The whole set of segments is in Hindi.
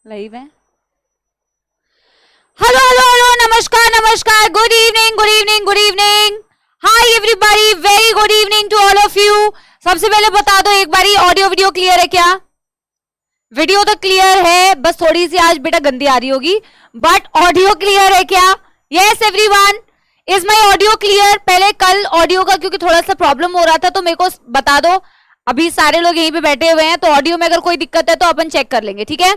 लाइव है। हेलो हेलो हेलो, नमस्कार नमस्कार, good evening good evening good evening, hi everybody, very good evening to all of you. सबसे पहले बता दो एक बारी, ऑडियो वीडियो क्लियर है क्या? वीडियो तो क्लियर है, बस थोड़ी सी आज बेटा गंदी आ रही होगी, बट ऑडियो क्लियर है क्या? Yes everyone, is my audio clear? पहले कल ऑडियो का क्योंकि थोड़ा सा प्रॉब्लम हो रहा था तो मेरे को बता दो। अभी सारे लोग यहीं पे बैठे हुए हैं तो ऑडियो में अगर कोई दिक्कत है तो अपन चेक कर लेंगे, ठीक है?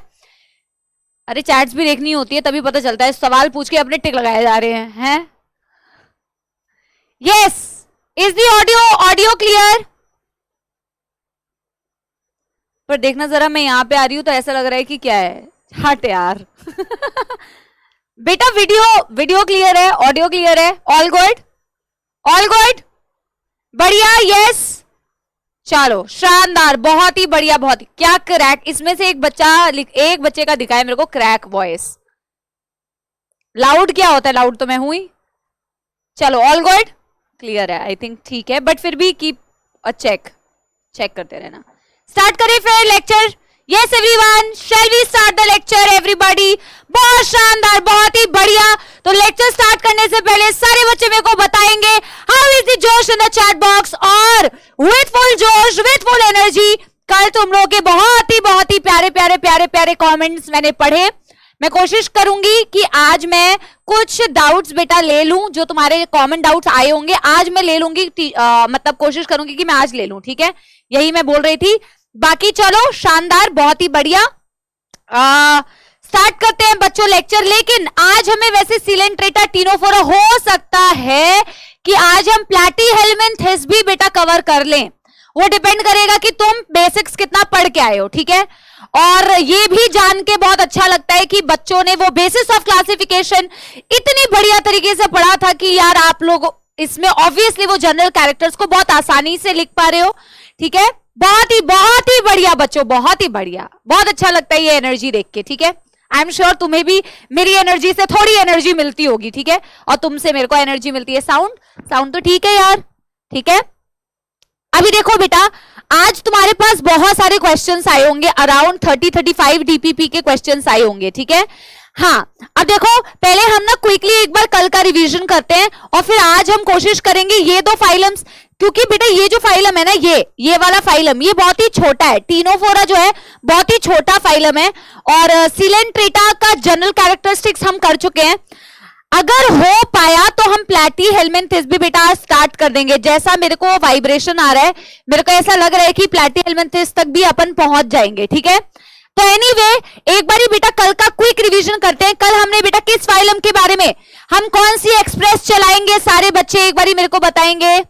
अरे चैट्स भी देखनी होती है तभी पता चलता है, सवाल पूछ के अपने टिक लगाए जा रहे हैं। Yes, is the audio clear? पर देखना जरा, मैं यहां पे आ रही हूं तो ऐसा लग रहा है कि क्या है, हट यार। बेटा वीडियो क्लियर है, ऑडियो क्लियर है, ऑल गुड बढ़िया, यस चलो शानदार, बहुत ही बढ़िया, बहुत ही क्या क्रैक। इसमें से एक बच्चे का दिखाया मेरे को क्रैक वॉइस। लाउड क्या होता है? लाउड तो मैं हुई। चलो ऑल गुड क्लियर है, आई थिंक ठीक है, बट फिर भी कीप अ चेक करते रहना। स्टार्ट करें फिर lecture. Yes everyone, shall we start the lecture everybody? बहुत शानदार, बहुत ही बढ़िया। तो लेक्चर स्टार्ट करने से पहले सारे बच्चे मेरे को बताएंगे हाउ इज द जोश इन द चैट बॉक्स, और विथ फुल जोश विथ फुल एनर्जी। कल तुम लोगों के बहुत ही प्यारे कमेंट्स मैंने पढ़े। मैं कोशिश करूंगी कि आज मैं कुछ डाउट्स बेटा ले लूं, जो तुम्हारे कॉमन डाउट्स आए होंगे आज मैं ले लूंगी, मतलब कोशिश करूंगी कि मैं आज ले लूं, ठीक है? यही मैं बोल रही थी। बाकी चलो शानदार, बहुत ही बढ़िया। स्टार्ट करते हैं बच्चों लेक्चर। लेकिन आज हमें वैसे सिलेंट्रेटा टीनोफोरा हो सकता है कि आज हम प्लैटीहेल्मिन्थेस भी बेटा कवर कर लें, वो डिपेंड करेगा कि तुम बेसिक्स कितना पढ़ के आए हो, ठीक है? और ये भी जान के बहुत अच्छा लगता है कि बच्चों ने वो बेसिस ऑफ क्लासिफिकेशन इतनी बढ़िया तरीके से पढ़ा था कि यार आप लोग इसमें ऑब्वियसली वो जनरल कैरेक्टर्स को बहुत आसानी से लिख पा रहे हो, ठीक है? बहुत ही बढ़िया बच्चों, बहुत ही बढ़िया, बहुत अच्छा लगता है ये एनर्जी देख के, ठीक है? आई एम श्योर तुम्हें भी मेरी एनर्जी से थोड़ी एनर्जी मिलती होगी, ठीक है? और तुमसे मेरे को एनर्जी मिलती है। साउंड तो ठीक है यार, ठीक है? अभी देखो बेटा, आज तुम्हारे पास बहुत सारे क्वेश्चंस आए होंगे, अराउंड 30-35 डीपीपी के क्वेश्चंस आए होंगे, ठीक है? हाँ, अब देखो पहले हम ना क्विकली एक बार कल का रिवीजन करते हैं और फिर आज हम कोशिश करेंगे ये दो फाइलम्स, क्योंकि बेटा ये जो फाइलम है ना, ये वाला फाइलम ये बहुत ही छोटा है। टीनोफोरा जो है बहुत ही छोटा फाइलम है, और सिलेंट्रेटा का जनरल कैरेक्टरिस्टिक्स हम कर चुके हैं। अगर हो पाया तो हम प्लैटीहेल्मिन्थेस भी बेटा स्टार्ट कर देंगे। जैसा मेरे को वाइब्रेशन आ रहा है, मेरे को ऐसा लग रहा है कि प्लैटीहेल्मिन्थेस तक भी अपन पहुंच जाएंगे, ठीक है? तो एनीवे, एक बारी बेटा कल का क्विक रिवीजन करते हैं। कल हमने बेटा किस फाइलम के बारे में, हम कौन सी एक्सप्रेस चलाएंगे, सारे बच्चे एक बारी मेरे को बताएंगे।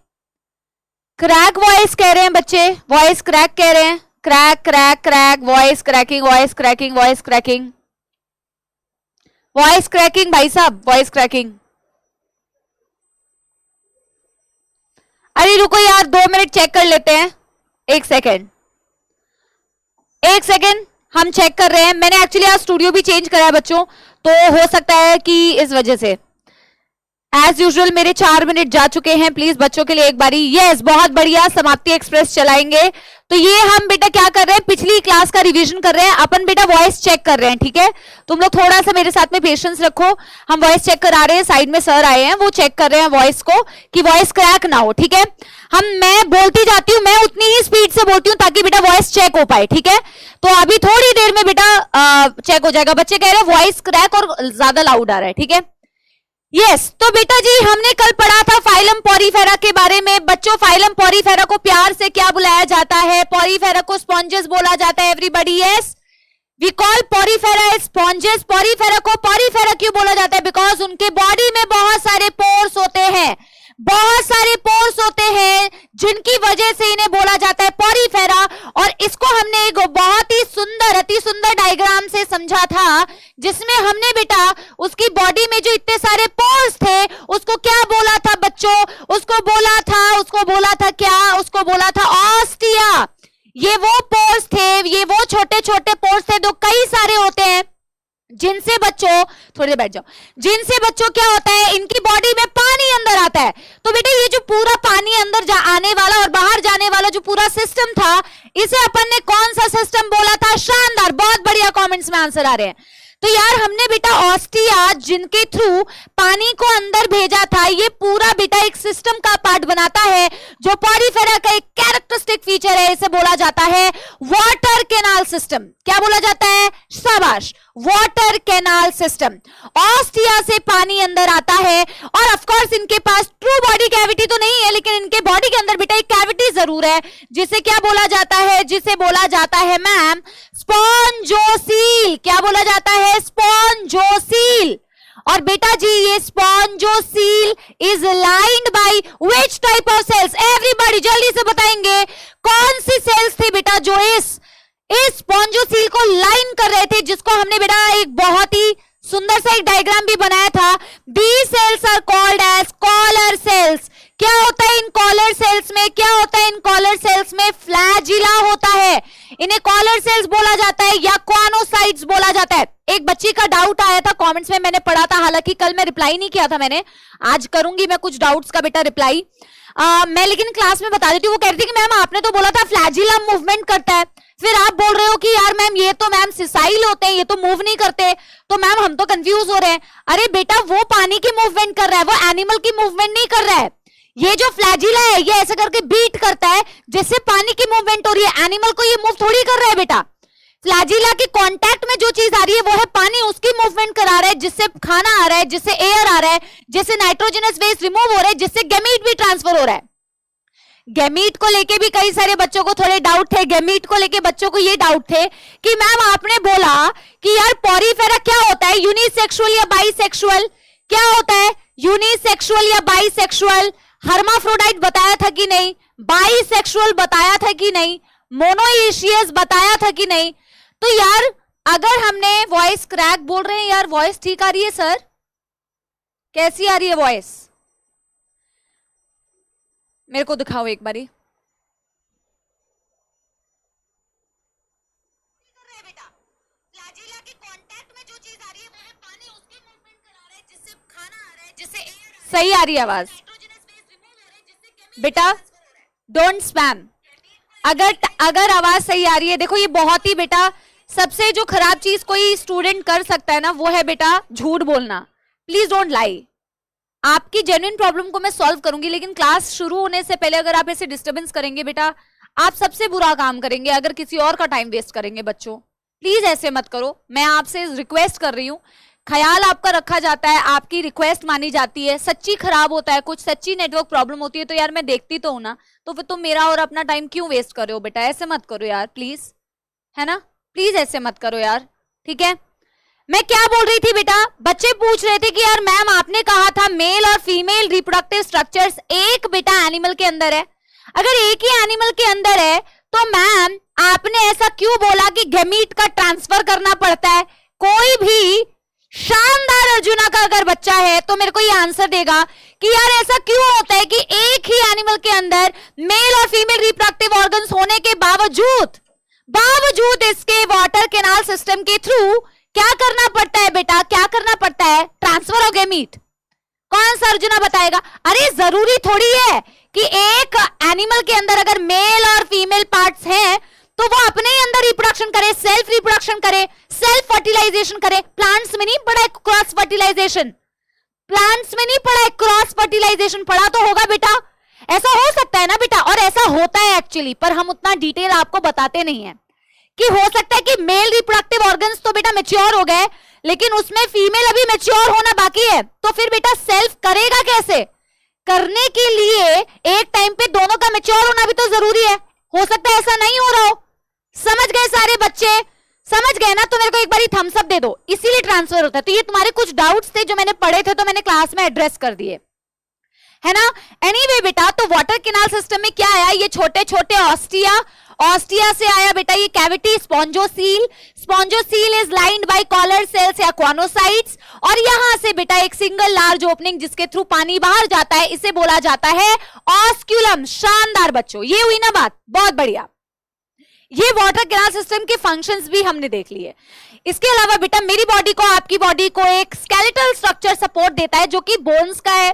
क्रैक वॉइस कह रहे हैं बच्चे, वॉइस क्रैक कह रहे हैं, क्रैक वॉइस क्रैकिंग भाई साहब, वॉइस क्रैकिंग। अरे रुको यार, 2 मिनट चेक कर लेते हैं, एक सेकेंड हम चेक कर रहे हैं। मैंने एक्चुअली आज स्टूडियो भी चेंज करा है बच्चों, तो हो सकता है कि इस वजह से। एज यूजुअल मेरे 4 मिनट जा चुके हैं, प्लीज बच्चों के लिए एक बारी। यस, बहुत बढ़िया, समाप्ति एक्सप्रेस चलाएंगे। तो ये हम बेटा क्या कर रहे हैं, पिछली क्लास का रिवीजन कर रहे हैं अपन बेटा, वॉइस चेक कर रहे हैं, ठीक है? तुम लोग थोड़ा सा मेरे साथ में पेशेंस रखो, हम वॉइस चेक करा रहे हैं। साइड में सर आए हैं, वो चेक कर रहे हैं वॉइस को कि वॉइस क्रैक ना हो, ठीक है? मैं बोलती जाती हूँ, मैं उतनी ही स्पीड से बोलती हूँ ताकि बेटा वॉइस चेक हो पाए, ठीक है? तो अभी थोड़ी देर में बेटा चेक हो जाएगा। बच्चे कह रहे हैं वॉइस क्रैक और ज्यादा लाउड आ रहा है, ठीक है? यस, तो बेटा जी हमने कल पढ़ा था फाइलम पॉरीफेरा के बारे में। बच्चों, फाइलम पॉरीफेरा को प्यार से क्या बुलाया जाता है? पॉरीफेरा को स्पॉन्जेस बोला जाता है everybody. Yes, we call Porifera as sponges. Porifera को पॉरीफेरा क्यों बोला जाता है? बिकॉज उनके बॉडी में बहुत सारे पोर्स होते हैं, जिनकी वजह से इन्हें बोला जाता है पॉरीफेरा। और इसको हमने एक बहुत ही सुंदर, अति सुंदर डायग्राम से समझा था, जिसमें हमने बेटा उसकी बॉडी में जो इतने सारे पोर्स थे उसको क्या बोला था बच्चों? उसको बोला था ऑस्टिया। ये वो पोर्स थे, ये वो छोटे छोटे पोर्स थे जो कई सारे होते हैं, जिनसे बच्चों, थोड़ी देर बैठ जाओ, जिनसे बच्चों क्या होता है, इनकी बॉडी में पानी अंदर आता है। तो बेटा ये जो पूरा पानी अंदर आने वाला और बाहर जाने वाला जो पूरा सिस्टम था, इसे अपन ने कौन सा सिस्टम बोला था? शानदार, बहुत बढ़िया कमेंट सेकंड्स में आंसर आ रहे हैं। तो यार हमने बेटा ऑस्टिया जिनके थ्रू पानी को अंदर भेजा था, ये पूरा बेटा एक सिस्टम का पार्ट बनाता है जो पॉरीफेरा का एक कैरेक्टरिस्टिक फीचर है, इसे बोला जाता है वाटर कैनाल सिस्टम। क्या बोला जाता है? शाबाश, वाटर कैनाल सिस्टम। ऑस्टिया से पानी अंदर आता है और ऑफ कोर्स इनके पास ट्रू बॉडी कैविटी तो नहीं है, लेकिन इनके बॉडी के अंदर बेटा एक कैविटी जरूर है, जिसे क्या बोला जाता है? जिसे बोला जाता है मैम स्पॉन्जोसील। क्या बोला जाता है? स्पॉन्जोसील। और बेटा जी ये spongocoel is lined by which type of cells? Everybody जल्दी से बताएंगे कौन सी सेल्स थे बेटा जो इस स्पॉन्जोसील को लाइन कर रहे थे, जिसको हमने बेटा एक बहुत ही सुंदर सा एक डायग्राम भी बनाया था। These cells are called as collar cells। क्या होता है इन कॉलर सेल्स में? क्या होता है इन कॉलर सेल्स में? फ्लैजिला होता है। इन्हें कॉलर सेल्स बोला जाता है या कॉनोसाइट्स बोला जाता है। एक बच्ची का डाउट आया था कमेंट्स में, मैंने पढ़ा था, हालांकि कल मैं रिप्लाई नहीं किया था, मैंने आज करूंगी मैं कुछ डाउट्स का बेटा रिप्लाई। मैं लेकिन क्लास में बता देती हूँ। वो कह रही थी कि मैम आपने तो बोला था फ्लैजिलम मूवमेंट करता है, फिर आप बोल रहे हो कि यार मैम ये तो मैम सिसाइल होते हैं, ये तो मूव नहीं करते, तो मैम हम तो कंफ्यूज हो रहे हैं। अरे बेटा वो पानी की मूवमेंट कर रहा है, वो एनिमल की मूवमेंट नहीं कर रहा है। ये जो फ्लैजिला है ये ऐसे करके बीट करता है जिससे पानी की मूवमेंट हो रही है, एनिमल को ये मूव थोड़ी कर रहा है बेटा। फ्लैजिला के कांटेक्ट में जो चीज आ रही है वो है पानी, उसकी मूवमेंट करा रहा है, जिससे खाना आ रहा है, जिससे एयर आ रहा है, जिससे नाइट्रोजनस वेस्ट रिमूव हो रहा है, जिससे गैमीट भी ट्रांसफर हो रहा है। गैमीट को लेके भी कई सारे बच्चों को थोड़े डाउट थे। गैमीट को लेके बच्चों को ये डाउट थे कि मैम आपने बोला कि यार पॉरीफेरा क्या होता है, यूनिसेक्सुअल या बाइसेक्सुअल? क्या होता है, यूनिसेक्सुअल या बाइसेक्सुअल? हर्माफ्रोडाइट बताया था कि नहीं? बाइसेक्सुअल बताया था कि नहीं? मोनोइशियस बताया था कि नहीं? तो यार अगर हमने वॉइस क्रैक बोल रहे हैं, यार वॉइस ठीक आ रही है सर? कैसी आ रही है वॉइस? मेरे को दिखाओ एक बारी। सही आ रही है आवाज बेटा? Don't spam. अगर आवाज सही आ रही है, देखो ये बहुत ही बेटा सबसे जो खराब चीज कोई स्टूडेंट कर सकता है ना, वो है बेटा झूठ बोलना। Please don't lie. आपकी जेन्युइन प्रॉब्लम को मैं सॉल्व करूंगी, लेकिन क्लास शुरू होने से पहले अगर आप ऐसे डिस्टर्बेंस करेंगे बेटा, आप सबसे बुरा काम करेंगे अगर किसी और का टाइम वेस्ट करेंगे। बच्चों प्लीज ऐसे मत करो, मैं आपसे रिक्वेस्ट कर रही हूँ। ख्याल आपका रखा जाता है, आपकी रिक्वेस्ट मानी जाती है। सच्ची खराब होता है कुछ, सच्ची नेटवर्क प्रॉब्लम होती है तो यार मैं देखती तो हूं ना, तो फिर तुम मेरा और अपना टाइम क्यों वेस्ट कर रहे हो बेटा? ऐसे मत करो यार प्लीज, है ना? प्लीज ऐसे मत करो यार, ठीक है? मैं क्या बोल रही थी बेटा? बच्चे पूछ रहे थे कि यार मैम आपने कहा था मेल और फीमेल रिप्रोडक्टिव स्ट्रक्चर्स एक बेटा एनिमल के अंदर है। अगर एक ही एनिमल के अंदर है तो मैम आपने ऐसा क्यों बोला कि गैमीट का ट्रांसफर करना पड़ता है? कोई भी शानदार अर्जुना का अगर बच्चा है तो मेरे को ये आंसर देगा कि यार ऐसा क्यों होता है कि एक ही एनिमल के अंदर मेल और फीमेल रिप्रोडक्टिव ऑर्गन्स होने के बावजूद इसके वाटर कैनाल सिस्टम के थ्रू क्या करना पड़ता है बेटा? क्या करना पड़ता है? Transfer of gamete. कौन सा अर्जुना बताएगा? अरे जरूरी थोड़ी है कि एक एनिमल के अंदर अगर मेल और फीमेल पार्ट्स हैं तो वो अपने ही अंदर रिप्रोडक्शन करे, सेल्फ रिप्रोडक्शन करे, सेल्फ फर्टिलाइजेशन करे। प्लांट्स में नहीं पढ़ा है क्रॉस फर्टिलाइजेशन? प्लांट्स में नहीं पढ़ा है क्रॉस फर्टिलाइजेशन? पढ़ा तो होगा बेटा। ऐसा हो सकता है ना बेटा, और ऐसा होता है एक्चुअली, पर हम उतना डिटेल आपको बताते नहीं है कि हो सकता है कि मेल रिप्रोडक्टिव ऑर्गन्स तो बेटा मैच्योर हो गए, लेकिन उसमें फीमेल अभी मैच्योर होना बाकी है। तो फिर बेटा सेल्फ करेगा कैसे? करने के लिए एक टाइम पे दोनों का मैच्योर होना भी तो जरूरी है। हो सकता है ऐसा नहीं हो रहा हो। समझ गए सारे बच्चे? समझ गए ना? तो मेरे को एक बारी थम्स अप दे दो। इसीलिए ट्रांसफर होता है। तो ये तुम्हारे कुछ डाउट्स थे जो मैंने पढ़े थे तो मैंने क्लास में एड्रेस कर दिए, है ना? एनीवे बेटा, तो वाटर कैनाल सिस्टम में क्या आया? ये छोटे छोटे ऑस्टिया से आया बेटा ये cavity spongocoel. Spongocoel is lined by collar cells या कॉनोसाइट्स, और यहां से बेटा एक सिंगल लार्ज ओपनिंग जिसके थ्रू पानी बाहर जाता है, इसे बोला जाता है ऑस्क्यूलम। शानदार बच्चों, ये हुई ना बात? बहुत बढ़िया। ये वाटर कैनाल सिस्टम के फंक्शंस भी हमने देख लिए। इसके अलावा बेटा मेरी बॉडी को, आपकी बॉडी को एक स्केलेटल स्ट्रक्चर सपोर्ट देता है जो कि बोन्स का है।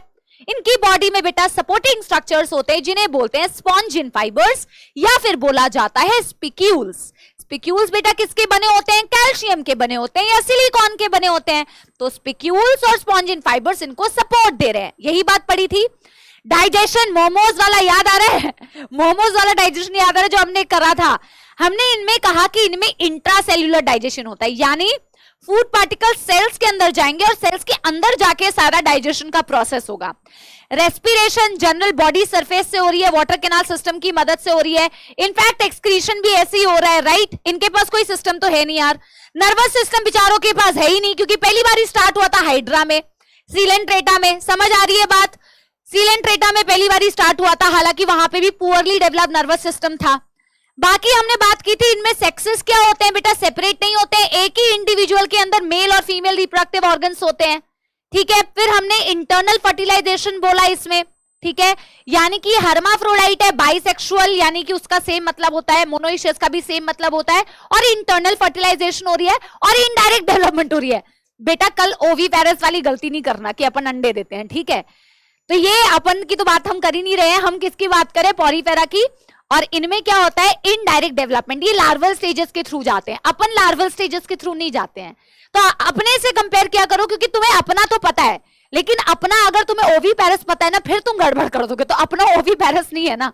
इनकी बॉडी में बेटा सपोर्टिंग स्ट्रक्चर्स होते हैं जिन्हें बोलते हैं स्पॉन्जिन फाइबर्स या फिर बोला जाता है स्पिक्यूल्स। स्पिक्यूल्स बेटा किसके बने होते हैं? कैल्शियम के बने होते हैं या सिलिकॉन के बने होते हैं? तो स्पिक्यूल्स और स्पॉन्जिन फाइबर्स इनको सपोर्ट दे रहे हैं, यही बात पड़ी थी। डाइजेशन मोमोज वाला याद आ रहा है? मोमोज वाला डाइजेशन याद आ रहा है जो हमने करा था? हमने इनमें कहा कि इनमें इंट्रासेल्यूलर डाइजेशन होता है, यानी फूड पार्टिकल सेल्स के अंदर जाएंगे और सेल्स के अंदर जाके सारा डाइजेशन का प्रोसेस होगा। रेस्पिरेशन जनरल बॉडी सरफेस से हो रही है, वाटर कैनाल सिस्टम की मदद से हो रही है। इनफैक्ट एक्सक्रीशन भी ऐसे ही हो रहा है, राइट? इनके पास कोई सिस्टम तो है नहीं यार। नर्वस सिस्टम बेचारों के पास है ही नहीं, क्योंकि पहली बार ही स्टार्ट हुआ था हाइड्रा में, सीलेंट्रेटा में। समझ आ रही है बात? सीलेंट्रेटा में पहली बार ही स्टार्ट हुआ था, हालांकि वहां पे भी पुअरली डेवलप्ड नर्वस सिस्टम था। बाकी हमने बात की थी इनमें सेक्सेस क्या होते हैं बेटा? सेपरेट नहीं होते हैं, एक ही इंडिविजुअल के अंदर मेल और फीमेल रिप्रोडक्टिव ऑर्गन्स होते हैं, ठीक है। फिर हमने इंटरनल फर्टिलाइजेशन बोला इसमें, ठीक है, यानी कि हर्माफ्रोडाइट है, बाइसेक्सुअल यानी कि उसका सेम मतलब होता है, मोनोइशियस का भी सेम मतलब होता है, और इंटरनल फर्टिलाइजेशन हो रही है और इनडायरेक्ट डेवलपमेंट हो रही है। बेटा कल ओवीपेरस वाली गलती नहीं करना कि अपन अंडे देते हैं, ठीक है। तो ये अपन की तो बात हम कर ही नहीं रहे हैं, हम किसकी बात करें? पॉरीफेरा की। और इनमें क्या होता है? इनडायरेक्ट डेवलपमेंट, ये लार्वल स्टेजेस के थ्रू जाते हैं, अपन लार्वल स्टेजेस के थ्रू नहीं जाते हैं। तो अपने से कंपेयर क्या करो, क्योंकि तुम्हें अपना तो पता है, लेकिन अपना अगर तुम्हें ओवीपेरस पता है ना, फिर तुम गड़बड़ कर दोगे। तो अपना ओवीपेरस नहीं है ना।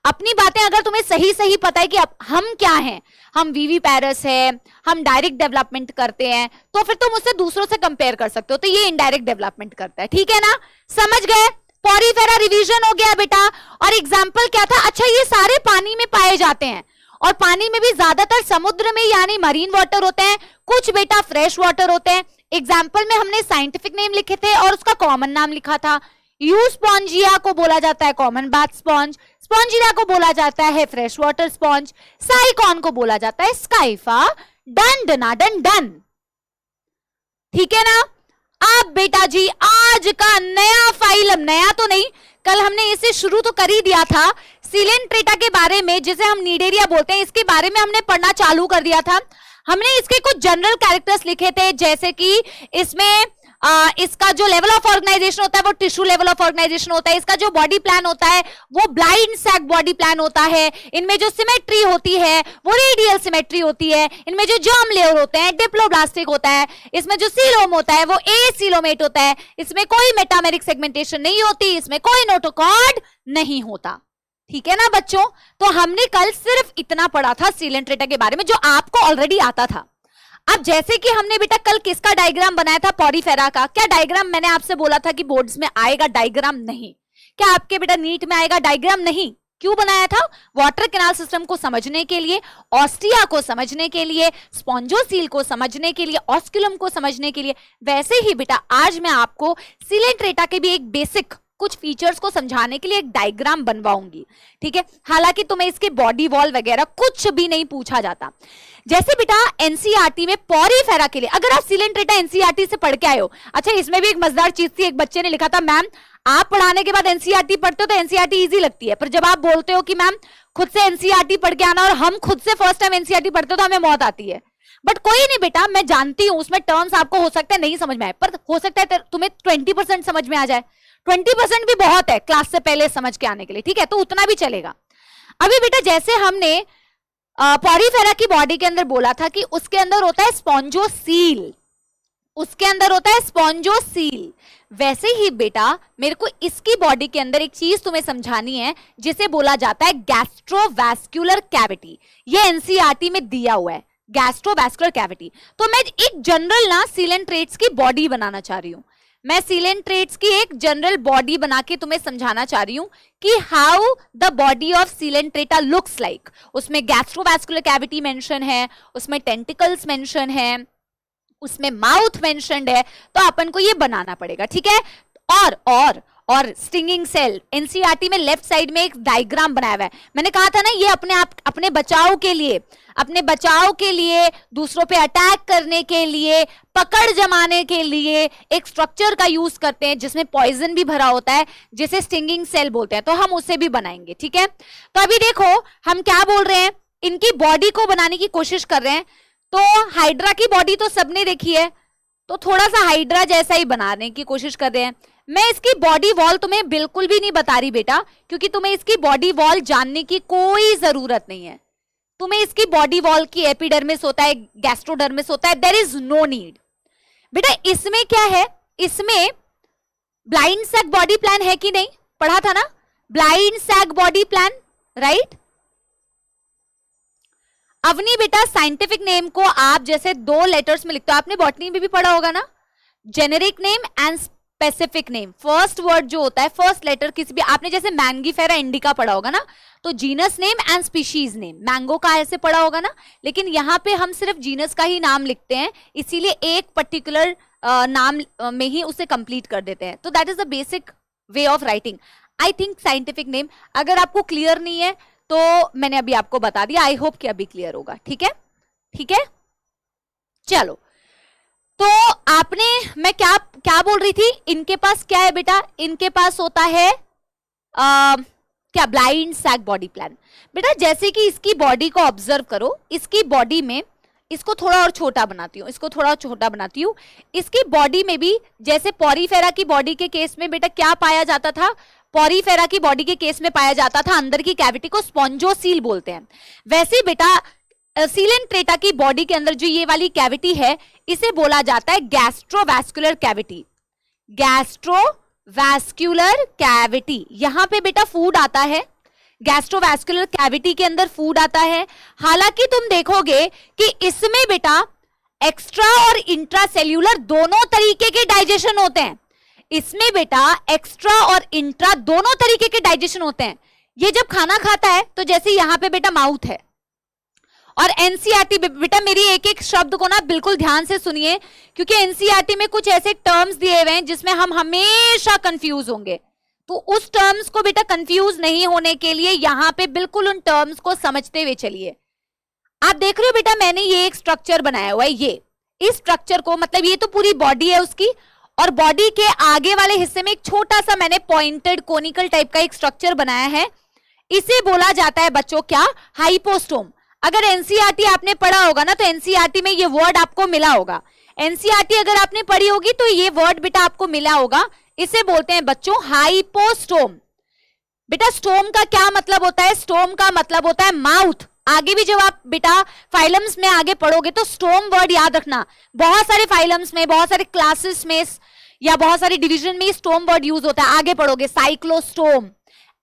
अपनी बातें अगर तुम्हें सही सही पता है कि हम क्या हैं, हम वीवीपेरस है, हम डायरेक्ट डेवलपमेंट करते हैं, तो फिर तुम उससे दूसरों से कंपेयर कर सकते हो। तो ये इनडायरेक्ट डेवलपमेंट करता है, ठीक है ना? समझ गए? पॉरीफेरा रिवीजन हो गया बेटा। और एग्जाम्पल क्या था? अच्छा, ये सारे पानी में पाए जाते हैं, और पानी में भी ज्यादातर समुद्र में यानी मरीन वाटर होते हैं, कुछ बेटा फ्रेश वाटर होते हैं। एग्जाम्पल में हमने साइंटिफिक नेम लिखे थे और उसका कॉमन नाम लिखा था। यूस्पॉन्जिया को बोला जाता है कॉमन बाथ स्पॉन्ज, स्पॉन्जिया को बोला जाता है फ्रेश वाटर स्पॉन्ज, साइकॉन को बोला जाता है स्काइफा, डन डनाडन डन, ठीक है ना? अब बेटा जी आज का नया फाइलम, नया तो नहीं, कल हमने इसे शुरू तो कर ही दिया था, सीलेंट्रेटा के बारे में, जिसे हम नीडेरिया बोलते हैं, इसके बारे में हमने पढ़ना चालू कर दिया था। हमने इसके कुछ जनरल कैरेक्टर्स लिखे थे, जैसे कि इसमें इसका जो लेवल ऑफ ऑर्गेनाइजेशन होता है वो टिश्यू लेवल ऑफ ऑर्गेनाइजेशन होता है, इसका जो बॉडी प्लान होता है वो ब्लाइंड सैक बॉडी प्लान होता है, इनमें जो सिमेट्री होती है वो रेडियल सिमेट्री होती है, इनमें जो जर्म लेयर होते हैं डिप्लोब्लास्टिक होता है, इसमें जो सीलोम होता है वो एसीलोमेट होता है, इसमें कोई मेटामेरिक सेगमेंटेशन नहीं होती, इसमें कोई नोटोकॉर्ड नहीं होता, ठीक है ना बच्चों? तो हमने कल सिर्फ इतना पढ़ा था सीलेंट्रेटा के बारे में, जो आपको ऑलरेडी आता था। अब जैसे कि हमने बेटा कल किसका डायग्राम बनाया था? पॉरीफेरा का। क्या डायग्राम मैंने आपसे बोला था कि बोर्ड्स में आएगा डायग्राम? नहीं। क्या आपके बेटा नीट में आएगा डायग्राम? नहीं। क्यों बनाया था? वाटर कैनाल सिस्टम को समझने के लिए, ऑस्टिया को समझने के लिए, स्पॉन्जोसील को समझने के लिए, ऑस्कुलम को समझने के लिए। वैसे ही बेटा आज मैं आपको सीलेंट्रेटा के भी एक बेसिक कुछ फीचर्स को समझाने के लिए एक डायग्राम बनवाऊंगी, ठीक है। हालांकि तुम्हें इसके बॉडी वॉल वगैरह कुछ भी नहीं पूछा जाता। जैसे बेटा एनसीईआरटी में पॉरीफेरा के लिए, अगर आप सीलेंट्रेटा एनसीईआरटी से पढ़ के आए हो, अच्छा इसमें भी एक मजेदार चीज थी, एक बच्चे ने लिखा था मैम आप पढ़ाने के बाद एनसीईआरटी पढ़ते हो तो एनसीईआरटी इजी लगती है, पर जब आप बोलते हो कि मैम खुद से एनसीईआरटी पढ़ के आना, और हम खुद से फर्स्ट टाइम एनसीईआरटी पढ़ते हो तो हमें मौत आती है। बट कोई नहीं बेटा, मैं जानती हूं उसमें टर्म्स आपको हो सकता है नहीं समझ में आए, पर हो सकता है तुम्हें 20% समझ में आ जाए। 20% भी बहुत है क्लास से पहले समझ के आने के लिए, ठीक है, तो उतना भी चलेगा। अभी बेटा जैसे हमने पॉरीफेरा की बॉडी के अंदर बोला था कि उसके अंदर होता है स्पॉन्जोसील, उसके अंदर होता है स्पॉन्जोसील, वैसे ही बेटा मेरे को इसकी बॉडी के अंदर एक चीज तुम्हें समझानी है जिसे बोला जाता है गैस्ट्रोवैस्कुलर कैविटी। ये एनसीईआरटी में दिया हुआ है गैस्ट्रोवैस्कुलर कैविटी। तो मैं एक जनरल ना सीलेंट्रेट्स की बॉडी बनाना चाह रही हूं, मैं सीलेंट्रेट्स की एक जनरल बॉडी बना के तुम्हें समझाना चाह रही हूं कि how the body of Coelenterata looks like. उसमें गैस्ट्रोवैस्कुलर कैविटी मेंशन है, उसमें टेंटिकल्स मेंशन है, उसमें माउथ मेंशन्ड है, तो अपन को ये बनाना पड़ेगा, ठीक है। और स्टिंगिंग सेल, एनसीईआरटी में लेफ्ट साइड में एक डायग्राम बनाया हुआ है। मैंने कहा था ना ये अपने बचाव के लिए, दूसरों पे अटैक करने के लिए, पकड़ जमाने के लिए एक स्ट्रक्चर का यूज करते हैं जिसमें पॉइजन भी भरा होता है, जिसे स्टिंगिंग सेल बोलते हैं, तो हम उसे भी बनाएंगे, ठीक है। तो अभी देखो हम क्या बोल रहे हैं, इनकी बॉडी को बनाने की कोशिश कर रहे हैं। तो हाइड्रा की बॉडी तो सबने देखी है, तो थोड़ा सा हाइड्रा जैसा ही बनाने की कोशिश कर रहे हैं। मैं इसकी बॉडी वॉल तुम्हें बिल्कुल भी नहीं बता रही बेटा, क्योंकि तुम्हें इसकी बॉडी वॉल जानने की कोई जरूरत नहीं है। तुम्हें इसकी बॉडी वॉल की एपिडर्मिस होता है, गैस्ट्रोडर्मिस होता है, देयर इज नो नीड। बेटा इसमें क्या है, इसमें ब्लाइंड सैक बॉडी प्लान है कि नहीं, पढ़ा था ना, blind sac body plan, right. Avni बेटा साइंटिफिक नेम को आप जैसे 2 लेटर्स में लिखते हो, आपने बॉटनी में भी पढ़ा होगा ना, generic name and specific name. First word जो होता है, फर्स्ट लेटर किसी भी, आपने जैसे मैंगीफेरा इंडिका पढ़ा होगा ना, तो genus name and species name, mango का ऐसे पढ़ा होगा ना, लेकिन यहाँ पे हम सिर्फ जीनस का ही नाम लिखते हैं, इसीलिए एक पर्टिकुलर नाम में ही उसे कंप्लीट कर देते हैं। तो that is the basic way of writing. I think scientific name, अगर आपको क्लियर नहीं है तो मैंने अभी आपको बता दिया, आई होप कि अभी क्लियर होगा। ठीक है, ठीक है, चलो। तो आपने, मैं क्या क्या बोल रही थी, इनके पास क्या है बेटा, इनके पास होता है क्या, ब्लाइंड सैक बॉडी प्लान। बेटा जैसे कि इसकी बॉडी को ऑब्जर्व करो, इसकी बॉडी में, इसको थोड़ा और छोटा बनाती हूँ, इसको थोड़ा और छोटा बनाती हूँ, इसकी बॉडी में भी जैसे पॉरीफेरा की बॉडी के केस में बेटा क्या पाया जाता था, पॉरीफेरा की बॉडी के केस में पाया जाता था अंदर की कैविटी को स्पॉन्जोसील बोलते हैं। वैसे बेटा सीलेंट्रेटा की बॉडी के अंदर जो ये वाली कैविटी है, इसे बोला जाता है गैस्ट्रोवैस्कुलर कैविटी। गैस्ट्रोवैस्कुलर कैविटी, यहां पे बेटा फूड आता है, गैस्ट्रोवैस्कुलर कैविटी के अंदर फूड आता है। हालांकि तुम देखोगे कि इसमें बेटा एक्स्ट्रा और इंट्रासेल्यूलर दोनों तरीके के डाइजेशन होते हैं। इसमें बेटा एक्स्ट्रा और इंट्रा दोनों तरीके के डाइजेशन होते हैं। ये जब खाना खाता है तो जैसे यहां पे बेटा माउथ है, और एनसीईआरटी बेटा मेरी एक एक शब्द को ना बिल्कुल ध्यान से सुनिए, क्योंकि एनसीईआरटी में कुछ ऐसे टर्म्स दिए हुए हैं जिसमें हम हमेशा कंफ्यूज होंगे। तो उस टर्म्स को बेटा कंफ्यूज नहीं होने के लिए यहां पे बिल्कुल उन टर्म्स को समझते हुए चलिए। आप देख रहे हो बेटा मैंने ये एक स्ट्रक्चर बनाया हुआ है, ये इस स्ट्रक्चर को, मतलब ये तो पूरी बॉडी है उसकी, और बॉडी के आगे वाले हिस्से में एक छोटा सा मैंने पॉइंटेड कोनिकल टाइप का एक स्ट्रक्चर बनाया है। इसे बोला जाता है बच्चों क्या, हाइपोस्टोम। अगर एनसीईआरटी आपने पढ़ा होगा ना, तो एनसीईआरटी में ये वर्ड आपको मिला होगा। एनसीईआरटी अगर आपने पढ़ी होगी तो ये वर्ड बेटा आपको मिला होगा। इसे बोलते हैं बच्चों हाइपोस्टोम। बेटा स्टोम का क्या मतलब होता है, स्टोम का मतलब होता है माउथ। आगे भी जब आप बेटा फाइलम्स में आगे पढ़ोगे तो स्टोम वर्ड याद रखना। बहुत सारे फाइलम्स में, बहुत सारे क्लासेस में या बहुत सारे डिवीजन में स्टोम वर्ड यूज होता है। आगे पढ़ोगे साइक्लोस्टोम,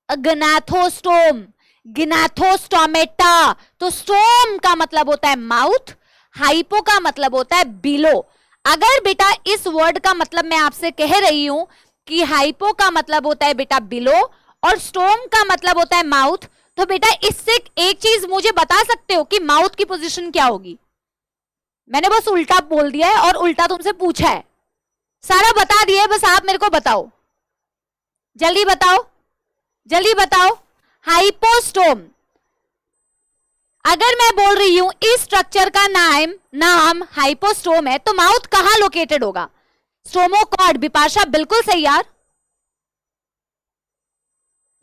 ग्नाथोस्टोम, गिनाथोस्टोमेटा। तो स्टोम का मतलब होता है माउथ, हाइपो का मतलब होता है बिलो। अगर बेटा इस वर्ड का मतलब मैं आपसे कह रही हूं कि हाइपो का मतलब होता है बेटा बिलो और स्टोम का मतलब होता है माउथ, तो बेटा इससे एक चीज मुझे बता सकते हो कि माउथ की पोजीशन क्या होगी? मैंने बस उल्टा बोल दिया है और उल्टा तुमसे पूछा है, सारा बता दिया है, बस आप मेरे को बताओ, जल्दी बताओ, जल्दी बताओ। हाइपोस्टोम, अगर मैं बोल रही हूं इस स्ट्रक्चर का नाम हाइपोस्टोम है, तो माउथ कहां लोकेटेड होगा? स्टोमोकॉर्ड। बिपाशा बिल्कुल सही यार,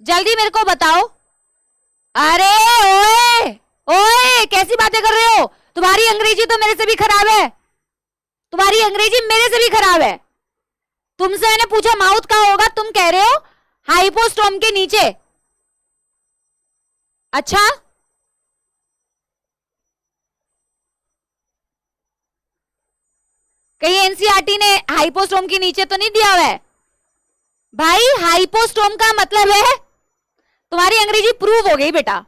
जल्दी मेरे को बताओ। अरे ओए ओए, कैसी बातें कर रहे हो? तुम्हारी अंग्रेजी तो मेरे से भी खराब है, तुम्हारी अंग्रेजी मेरे से भी खराब है। तुमसे मैंने पूछा माउथ कहां होगा, तुम कह रहे हो हाइपोस्टोम के नीचे। अच्छा, कहीं एनसीईआरटी ने हाइपोस्टोम के नीचे तो नहीं दिया हुआ है भाई? हाइपोस्टोम का मतलब है, तुम्हारी अंग्रेजी प्रूव हो गई बेटा,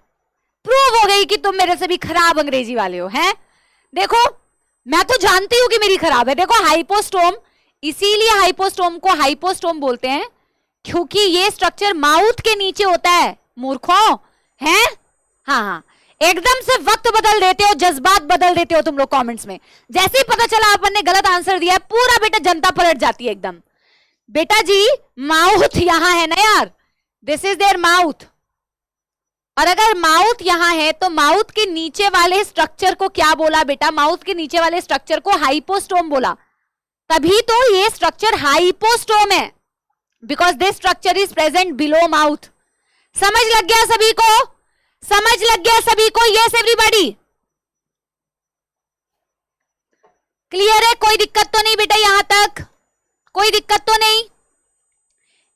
प्रूव हो गई कि तुम मेरे से भी खराब अंग्रेजी वाले हो, हैं? देखो मैं तो जानती हूं कि मेरी खराब है। देखो हाइपोस्टोम, इसीलिए हाइपोस्टोम को हाइपोस्टोम बोलते हैं क्योंकि ये स्ट्रक्चर माउथ के नीचे होता है। मूर्खों, हैं? हाँ, एकदम से वक्त बदल देते हो, जज्बात बदल देते हो तुम लोग कमेंट्स में। जैसे ही पता चला अपन ने गलत आंसर दिया, पूरा बेटा जनता पलट जाती है एकदम। बेटा जी माउथ यहां है ना यार, दिस इज देयर माउथ। और अगर माउथ यहां है तो माउथ के नीचे वाले स्ट्रक्चर को क्या बोला बेटा? माउथ के नीचे वाले स्ट्रक्चर को हाइपोस्टोम बोला। तभी तो ये स्ट्रक्चर हाइपोस्टोम है, because this structure is present below mouth. समझ लग गया सभी को? समझ लग गया सभी को? यस एवरीबॉडी, क्लियर है? कोई दिक्कत तो नहीं बेटा? यहां तक कोई दिक्कत तो नहीं?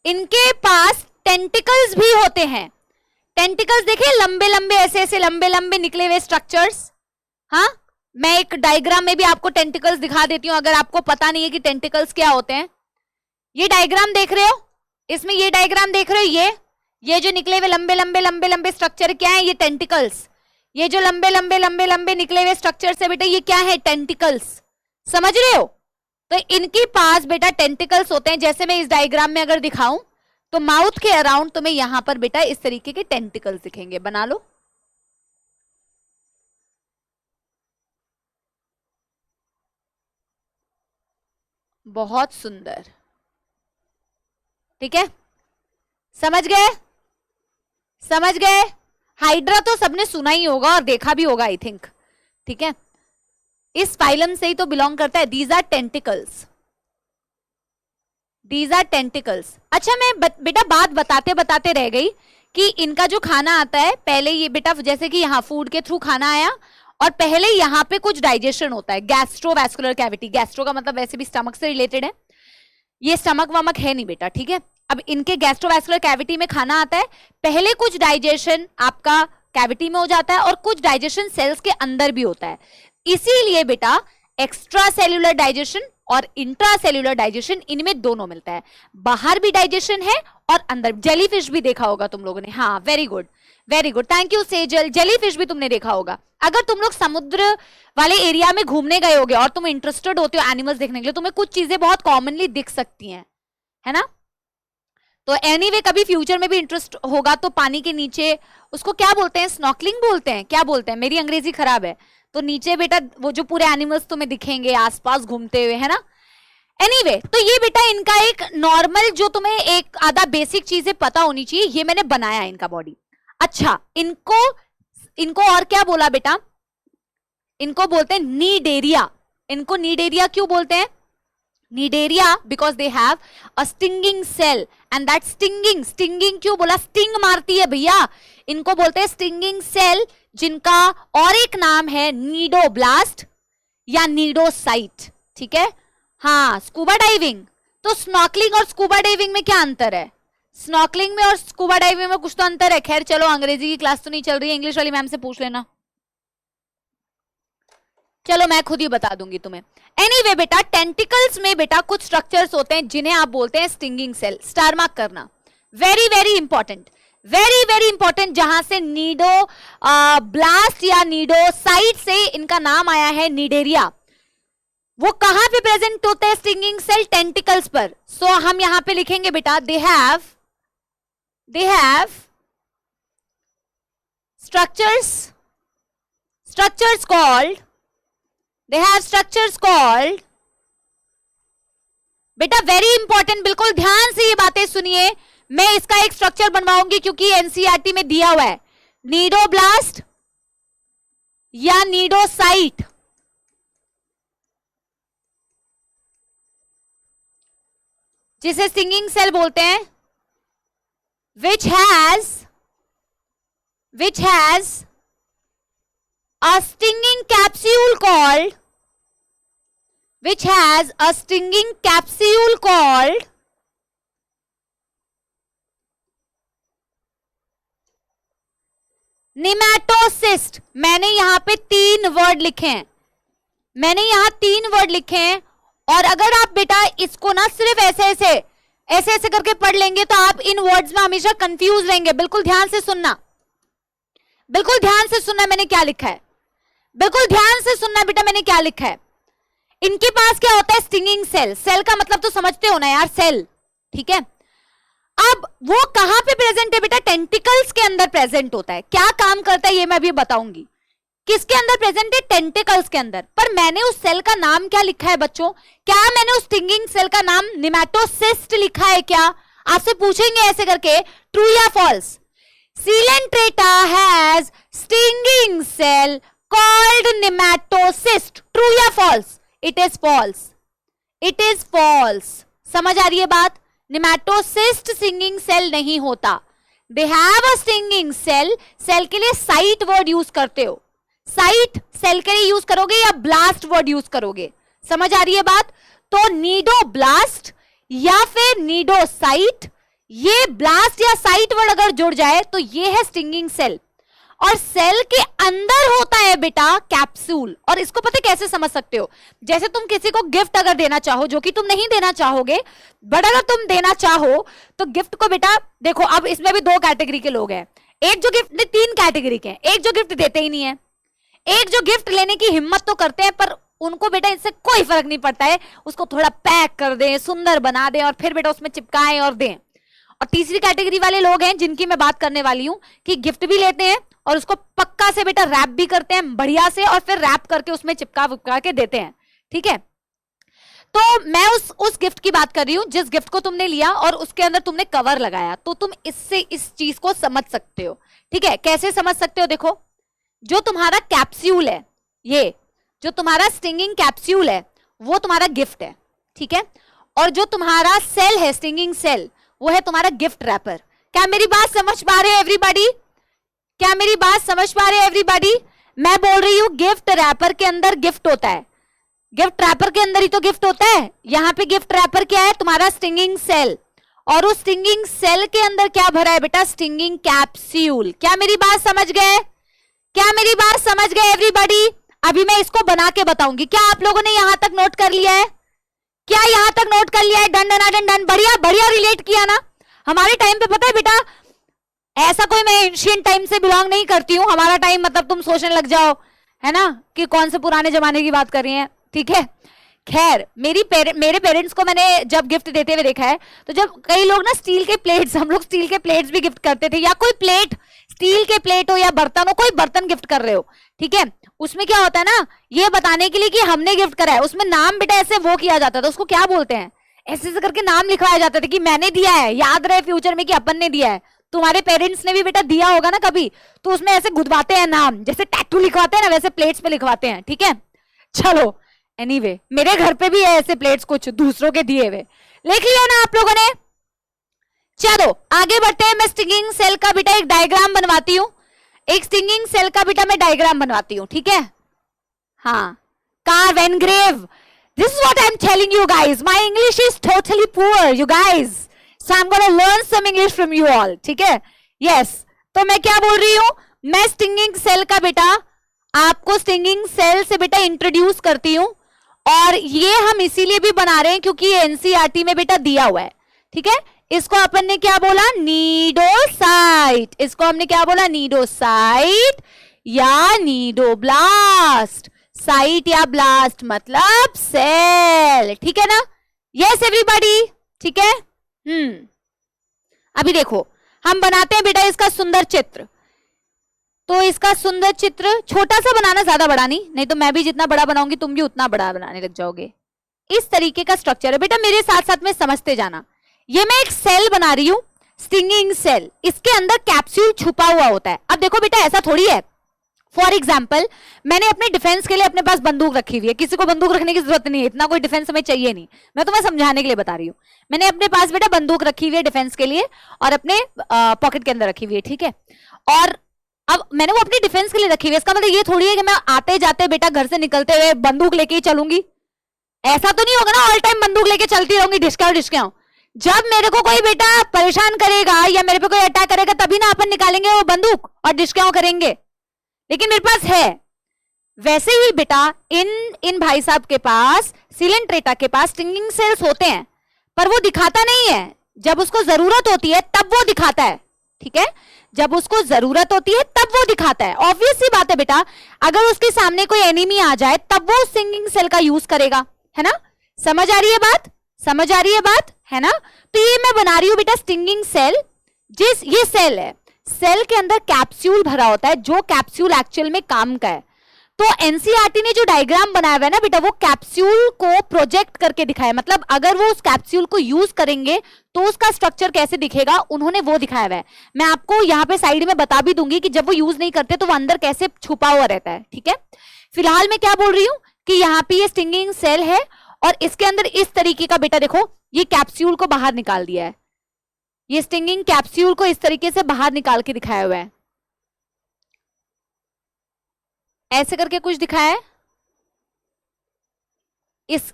इनके पास टेंटिकल्स भी होते हैं। टेंटिकल्स देखे, लंबे लंबे ऐसे ऐसे लंबे लंबे निकले हुए स्ट्रक्चर्स। हाँ, मैं एक डायग्राम में भी आपको टेंटिकल्स दिखा देती हूं अगर आपको पता नहीं है कि टेंटिकल्स क्या होते हैं। ये डायग्राम देख रहे हो, इसमें ये डायग्राम देख रहे हो, ये जो निकले हुए लंबे लंबे लंबे लंबे स्ट्रक्चर क्या है? ये टेंटिकल्स। ये जो लंबे लंबे लंबे लंबे निकले हुए स्ट्रक्चर से बेटा ये क्या है? टेंटिकल्स। समझ रहे हो? तो इनके पास बेटा टेंटिकल्स होते हैं। जैसे मैं इस डायग्राम में अगर दिखाऊं तो माउथ के अराउंड तुम्हें यहां पर बेटा इस तरीके के टेंटिकल्स दिखेंगे। बना लो। बहुत सुंदर, ठीक है, समझ गए? समझ गए? हाइड्रा तो सबने सुना ही होगा और देखा भी होगा आई थिंक, ठीक है, इस फाइलम से ही तो बिलोंग करता है। These are tentacles, these are tentacles. अच्छा, मैं बेटा बात बताते बताते रह गई कि इनका जो खाना आता है, पहले ये बेटा जैसे कि यहाँ फूड के थ्रू खाना आया और पहले यहाँ पे कुछ डाइजेशन होता है, गैस्ट्रोवैस्कुलर कैविटी। गैस्ट्रो का मतलब वैसे भी स्टमक से रिलेटेड है, ये स्टमक वमक है नहीं बेटा, ठीक है। अब इनके गैस्ट्रोवैस्कुलर कैविटी में खाना आता है, पहले कुछ डाइजेशन आपका कैविटी में हो जाता है और कुछ डाइजेशन सेल्स के अंदर भी होता है। इसीलिए बेटा एक्स्ट्रा सेल्यूलर डाइजेशन और इंट्रा सेल्यूलर डाइजेशन, इनमें दोनों मिलता है। बाहर भी डाइजेशन है और अंदर। जेलीफिश भी देखा होगा तुम लोगों ने, हाँ, very good very good, thank you Sejal. Jellyfish भी तुमने देखा होगा। अगर तुम लोग समुद्र वाले एरिया में घूमने गए होगे और तुम इंटरेस्टेड होते हो एनिमल्स देखने के लिए, तुम्हें कुछ चीजें बहुत कॉमनली दिख सकती हैं, है ना। तो एनीवे कभी फ्यूचर में भी इंटरेस्ट होगा तो पानी के नीचे, उसको क्या बोलते हैं? स्नॉर्कलिंग बोलते हैं, क्या बोलते हैं? मेरी अंग्रेजी खराब है। तो नीचे बेटा वो जो पूरे एनिमल्स तुम्हें दिखेंगे आसपास घूमते हुए, है ना। एनीवे, तो ये बेटा इनका एक नॉर्मल, जो तुम्हें एक आधा बेसिक चीजें पता होनी चाहिए, ये मैंने बनाया इनका बॉडी। अच्छा, इनको और क्या बोला बेटा? इनको बोलते हैं नीडेरिया। इनको नीडेरिया क्यों बोलते हैं? Cnidaria because they have a stinging cell and that stinging क्यों बोला? स्टिंग मारती है भैया, इनको बोलते हैं स्टिंगिंग सेल, जिनका और एक नाम है नीडोब्लास्ट या नीडोसाइट, ठीक है। हाँ, स्कूबा डाइविंग, तो स्नॉर्कलिंग और स्कूबा डाइविंग में क्या अंतर है? स्नॉर्कलिंग में और स्कूबा डाइविंग में कुछ तो अंतर है। खैर चलो, अंग्रेजी की क्लास तो नहीं चल रही है, इंग्लिश वाली मैम से पूछ लेना। चलो मैं खुद ही बता दूंगी तुम्हें। एनीवे बेटा, टेंटिकल्स में बेटा कुछ स्ट्रक्चर्स होते हैं जिन्हें आप बोलते हैं स्टिंगिंग सेल। स्टार मार्क करना, very very important, very very important. जहां से नीडो ब्लास्ट या नीडोसाइट से इनका नाम आया है नीडेरिया, वो कहां पे प्रेजेंट होते हैं स्टिंगिंग सेल? टेंटिकल्स पर। सो हम यहां पे लिखेंगे बेटा they have structures called, they have structures called, बेटा वेरी इंपॉर्टेंट, बिल्कुल ध्यान से ये बातें सुनिए। मैं इसका एक स्ट्रक्चर बनवाऊंगी क्योंकि एनसीईआरटी में दिया हुआ है, नीडोब्लास्ट या नीडोसाइट। जिसे स्टिंगिंग सेल बोलते हैं, which has a stinging capsule called, nematocyst. मैंने यहां पे 3 वर्ड लिखे हैं, और अगर आप बेटा इसको ना सिर्फ ऐसे करके पढ़ लेंगे तो आप इन वर्ड्स में हमेशा कंफ्यूज रहेंगे। बिल्कुल ध्यान से सुनना, मैंने क्या लिखा है, बिल्कुल ध्यान से सुनना बेटा, मैंने क्या लिखा है। इनके पास क्या होता है? Stinging cell. सेल का मतलब तो समझते हो ना यार, सेल, ठीक है। अब वो कहां पे प्रेजेंट है बेटा? टेंटिकल्स के अंदर प्रेजेंट होता है। क्या काम करता है ये मैं अभी बताऊंगी। किसके अंदर प्रेजेंट है? टेंटिकल्स के अंदर। पर मैंने उस सेल का नाम क्या लिखा है बच्चों? क्या मैंने उस स्टिंगिंग सेल का नाम नेमेटोसिस्ट लिखा है क्या? आपसे पूछेंगे ऐसे करके, ट्रू या false? Coelenterata has stinging cell called nematocyst, true या फॉल्स? It is false. समझ आ रही है बात? नेमेटोसिस्ट स्टिंगिंग सेल नहीं होता। They have a stinging cell. Cell के लिए साइट वर्ड यूज करते हो, साइट सेल के लिए यूज करोगे या ब्लास्ट वर्ड यूज करोगे? समझ आ रही है बात? तो नीडोब्लास्ट या फिर नीडोसाइट ये ब्लास्ट या साइट वर्ड अगर जुड़ जाए तो ये है स्टिंगिंग सेल, और सेल के अंदर होता है बेटा कैप्सूल। और इसको पता कैसे समझ सकते हो, जैसे तुम किसी को गिफ्ट अगर देना चाहो, जो कि तुम नहीं देना चाहोगे, बट अगर तुम देना चाहो तो गिफ्ट को बेटा देखो, अब इसमें भी दो कैटेगरी के लोग हैं, एक जो गिफ्ट, तीन कैटेगरी के हैं, एक जो गिफ्ट देते ही नहीं है, एक जो गिफ्ट लेने की हिम्मत तो करते हैं पर उनको बेटा इससे कोई फर्क नहीं पड़ता है, उसको थोड़ा पैक कर दें, सुंदर बना दें और फिर बेटा उसमें चिपकाएं और दें। और तीसरी कैटेगरी वाले लोग हैं जिनकी मैं बात करने वाली हूं कि गिफ्ट भी लेते हैं और उसको पक्का से बेटा रैप भी करते हैं बढ़िया से, और फिर रैप करके उसमें चिपका के देते हैं। ठीक है, तो मैं उस गिफ्ट की बात कर रही हूं जिस गिफ्ट को तुमने लिया और उसके अंदर तुमने कवर लगाया, तो तुम इससे इस चीज को समझ सकते हो। ठीक है, कैसे समझ सकते हो, देखो जो तुम्हारा कैप्सूल है, ये जो तुम्हारा स्टिंगिंग कैप्सूल है वो तुम्हारा गिफ्ट है। ठीक है, और जो तुम्हारा सेल है स्टिंगिंग सेल वो है तुम्हारा गिफ्ट रैपर। क्या मेरी बात समझ पा रहे हो एवरीबॉडी? क्या मेरी बात समझ पा रहे हो एवरीबॉडी? मैं बोल रही हूं गिफ्ट रैपर के अंदर गिफ्ट होता है, गिफ्ट रैपर के अंदर ही तो गिफ्ट होता है। यहां पे गिफ्ट रैपर क्या है, तुम्हारा स्टिंगिंग सेल, और उस स्टिंगिंग सेल के अंदर क्या भरा है बेटा, स्टिंगिंग कैप्सूल। क्या मेरी बात समझ गए? क्या मेरी बात समझ गए एवरीबॉडी? अभी मैं इसको बना के बताऊंगी। क्या आप लोगों ने यहां तक नोट कर लिया है? क्या यहां तक नोट कर लिया है? डन डन डन डन, बढ़िया बढ़िया रिलेट किया ना। हमारे टाइम पे पता है बेटा, ऐसा कोई मैं एंशिएंट टाइम से बिलोंग नहीं करती हूं, हमारा टाइम मतलब तुम सोचने लग जाओ है ना कि कौन से पुराने जमाने की बात कर रही हैं। ठीक है, खैर मेरे पेरेंट्स को मैंने जब गिफ्ट देते हुए देखा है, तो जब कई लोग ना स्टील के प्लेट्स, हम लोग स्टील के प्लेट्स भी गिफ्ट करते थे, या कोई प्लेट स्टील के प्लेट हो या बर्तन हो, कोई बर्तन गिफ्ट कर रहे हो, ठीक है, उसमें क्या होता है ना, ये बताने के लिए कि हमने गिफ्ट करा है, उसमें नाम बेटा ऐसे वो किया जाता था, उसको क्या बोलते हैं, ऐसे ऐसे करके नाम लिखवाया जाता था कि मैंने दिया है, याद रहे फ्यूचर में कि अपन ने दिया है। तुम्हारे पेरेंट्स ने भी बेटा दिया होगा ना कभी, तो उसमें ऐसे गुदवाते हैं नाम, जैसे टैटू लिखवाते हैं ना वैसे प्लेट्स पे लिखवाते हैं। ठीक है, चलो एनीवे, मेरे घर पे भी है ऐसे प्लेट्स, कुछ दूसरों के दिए हुए, लिख लिया ना आप लोगों ने। चलो आगे बढ़ते हैं। मैं स्टिंगिंग सेल का बेटा एक डायग्राम बनवाती हूं, एक स्टिंगिंग सेल का बेटा मैं डायग्राम बनवाती हूं। ठीक है, हाँ, curve engrave, this is what I'm telling you guys, my English is totally poor you guys, so I'm gonna learn some English from you all. ठीक है, yes, तो मैं क्या बोल रही हूं, मैं स्टिंगिंग सेल का बेटा आपको स्टिंगिंग सेल से बेटा इंट्रोड्यूस करती हूं, और ये हम इसीलिए भी बना रहे हैं क्योंकि ये एनसीईआरटी में बेटा दिया हुआ है। ठीक है, इसको अपन ने क्या बोला, नीडोसाइट, इसको हमने क्या बोला, नीडोसाइट या नीडोब्लास्ट। साइट या ब्लास्ट मतलब सेल, ठीक है ना, यस एवरीबॉडी, ठीक है। अभी देखो हम बनाते हैं बेटा इसका सुंदर चित्र, तो इसका सुंदर चित्र छोटा सा बनाना, ज्यादा बड़ा नहीं तो मैं भी जितना बड़ा बनाऊंगी तुम भी उतना बड़ा बनाने लग जाओगे। इस तरीके का स्ट्रक्चर है बेटा, मेरे साथ साथ में समझते जाना। ये मैं एक सेल बना रही हूं, स्टिंगिंग सेल, इसके अंदर कैप्सूल छुपा हुआ होता है। अब देखो बेटा ऐसा थोड़ी है, फॉर एग्जाम्पल मैंने अपने डिफेंस के लिए अपने पास बंदूक रखी हुई है, किसी को बंदूक रखने की जरूरत नहीं है, इतना कोई डिफेंस हमें चाहिए नहीं, मैं तुम्हें समझाने के लिए बता रही हूँ। मैंने अपने पास बेटा बंदूक रखी हुई है डिफेंस के लिए और अपने पॉकेट के अंदर रखी हुई है। ठीक है, और अब मैंने वो अपनी डिफेंस के लिए रखी हुई है, इसका मतलब ये थोड़ी है कि मैं आते जाते बेटा घर से निकलते हुए बंदूक लेके ही चलूंगी, ऐसा तो नहीं होगा ना, ऑल टाइम बंदूक लेके चलती रहूंगी ढिसका ढिसका। जब मेरे को कोई बेटा परेशान करेगा या मेरे पे कोई अटैक करेगा तभी ना अपन निकालेंगे वो बंदूक और ढिसका करेंगे, लेकिन मेरे पास है। वैसे ही बेटा इन भाई साहब के पास, सिलेंट्रेटा के पास स्टिंगिंग सेल्स होते हैं, पर वो दिखाता नहीं है, जब उसको जरूरत होती है तब वो दिखाता है। ठीक है, जब उसको जरूरत होती है तब वो दिखाता है। ऑब्वियस सी बात है बेटा, अगर उसके सामने कोई एनिमी आ जाए तब वो स्टिंगिंग सेल का यूज करेगा, है ना। समझ आ रही है बात, समझ आ रही है बात, है ना। तो ये मैं बना रही हूं बेटा स्टिंगिंग सेल, जिस ये सेल है, सेल के अंदर कैप्सूल भरा होता है, जो कैप्सूल एक्चुअल में काम का है। तो एनसीईआरटी ने जो डायग्राम बनाया हुआ है ना बेटा, वो कैप्सूल को प्रोजेक्ट करके दिखाया, मतलब अगर वो उस कैप्सूल को यूज करेंगे तो उसका स्ट्रक्चर कैसे दिखेगा, उन्होंने वो दिखाया हुआ है। मैं आपको यहाँ पे साइड में बता भी दूंगी कि जब वो यूज नहीं करते तो वो अंदर कैसे छुपा हुआ रहता है। ठीक है, फिलहाल मैं क्या बोल रही हूँ कि यहाँ पे ये स्टिंगिंग सेल है और इसके अंदर इस तरीके का बेटा देखो, ये कैप्सूल को बाहर निकाल दिया है, ये स्टिंगिंग कैप्सूल को इस तरीके से बाहर निकाल के दिखाया हुआ है, ऐसे करके कुछ दिखाया है।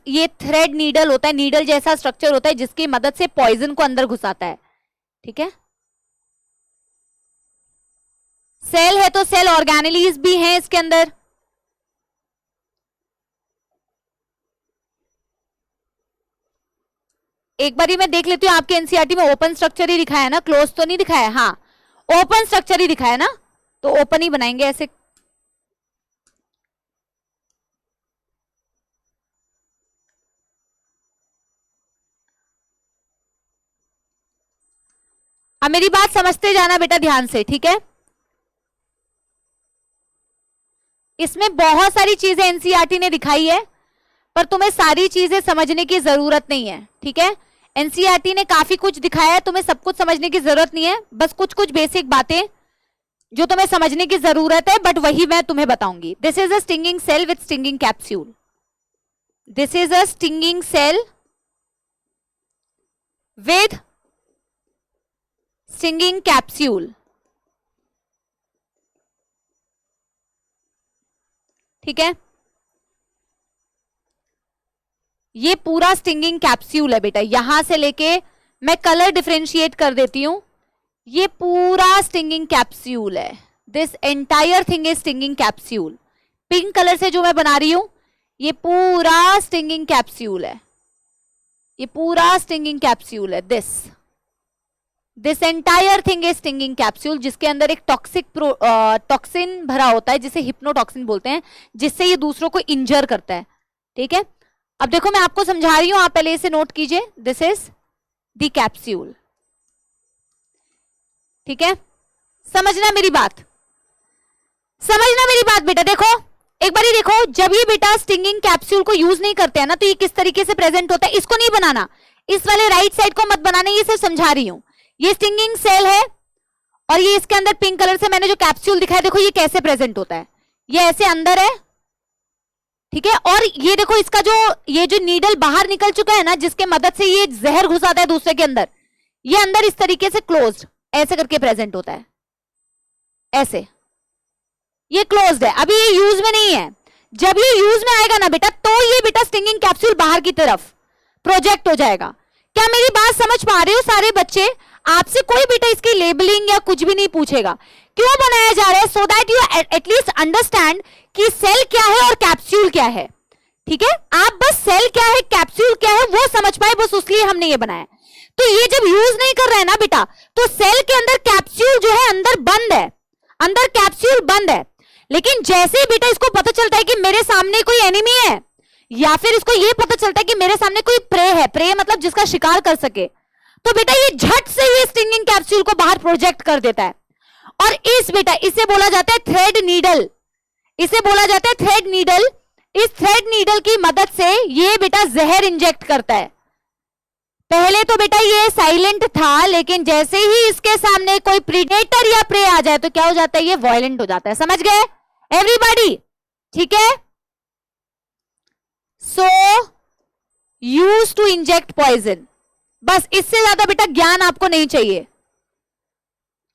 ये थ्रेड नीडल होता है, नीडल जैसा स्ट्रक्चर होता है जिसकी मदद से पॉइजन को अंदर घुसाता है। ठीक है, सेल है तो सेल ऑर्गेनेलीज भी हैं इसके अंदर। एक बारी मैं देख लेती हूँ आपके एनसीईआरटी में ओपन स्ट्रक्चर ही दिखाया है ना, क्लोज तो नहीं दिखाया? हाँ, ओपन स्ट्रक्चर ही दिखाया ना, तो ओपन ही बनाएंगे ऐसे। अब मेरी बात समझते जाना बेटा ध्यान से, ठीक है? इसमें बहुत सारी चीजें एनसीईआरटी ने दिखाई है, पर तुम्हें सारी चीजें समझने की जरूरत नहीं है, ठीक है? एनसीईआरटी ने काफी कुछ दिखाया है, तुम्हें सब कुछ समझने की जरूरत नहीं है, बस कुछ कुछ बेसिक बातें जो तुम्हें समझने की जरूरत है, बट वही मैं तुम्हें बताऊंगी। This is a stinging cell with stinging capsule. This is a stinging cell with stinging capsule, ठीक है? ये पूरा स्टिंगिंग कैप्सूल है बेटा, यहां से लेके मैं कलर डिफरेंशिएट कर देती हूं, ये पूरा स्टिंगिंग कैप्सूल है। This entire thing is stinging capsule. Pink colour से जो मैं बना रही हूं, ये पूरा स्टिंगिंग कैप्सूल है, ये पूरा स्टिंगिंग कैप्सूल है। This entire thing is stinging capsule, जिसके अंदर एक टॉक्सिन भरा होता है, जिसे हिप्नोटॉक्सिन बोलते हैं, जिससे ये दूसरों को इंजर करता है, ठीक है? अब देखो मैं आपको समझा रही हूं, आप पहले इसे नोट कीजिए। दिस इज द कैप्सूल, ठीक है? समझना मेरी बात, समझना मेरी बात बेटा। देखो एक बार देखो, जब ये बेटा स्टिंगिंग कैप्सूल को यूज नहीं करते हैं ना, तो ये किस तरीके से प्रेजेंट होता है, इसको नहीं बनाना, इस वाले राइट साइड को मत बनाना, ये सिर्फ समझा रही हूं। ये स्टिंगिंग सेल है और ये इसके अंदर पिंक कलर से मैंने जो कैप्सूल दिखाया, देखो ये कैसे प्रेजेंट होता है, ये ऐसे अंदर है, ठीक है? और ये देखो इसका ये जो नीडल बाहर निकल चुका है ना, जिसके मदद से ये जहर घुसाता है दूसरे के अंदर, ये अंदर इस तरीके से क्लोज्ड ऐसे करके प्रेजेंट होता है, ऐसे ये क्लोज्ड है, अभी ये यूज में नहीं है। जब ये यूज में आएगा ना बेटा, तो ये बेटा स्टिंगिंग कैप्सूल बाहर की तरफ प्रोजेक्ट हो जाएगा। क्या मेरी बात समझ पा रहे हो सारे बच्चे? आपसे कोई बेटा इसकी लेबलिंग या कुछ भी नहीं पूछेगा। क्यों बनाया जा रहा है? So that you at least understand कि सेल क्या है और कैप्सूल क्या है, ठीक है? आप बस सेल क्या है, कैप्सूल क्या है वो समझ पाए, बस उसलिए हमने ये बनाया। तो ये जब यूज नहीं कर रहा है ना बेटा, तो सेल के अंदर कैप्सूल जो है अंदर बंद है, अंदर कैप्सूल बंद है। लेकिन जैसे ही बेटा इसको पता चलता है कि मेरे सामने कोई एनिमी है, या फिर इसको ये पता चलता है कि मेरे सामने कोई प्रे है, प्रे मतलब जिसका शिकार कर सके, तो बेटा ये झट से ये स्टिंगिंग कैप्सूल को बाहर प्रोजेक्ट कर देता है। और इसे बोला जाता है थ्रेड नीडल, इसे बोला जाता है थ्रेड नीडल। इस थ्रेड नीडल की मदद से ये बेटा जहर इंजेक्ट करता है। पहले तो बेटा ये साइलेंट था, लेकिन जैसे ही इसके सामने कोई प्रीडेटर या प्रे आ जाए तो क्या हो जाता है, ये वायलेंट हो जाता है। समझ गए एवरीबॉडी? ठीक है? सो यूज टू इंजेक्ट पॉइजन, बस इससे ज्यादा बेटा ज्ञान आपको नहीं चाहिए,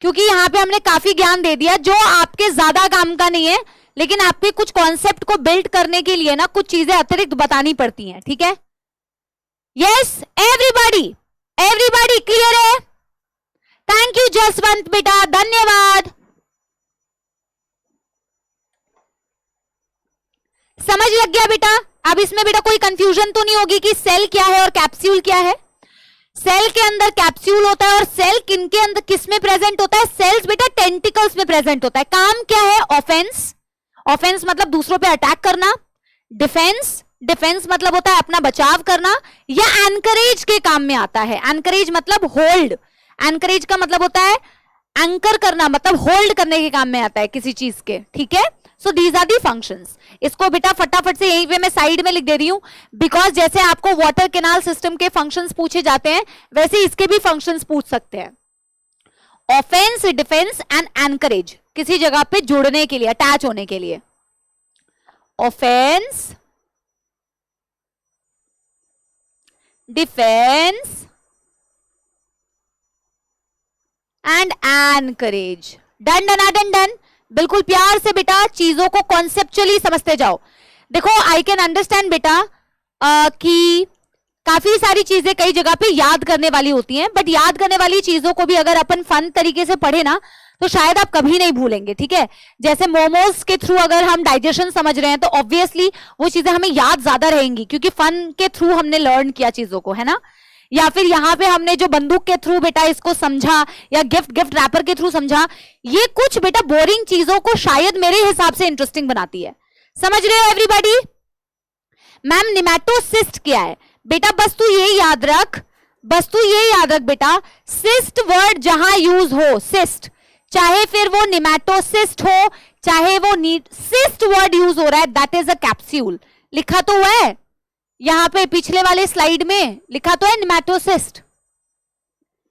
क्योंकि यहां पे हमने काफी ज्ञान दे दिया जो आपके ज्यादा काम का नहीं है, लेकिन आपके कुछ कॉन्सेप्ट को बिल्ड करने के लिए ना कुछ चीजें अतिरिक्त बतानी पड़ती हैं, ठीक है? यस एवरीबॉडी, एवरीबॉडी क्लियर है? थैंक यू जसवंत बेटा, धन्यवाद। समझ लग गया बेटा? अब इसमें बेटा कोई कंफ्यूजन तो नहीं होगी कि सेल क्या है और कैप्सूल क्या है। सेल के अंदर कैप्सूल होता है, और सेल किनके अंदर किस में प्रेजेंट होता है? सेल्स बेटा टेंटिकल्स में प्रेजेंट होता है। काम क्या है? ऑफेंस, ऑफेंस मतलब दूसरों पे अटैक करना, डिफेंस, डिफेंस मतलब होता है अपना बचाव करना, या एनकरेज के काम में आता है। एनकरेज मतलब होल्ड, एनकरेज का मतलब होता है एंकर करना, मतलब होल्ड करने के काम में आता है किसी चीज के, ठीक है? So these are the functions. इसको बेटा फटाफट से यहीं पे मैं साइड में लिख दे रही हूं, बिकॉज जैसे आपको वाटर कैनाल सिस्टम के फंक्शंस पूछे जाते हैं, वैसे इसके भी फंक्शंस पूछ सकते हैं। ऑफेंस, डिफेंस एंड एनकरेज, किसी जगह पे जुड़ने के लिए, अटैच होने के लिए। Offence, defence and encourage. Done done done done. बिल्कुल प्यार से बेटा चीजों को कॉन्सेप्चुअली समझते जाओ। देखो आई कैन अंडरस्टैंड बेटा कि काफी सारी चीजें कई जगह पे याद करने वाली होती हैं, बट याद करने वाली चीजों को भी अगर अपन फन तरीके से पढ़े ना तो शायद आप कभी नहीं भूलेंगे, ठीक है। जैसे मोमोज के थ्रू अगर हम डाइजेशन समझ रहे हैं तो ऑब्वियसली वो चीजें हमें याद ज्यादा रहेंगी क्योंकि फन के थ्रू हमने लर्न किया चीजों को, है ना। या फिर यहाँ पे हमने जो बंदूक के थ्रू बेटा इसको समझा या गिफ्ट रैपर के थ्रू समझा, ये कुछ बेटा बोरिंग चीजों को शायद मेरे हिसाब से इंटरेस्टिंग बनाती है। समझ रहे हो एवरीबॉडी? मैम निमेटोसिस्ट क्या है बेटा? बस तू ये याद रख, बेटा, सिस्ट वर्ड जहां यूज हो, सिस्ट, चाहे फिर वो निमेटोसिस्ट हो चाहे वो सिस्ट वर्ड यूज हो रहा है, दैट इज अ कैप्सूल। लिखा तो हुआ है यहां पे पिछले वाले स्लाइड में, लिखा तो है निमेटोसिस्ट,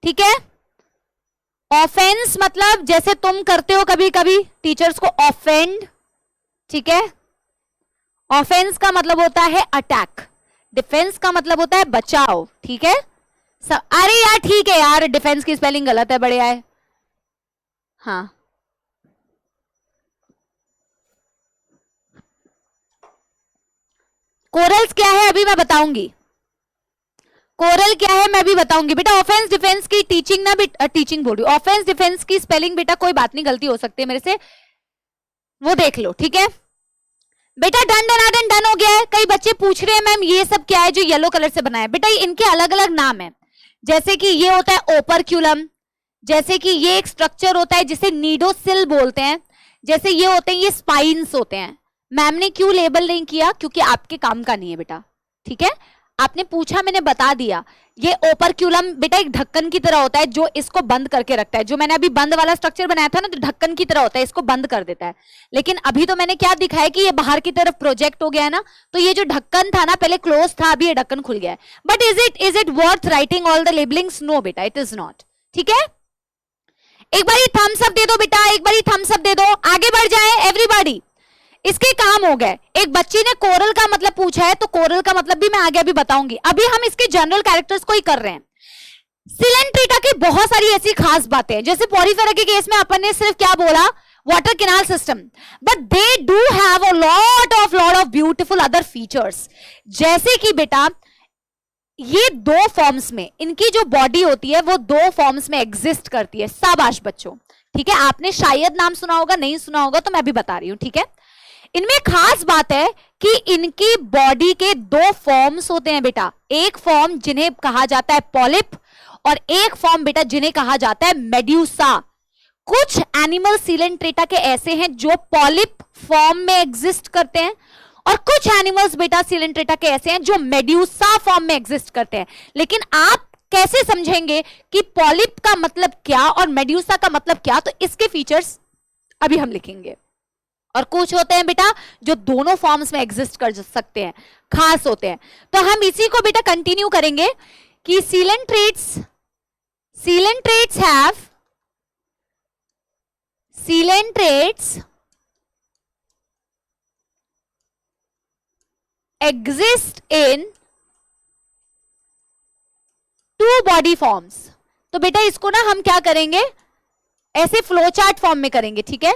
ठीक है। ऑफेंस मतलब जैसे तुम करते हो कभी कभी टीचर्स को ऑफेंड, ठीक है। ऑफेंस का मतलब होता है अटैक, डिफेंस का मतलब होता है बचाव, ठीक है। अरे यार ठीक है यार, डिफेंस की स्पेलिंग गलत है, बढ़िया है। हाँ कोरल्स क्या है अभी मैं बताऊंगी, कोरल क्या है मैं भी बताऊंगी बेटा। ऑफेंस डिफेंस की टीचिंग ना टीचिंग बोल रही हूँ, ऑफेंस डिफेंस की स्पेलिंग बेटा कोई बात नहीं, गलती हो सकती है मेरे से, वो देख लो, ठीक है बेटा। डन हो गया है। कई बच्चे पूछ रहे हैं मैम ये सब क्या है जो येलो कलर से बना है? बेटा इनके अलग अलग नाम है, जैसे कि ये होता है ओपरक्यूलम, जैसे कि ये एक स्ट्रक्चर होता है जिसे नीडोसिल बोलते हैं, जैसे ये होते हैं ये स्पाइन्स होते हैं। मैम ने क्यों लेबल नहीं किया? क्योंकि आपके काम का नहीं है बेटा, ठीक है। आपने पूछा मैंने बता दिया। ये ओपरक्यूलम बेटा एक ढक्कन की तरह होता है जो इसको बंद करके रखता है। जो मैंने अभी बंद वाला स्ट्रक्चर बनाया था ना, तो ढक्कन की तरह होता है, इसको बंद कर देता है। लेकिन अभी तो मैंने क्या दिखाया कि ये बाहर की तरफ प्रोजेक्ट हो गया है ना, तो ये जो ढक्कन था ना पहले क्लोज था, अभी ये ढक्कन खुल गया है। But is it worth writing all the labellings? No बेटा, इट इज नॉट, ठीक है। एक बार थम्स अप दे दो बेटा, एक बार थम्स अप दे दो, आगे बढ़ जाए एवरीबॉडी। इसके काम हो गए। एक बच्ची ने कोरल का मतलब पूछा है, तो कोरल का मतलब भी मैं आगे अभी बताऊंगी। अभी हम इसके जनरल कैरेक्टर्स को ही कर रहे हैं। सिलेंट्रेटा की बहुत सारी ऐसी खास बातें हैं, जैसे पॉरीफेरा के केस में अपन ने सिर्फ क्या बोला, water canal system, but they do have a lot of beautiful other features. जैसे कि बेटा ये दो फॉर्म्स में, इनकी जो बॉडी होती है वो दो फॉर्म्स में एग्जिस्ट करती है। शाबाश बच्चों, ठीक है। आपने शायद नाम सुना होगा, नहीं सुना होगा तो मैं भी बता रही हूं, ठीक है। इनमें खास बात है कि इनकी बॉडी के दो फॉर्म्स होते हैं बेटा। एक फॉर्म जिन्हें कहा जाता है पॉलिप, और एक फॉर्म बेटा जिन्हें कहा जाता है मेड्यूसा। कुछ एनिमल सिलेंट्रेटा के ऐसे हैं जो पॉलिप फॉर्म में एग्जिस्ट करते हैं, और कुछ एनिमल्स बेटा सिलेंट्रेटा के ऐसे हैं जो मेड्यूसा फॉर्म में एग्जिस्ट करते हैं। लेकिन आप कैसे समझेंगे कि पॉलिप का मतलब क्या और मेड्यूसा का मतलब क्या, तो इसके फीचर्स अभी हम लिखेंगे। और कुछ होते हैं बेटा जो दोनों फॉर्म्स में एग्जिस्ट कर सकते हैं, खास होते हैं। तो हम इसी को बेटा कंटिन्यू करेंगे कि coelenterates exist in two body forms. तो बेटा इसको ना हम क्या करेंगे, ऐसे फ्लो चार्ट फॉर्म में करेंगे, ठीक है।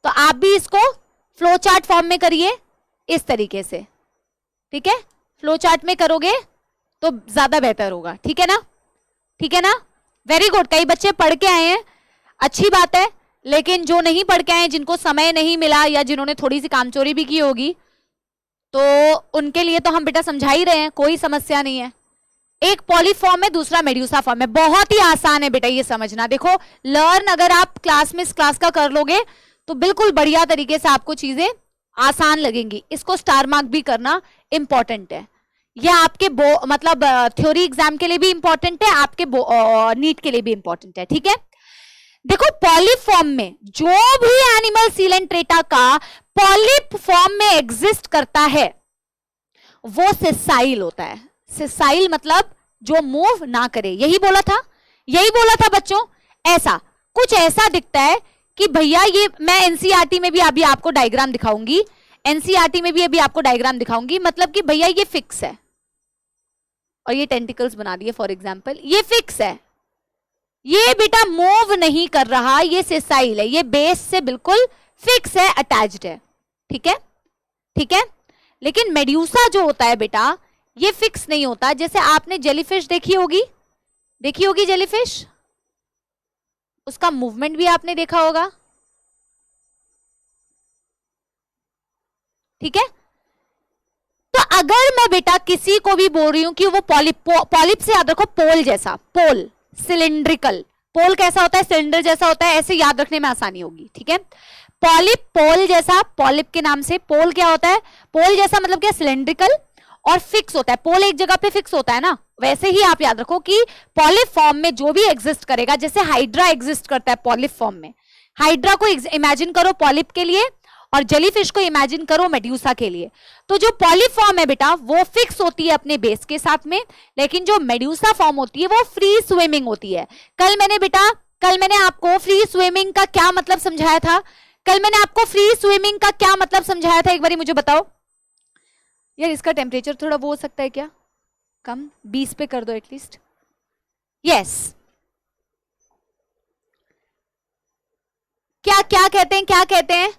तो आप भी इसको फ्लो चार्ट फॉर्म में करिए इस तरीके से, ठीक है। फ्लो चार्ट में करोगे तो ज्यादा बेहतर होगा, ठीक है ना, ठीक है ना। Very good. कई बच्चे पढ़ के आए हैं, अच्छी बात है, लेकिन जो नहीं पढ़ के आए, जिनको समय नहीं मिला या जिन्होंने थोड़ी सी कामचोरी भी की होगी, तो उनके लिए तो हम बेटा समझा ही रहे हैं, कोई समस्या नहीं है। एक पॉली फॉर्म है, दूसरा मेड्यूसा फॉर्म है। बहुत ही आसान है बेटा ये समझना। देखो लर्न अगर आप क्लास में इस क्लास का कर लोगे तो बिल्कुल बढ़िया तरीके से आपको चीजें आसान लगेंगी। इसको स्टार मार्क भी करना इंपॉर्टेंट है। यह आपके मतलब थ्योरी एग्जाम के लिए भी इंपॉर्टेंट है, आपके नीट के लिए भी इंपॉर्टेंट है, ठीक है। देखो पॉलिप फॉर्म में जो भी एनिमल सिलेंट्रेटा का पॉलिप फॉर्म में एग्जिस्ट करता है वो सेसाइल होता है। सेसाइल मतलब जो मूव ना करे, यही बोला था बच्चों। ऐसा कुछ ऐसा दिखता है कि भैया ये, मैं एनसीईआरटी में भी अभी आपको डायग्राम दिखाऊंगी, मतलब कि भैया ये फिक्स है और ये टेंटिकल्स बना दिए फॉर एग्जांपल, ये फिक्स है, ये बेटा मूव नहीं कर रहा, ये सेसाइल है, ये बेस से बिल्कुल फिक्स है, अटैच्ड है, ठीक है, ठीक है। लेकिन मेड्यूसा जो होता है बेटा, ये फिक्स नहीं होता। जैसे आपने जेलीफिश देखी होगी जेलीफिश, उसका मूवमेंट भी आपने देखा होगा, ठीक है। तो अगर मैं बेटा किसी को भी बोल रही हूं कि वो पॉलिप से याद रखो पोल जैसा, पोल सिलिंड्रिकल, पोल कैसा होता है, सिलेंडर जैसा होता है, ऐसे याद रखने में आसानी होगी, ठीक है। पॉलिप पोल जैसा, पॉलिप के नाम से। पोल क्या होता है, पोल जैसा मतलब क्या, सिलिंड्रिकल और फिक्स होता है। पोल एक जगह पे फिक्स होता है ना, वैसे ही आप याद रखो कि पॉलिप फॉर्म में जो भी एग्जिस्ट करेगा, जैसे हाइड्रा एग्जिस्ट करता है पॉलिप फॉर्म में, हाइड्रा को इमेजिन करो पॉलिप के लिए और जेलीफिश को इमेजिन करो मेड्यूसा के लिए। तो जो पॉलिप फॉर्म है बेटा वो फिक्स होती है अपने बेस के साथ में, लेकिन जो मेड्यूसा फॉर्म होती है वो फ्री स्विमिंग होती है। कल मैंने आपको फ्री स्विमिंग का क्या मतलब समझाया था, एक बार मुझे बताओ यार। इसका टेम्परेचर थोड़ा वो हो सकता है क्या, कम 20 पे कर दो एटलीस्ट। यस, क्या कहते हैं,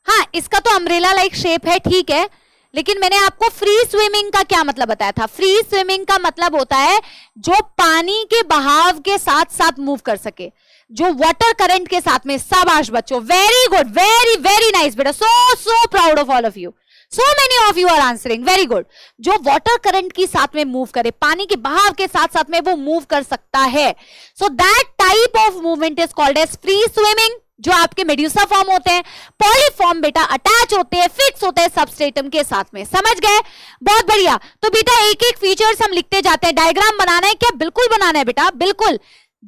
हाँ इसका तो अम्ब्रेला लाइक शेप है, ठीक है, लेकिन मैंने आपको फ्री स्विमिंग का क्या मतलब बताया था। फ्री स्विमिंग का मतलब होता है जो पानी के बहाव के साथ साथ मूव कर सके, जो वाटर करंट के साथ में। शाबाश बच्चों, very good, very very nice बेटा, so proud of all of you, so many of you are answering, very good। जो वाटर करंट की साथ में मूव करे, पानी के बहाव के साथ साथ में वो मूव कर सकता है, so that type of movement is called as free swimming। जो आपके मेड्यूसा फॉर्म होते हैं, पॉलिप फॉर्म बेटा अटैच होते हैं, फिक्स होते हैं सबस्ट्रेटम के साथ में, समझ गए, बहुत बढ़िया। तो बेटा एक एक फीचर्स हम लिखते जाते हैं। डायग्राम बनाना है क्या, बिल्कुल बनाना है बेटा, बिल्कुल।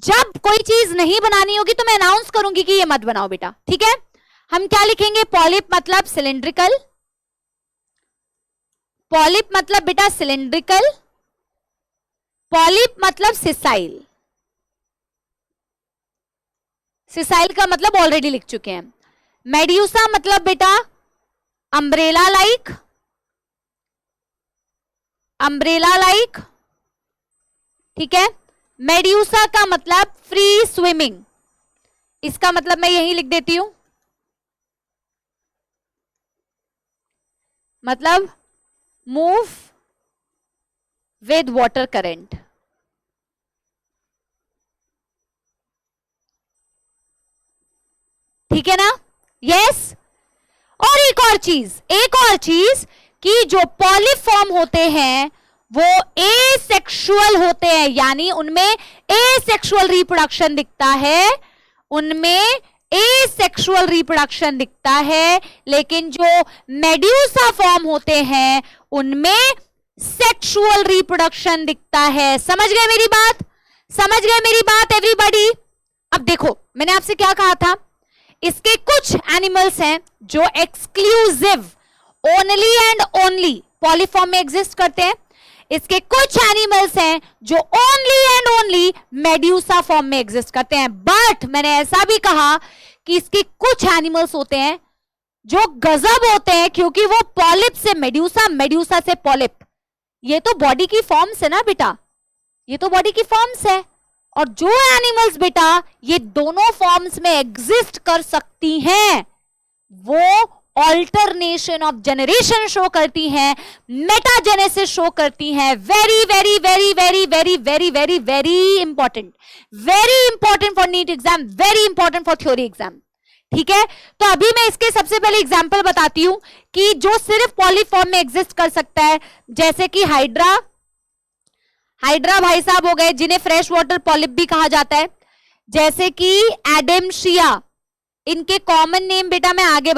जब कोई चीज नहीं बनानी होगी तो मैं अनाउंस करूंगी कि ये मत बनाओ बेटा, ठीक है। हम क्या लिखेंगे, पॉलिप मतलब सिलिंड्रिकल, पॉलिप मतलब बेटा सिलिंड्रिकल, पॉलिप मतलब सिसाइल, सिसाइल का मतलब ऑलरेडी लिख चुके हैं। मेड्यूसा मतलब बेटा अम्ब्रेला लाइक, ठीक है। मेड्यूसा का मतलब फ्री स्विमिंग, इसका मतलब मैं यही लिख देती हूं, मतलब मूव विद वाटर करंट, ठीक है ना, यस। और एक और चीज कि जो पॉलिप फॉर्म होते हैं वो एसेक्सुअल होते हैं, यानी उनमें एसेक्सुअल रिप्रोडक्शन दिखता है, लेकिन जो मेड्यूसा फॉर्म होते हैं उनमें सेक्सुअल रिप्रोडक्शन दिखता है। समझ गए मेरी बात एवरीबॉडी। अब देखो मैंने आपसे क्या कहा था, इसके कुछ एनिमल्स हैं जो exclusive only and only polyform में एग्जिस्ट करते हैं, इसके कुछ एनिमल्स हैं जो only and only medusa form में एग्जिस्ट करते हैं। बट मैंने ऐसा भी कहा कि इसके कुछ एनिमल्स होते हैं जो गजब होते हैं, क्योंकि वो पॉलिप से मेड्यूसा, मेड्यूसा से पॉलिप, ये तो बॉडी की फॉर्म्स है ना बेटा, ये तो बॉडी की फॉर्म्स है। और जो एनिमल्स बेटा ये दोनों फॉर्म्स में एग्जिस्ट कर सकती हैं वो ऑल्टरनेशन ऑफ जनरेशन शो करती हैं, मेटाजेनेसिस शो करती हैं। Very very very very very very very very important for NEET exam, very important for theory exam, ठीक है। तो अभी मैं इसके सबसे पहले एग्जांपल बताती हूं कि जो सिर्फ पॉलीफॉर्म में एग्जिस्ट कर सकता है, जैसे कि हाइड्रा भाई साहब हो गए, जिन्हें फ्रेश वाटर पॉलिप भी कहा जाता है, जैसे कि एडेमशिया, इनके कॉमन नेम बेटा मैं आगे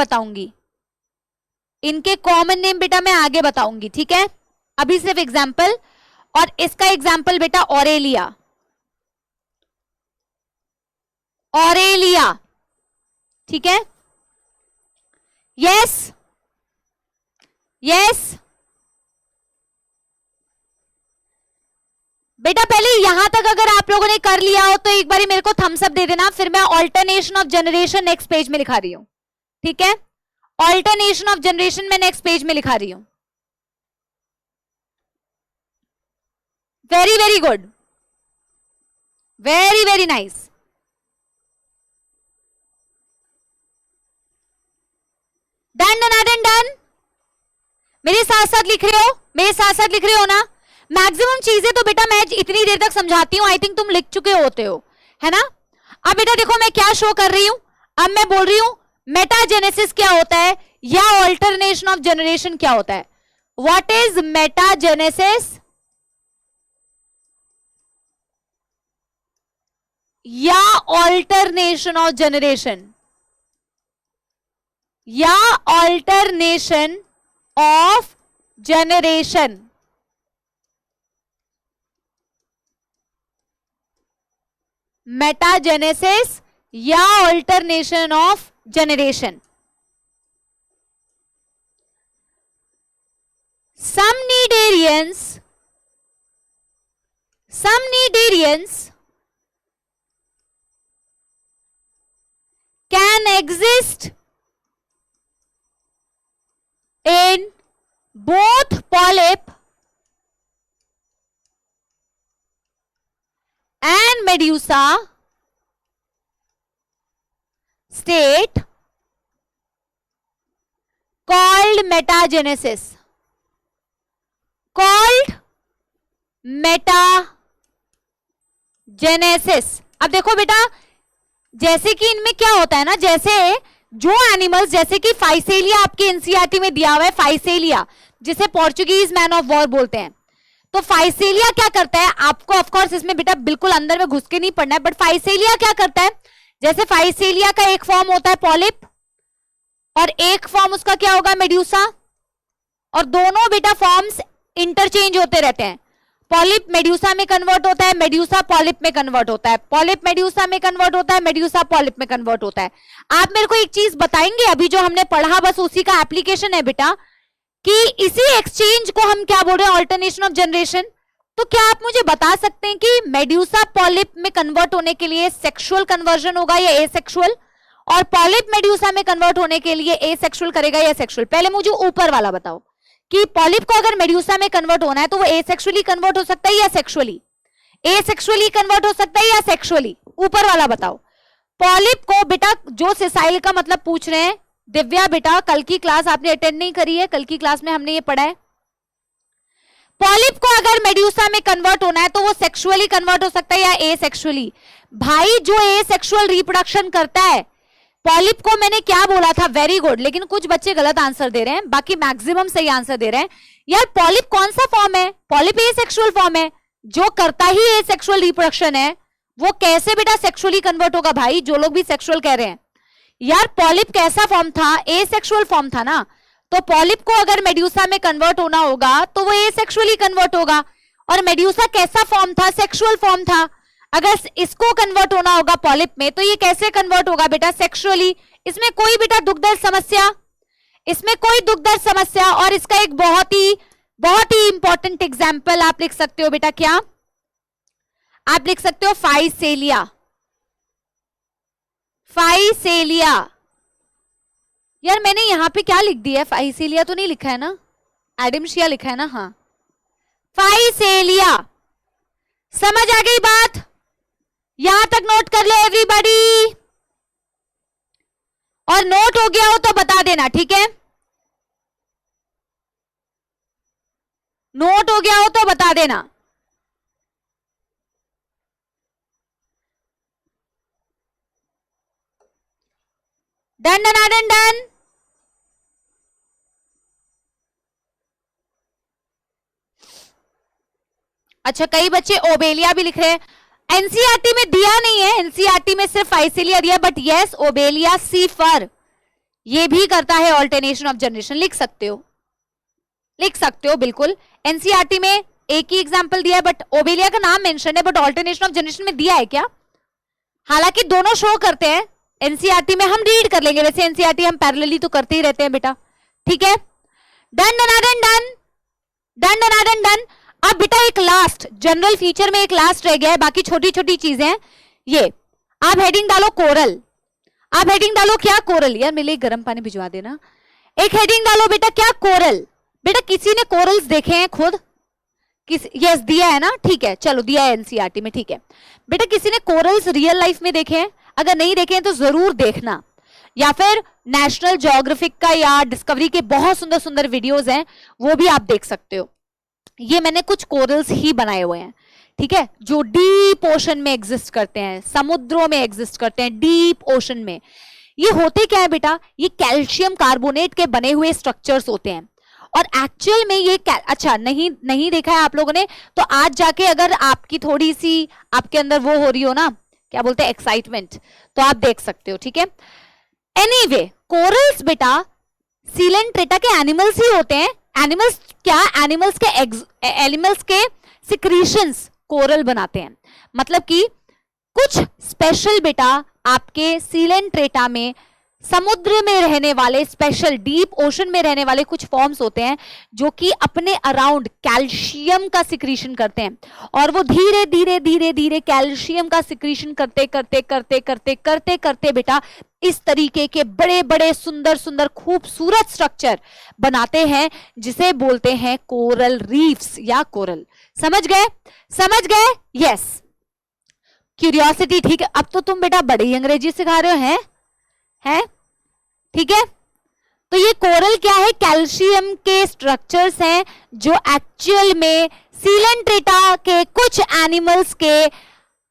बताऊंगी, ठीक है। अभी सिर्फ एग्जांपल, और इसका एग्जांपल बेटा ऑरेलिया, ठीक है, यस बेटा। पहले यहां तक अगर आप लोगों ने कर लिया हो तो एक बारी मेरे को थम्स अप दे देना, फिर मैं alternation of generation next page में लिखा रही हूं, ठीक है। ऑल्टरनेशन ऑफ जनरेशन में नेक्स्ट पेज में लिखा रही हूं। Very very good, very very nice. Done. मेरे साथ साथ लिख रहे हो, मेरे साथ साथ लिख रहे हो ना? मैक्सिमम चीजें तो बेटा मैं इतनी देर तक समझाती हूँ, आई थिंक तुम लिख चुके होते हो, है ना? अब बेटा देखो मैं क्या शो कर रही हूं, अब मैं बोल रही हूं मेटाजेनेसिस क्या होता है या ऑल्टरनेशन ऑफ जनरेशन क्या होता है. व्हाट इज मेटाजेनेसिस या ऑल्टरनेशन ऑफ जनरेशन, या ऑल्टरनेशन ऑफ जनरेशन. मेटाजेनेसिस या alternation of generation. Some Cnidarians can exist in both polyp and medusa state called metagenesis. Called metagenesis. अब देखो बेटा, जैसे कि इनमें क्या होता है ना, जैसे जो एनिमल्स, जैसे कि फाइसेलिया आपके एनसीईआरटी में दिया हुआ है, फाइसेलिया जिसे पोर्चुगीज मैन ऑफ वॉर बोलते हैं. तो फाइसेलिया क्या करता है, आपको ऑफ कोर्स इसमें बेटा बिल्कुल अंदर में घुस के नहीं पढ़ना है, बट फाइसेलिया क्या करता है, जैसे फाइसेलिया का एक फॉर्म होता है पॉलिप और एक फॉर्म उसका क्या होगा, मेड्यूसा, और दोनों बेटा फॉर्म्स इंटरचेंज होते रहते हैं. पॉलिप मेड्यूसा में कन्वर्ट होता है, मेड्यूसा पॉलिप में कन्वर्ट होता है, पॉलिप मेड्यूसा में कन्वर्ट होता है, मेड्यूसा पॉलिप में कन्वर्ट होता है. आप मेरे को एक चीज बताएंगे, अभी जो हमने पढ़ा बस उसी का एप्लीकेशन है बेटा, कि इसी एक्सचेंज को हम क्या बोल रहे हैं, ऑल्टरनेशन ऑफ जनरेशन. तो क्या आप मुझे बता सकते हैं कि मेड्यूसा पॉलिप में कन्वर्ट होने के लिए सेक्सुअल कन्वर्जन होगा या एसेक्सुअल, और पॉलिप मेड्यूसा में कन्वर्ट होने के लिए एसेक्सुअल करेगा या सेक्सुअल? पहले मुझे ऊपर वाला बताओ कि पॉलिप को अगर मेड्यूसा में कन्वर्ट होना है तो वो एसेक्सुअली कन्वर्ट हो सकता है या सेक्सुअली? एसेक्सुअली कन्वर्ट हो सकता है या सेक्सुअली? ऊपर वाला बताओ. पॉलिप को बेटा, जो सिसाइल का मतलब पूछ रहे हैं दिव्या बेटा, कल की क्लास आपने अटेंड नहीं करी है, कल की क्लास में हमने ये पढ़ा है. पॉलिप को अगर मेड्यूसा में कन्वर्ट होना है तो वो सेक्सुअली कन्वर्ट हो सकता है या एसेक्सुअली? भाई जो एसेक्सुअल रिप्रोडक्शन करता है, पॉलिप को मैंने क्या बोला था, वेरी गुड, लेकिन कुछ बच्चे गलत आंसर दे रहे हैं, बाकी मैक्सिमम सही आंसर दे रहे हैं. यार पॉलिप कौन सा फॉर्म है? पॉलिप एसेक्सुअल फॉर्म है, जो करता ही एसेक्सुअल रिप्रोडक्शन है, वो कैसे बेटा सेक्सुअली कन्वर्ट होगा? भाई जो लोग भी सेक्सुअल कह रहे हैं, यार पॉलिप कैसा फॉर्म था? एसेक्सुअल फॉर्म था ना. तो पॉलिप को अगर मेड्यूसा में कन्वर्ट होना होगा तो वो एसेक्सुअली कन्वर्ट होगा, और मेड्यूसा कैसा फॉर्म था? सेक्सुअल फॉर्म था. अगर इसको कन्वर्ट होना होगा पॉलिप में तो ये कैसे कन्वर्ट होगा बेटा? सेक्सुअली. इसमें कोई बेटा दुखदर्द समस्या? इसमें कोई दुखदर्द समस्या? और इसका एक बहुत ही इंपॉर्टेंट एग्जाम्पल आप लिख सकते हो बेटा, क्या आप लिख सकते हो? फाइसेलिया. फाइसेलिया. यार मैंने यहां पे क्या लिख दिया है? फाइसेलिया तो नहीं लिखा है ना, एडमशिया लिखा है ना. हाँ, फाइसेलिया. समझ आ गई बात? यहां तक नोट कर लो एवरीबॉडी, और नोट हो गया हो तो बता देना, ठीक है? नोट हो गया हो तो बता देना. Done done done done. अच्छा, कई बच्चे ओबेलिया भी लिख रहे हैं. एनसीईआरटी में दिया नहीं है, एनसीईआरटी में सिर्फ फाइसेलिया दिया, बट यस ओबेलिया सीफर ये भी करता है ऑल्टरनेशन ऑफ जनरेशन. लिख सकते हो, लिख सकते हो बिल्कुल. एनसीईआरटी में एक ही एग्जांपल दिया है, बट ओबेलिया का नाम मेंशन है, बट ऑल्टरनेशन ऑफ जनरेशन में दिया है क्या? हालांकि दोनों शो करते हैं. एनसीईआरटी में हम रीड कर लेंगे, वैसे एनसीईआरटी हम पैरेलली तो करते ही रहते हैं बेटा, ठीक है? Done done done done done done done done. अब बेटा एक लास्ट जनरल फीचर में एक लास्ट रह गया है, बाकी छोटी छोटी चीजें हैं. ये आप हेडिंग डालो कोरल. आप हेडिंग डालो क्या? कोरल. यार मेरे लिए गर्म पानी भिजवा देना. एक हेडिंग डालो बेटा, क्या? कोरल. बेटा किसी ने कोरल्स देखे हैं खुद? यस दिया है ना, ठीक है, चलो दिया है एनसीईआरटी में, ठीक है. बेटा किसी ने कोरल्स रियल लाइफ में देखे हैं? अगर नहीं देखे हैं तो जरूर देखना. या फिर नेशनल ज्योग्राफिक का या डिस्कवरी के बहुत सुंदर सुंदर वीडियोस हैं, वो भी आप देख सकते हो। ये मैंने कुछ कोरल्स ही बनाए हुए हैं, ठीक है, जो डीप ओशन में एग्जिस्ट करते हैं, समुद्रों में एग्जिस्ट करते हैं, डीप ओशन में। ये होते क्या है बेटा, ये कैल्शियम कार्बोनेट के बने हुए स्ट्रक्चर्स होते हैं। और एक्चुअल में ये अच्छा नहीं देखा है आप लोगों ने, तो आज जाके अगर आपकी थोड़ी सी आपके अंदर वो हो रही हो ना, क्या बोलते हैं, एक्साइटमेंट, तो आप देख सकते हो, ठीक है। एनीवे, कोरल्स बेटा सीलेंट्रेटा के एनिमल्स ही होते हैं। एनिमल्स क्या, एनिमल्स के सिक्रीशंस कोरल बनाते हैं। मतलब कि कुछ स्पेशल बेटा आपके सीलेंट्रेटा में समुद्र में रहने वाले, स्पेशल डीप ओशन में रहने वाले कुछ फॉर्म्स होते हैं जो कि अपने अराउंड कैल्शियम का सिक्रीशन करते हैं, और वो धीरे धीरे धीरे धीरे कैल्शियम का सिक्रीशन करते करते करते करते करते करते बेटा इस तरीके के बड़े बड़े सुंदर सुंदर खूबसूरत स्ट्रक्चर बनाते हैं, जिसे बोलते हैं कोरल रीफ्स या कोरल। समझ गए, समझ गए? यस, क्यूरियोसिटी, ठीक है। अब तो तुम बेटा बड़े ही अंग्रेजी सिखा रहे हो, हैं, ठीक है। तो ये कोरल क्या है, कैल्शियम के स्ट्रक्चर्स हैं जो एक्चुअल में सीलेंट्रेटा के कुछ एनिमल्स के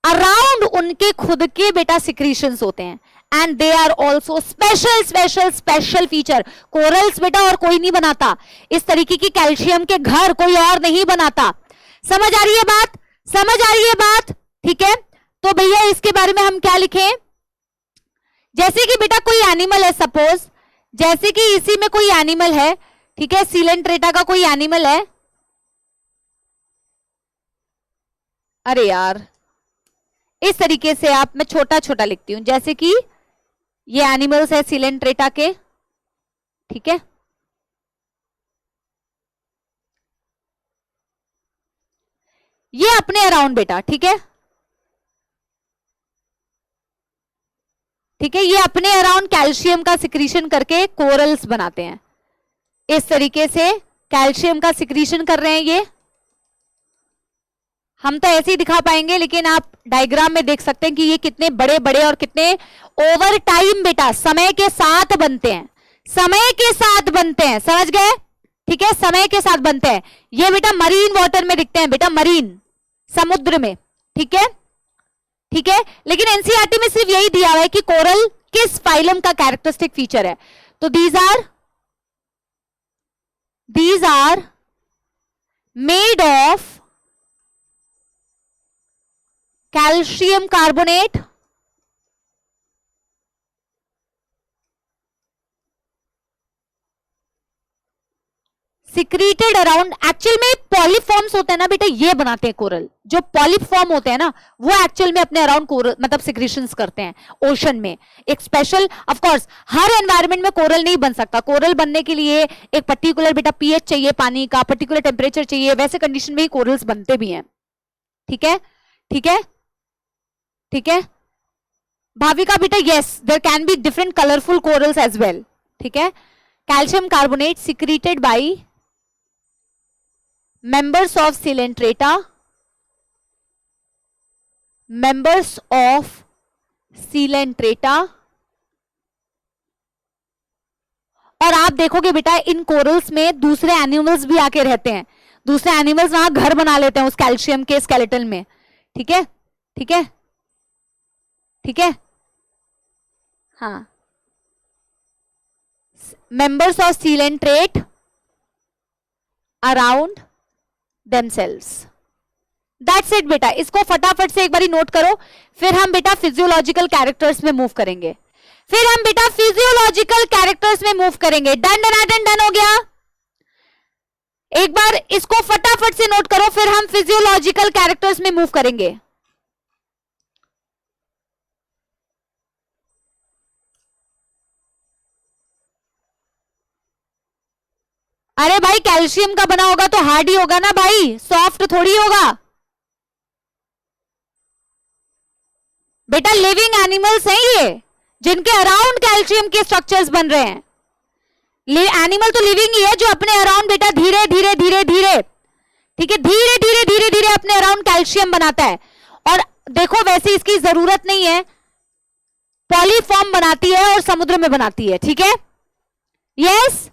अराउंड उनके खुद के बेटा सिक्रीशंस होते हैं, and they are also special special special feature. Corals बेटा और कोई नहीं बनाता, इस तरीके की कैल्शियम के घर कोई और नहीं बनाता। समझ आ रही है बात, समझ आ रही है बात, ठीक है। तो भैया इसके बारे में हम क्या लिखें, जैसे कि बेटा कोई एनिमल है, सपोज जैसे कि इसी में कोई एनिमल है, ठीक है, सीलेंट्रेटा का कोई एनिमल है। अरे यार, इस तरीके से आप, मैं छोटा छोटा लिखती हूं, जैसे कि ये एनिमल्स है सीलेंट्रेटा के, ठीक है। ये अपने अराउंड बेटा, ठीक है, ठीक है, ये अपने अराउंड कैल्शियम का सिक्रीशन करके कोरल्स बनाते हैं। इस तरीके से कैल्शियम का सिक्रीशन कर रहे हैं ये। हम तो ऐसे ही दिखा पाएंगे, लेकिन आप डायग्राम में देख सकते हैं कि ये कितने बड़े बड़े और कितने ओवर टाइम बेटा समय के साथ बनते हैं, समय के साथ बनते हैं। समझ गए, ठीक है, समय के साथ बनते हैं। ये बेटा मरीन वाटर में दिखते हैं बेटा, मरीन समुद्र में, ठीक है, ठीक है। लेकिन एनसीईआरटी में सिर्फ यही दिया हुआ है कि कोरल किस फाइलम का कैरेक्टरिस्टिक फीचर है। तो these are made of calcium carbonate secreted around. Actual में पॉलीफॉर्म्स होते हैं ना बेटा, ये बनाते हैं कोरल। जो पॉलीफॉर्म होते हैं ना, वो एक्चुअल में अपने अराउंड कोरल मतलब सिक्रीशंस करते हैं ओशन में। एक special, of course her environment में कोरल नहीं बन सकता। कोरल बनने के लिए एक पर्टिकुलर बेटा पीएच चाहिए पानी का, पर्टिकुलर टेम्परेचर चाहिए, वैसे कंडीशन में ही कोरल्स बनते भी हैं, ठीक है, ठीक है, ठीक है। भाविका बेटा, yes, there can be different colourful corals as well, ठीक है। Calcium carbonate secreted by members of Coelenterata, members of Coelenterata। और आप देखोगे बेटा इन कोरल्स में दूसरे एनिमल्स भी आके रहते हैं, दूसरे एनिमल्स वहां घर बना लेते हैं उस कैल्शियम के स्केलेटन में, ठीक है, ठीक है, ठीक है, हाँ। members of Coelenterate around themselves। That's it बेटा, इसको फटाफट से एक बारी नोट करो, फिर हम बेटा फिजियोलॉजिकल कैरेक्टर्स में मूव करेंगे, फिर हम बेटा फिजियोलॉजिकल कैरेक्टर्स में मूव करेंगे। डन डन डन हो गया। एक बार इसको फटाफट से नोट करो, फिर हम फिजियोलॉजिकल कैरेक्टर्स में मूव करेंगे। अरे भाई कैल्शियम का बना होगा तो हार्ड ही होगा ना भाई, सॉफ्ट थोड़ी होगा बेटा। लिविंग एनिमल्स हैं ये, जिनके अराउंड कैल्शियम के स्ट्रक्चर्स बन रहे हैं। एनिमल तो लिविंग ही है, जो अपने अराउंड बेटा धीरे धीरे धीरे धीरे, ठीक है, धीरे धीरे धीरे धीरे अपने अराउंड कैल्शियम बनाता है। और देखो वैसे इसकी जरूरत नहीं है, पॉलीफॉर्म बनाती है और समुद्र में बनाती है, ठीक है? Yes,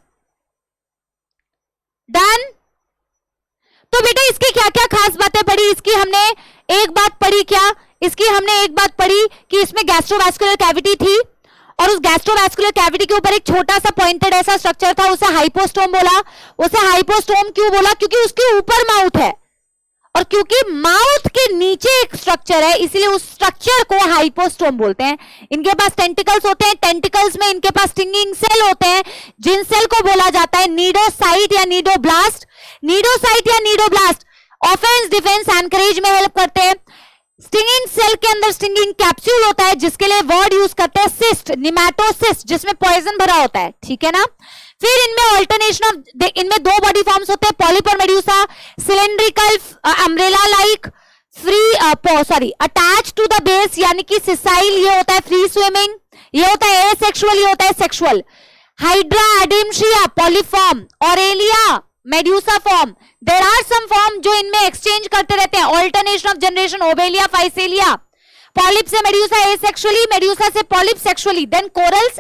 done. तो बेटा इसकी क्या क्या खास बातें पढ़ी? इसकी हमने एक बात पढ़ी, क्या इसकी हमने एक बात पढ़ी कि इसमें गैस्ट्रोवैस्कुलर कैविटी थी और उस गैस्ट्रोवैस्कुलर कैविटी के ऊपर एक छोटा सा पॉइंटेड ऐसा स्ट्रक्चर था, उसे हाइपोस्टोम बोला। उसे हाइपोस्टोम क्यों बोला? क्योंकि उसके ऊपर माउथ है और क्योंकि माउथ के नीचे एक स्ट्रक्चर है, इसलिए उस स्ट्रक्चर को हाइपोस्टोम बोलते हैं। इनके पास टेंटिकल्स होते हैं, टेंटिकल्स में इनके पास स्टिंगिंग सेल होते हैं, जिन सेल को बोला जाता है नीडोसाइट या नीडोब्लास्ट। नीडोसाइट या नीडोब्लास्ट ऑफेंस डिफेंस एनकरेज में हेल्प करते हैं। स्टिंगिंग सेल के अंदर स्टिंगिंग कैप्सूल होता है, जिसके लिए वर्ड यूज करते हैं सिस्ट, निमैटोसिस्ट, जिसमें पॉइजन भरा होता है, ठीक है ना? फिर इनमें ऑल्टरनेशन ऑफ, इनमें दो बॉडी फॉर्म्स होते हैं, पॉलिप और medusa. Cylindrical umbrella like, free attach to the base, यानी कि सिसाइल, ये होता है फ्री स्विमिंग, ये होता है एसेक्सुअल, ये होता है sexual. Hydra, Adamsia, polyform, Aurelia, medusa form. There are some form जो इनमें एक्सचेंज करते रहते हैं, alternation of generation, Obelia, Physalia. Polyp से मेड्यूसा एसेक्सुअली, मेड्यूसा से polyp sexually, then corals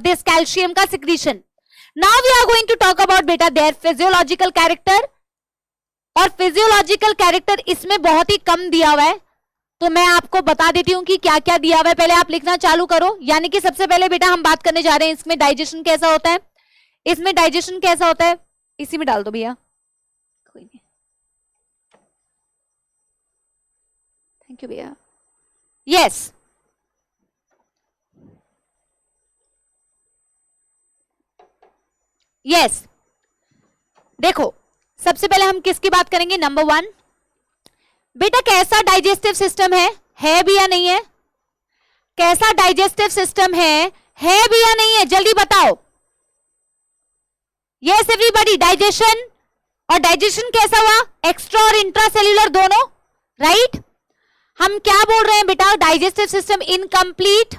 this calcium का secretion. Now we are going to talk about बेटा देयर फिजियोलॉजिकल कैरेक्टर, और फिजियोलॉजिकल कैरेक्टर इसमें बहुत ही कम दिया हुआ है, तो मैं आपको बता देती हूं कि क्या क्या दिया हुआ है। पहले आप लिखना चालू करो। यानी कि सबसे पहले बेटा हम बात करने जा रहे हैं इसमें डाइजेशन कैसा होता है। इसमें डाइजेशन कैसा होता है, इसी में डाल दो भैया, कोई नहीं, थैंक यू भैया। यस, यस, देखो सबसे पहले हम किसकी बात करेंगे? नंबर 1 बेटा कैसा डाइजेस्टिव सिस्टम है भी या नहीं है? कैसा डाइजेस्टिव सिस्टम है भी या नहीं है? जल्दी बताओ। यस एवरीबॉडी, डाइजेशन, और डाइजेशन कैसा हुआ? एक्स्ट्रा और इंट्रा सेल्यूलर दोनों, राइट? हम क्या बोल रहे हैं बेटा? डाइजेस्टिव सिस्टम इनकम्प्लीट,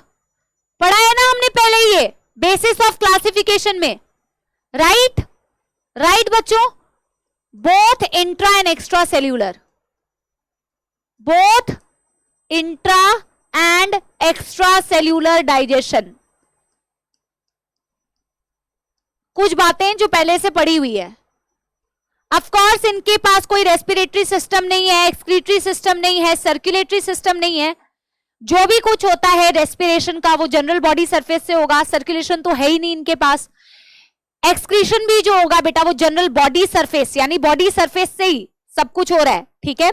पढ़ा है ना हमने पहले, ये बेसिस ऑफ क्लासिफिकेशन में, राइट? राइट बच्चों, both intra and extra cellular, both intra and extra cellular digestion. कुछ बातें जो पहले से पड़ी हुई है। ऑफ कोर्स इनके पास कोई रेस्पिरेटरी सिस्टम नहीं है, एक्सक्रीटरी सिस्टम नहीं है, सर्कुलेटरी सिस्टम नहीं है। जो भी कुछ होता है रेस्पिरेशन का वो जनरल बॉडी सरफेस से होगा, सर्कुलेशन तो है ही नहीं इनके पास। एक्सक्रीशन भी जो होगा बेटा वो जनरल बॉडी सरफेस, यानी बॉडी सरफेस से ही सब कुछ हो रहा है, ठीक है?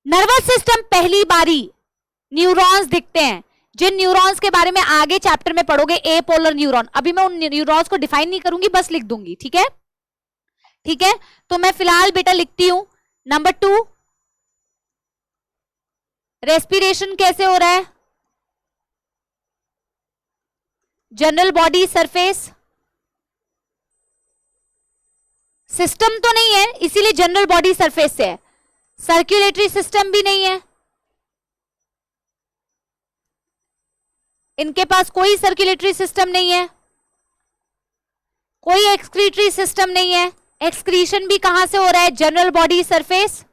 नर्वस सिस्टम पहली बारी न्यूरॉन्स दिखते हैं, जिन न्यूरॉन्स के बारे में आगे चैप्टर में पढ़ोगे, ए पोलर न्यूरॉन। अभी मैं उन न्यूरॉन्स को डिफाइन नहीं करूंगी, बस लिख दूंगी, ठीक है? ठीक है, तो मैं फिलहाल बेटा लिखती हूं नंबर 2, रेस्पिरेशन कैसे हो रहा है? जनरल बॉडी सरफेस, सिस्टम तो नहीं है इसीलिए जनरल बॉडी सरफेस से है। सर्कुलेटरी सिस्टम भी नहीं है, इनके पास कोई सर्कुलेटरी सिस्टम नहीं है, कोई एक्सक्रीटरी सिस्टम नहीं है। एक्सक्रीशन भी कहां से हो रहा है? General body surface.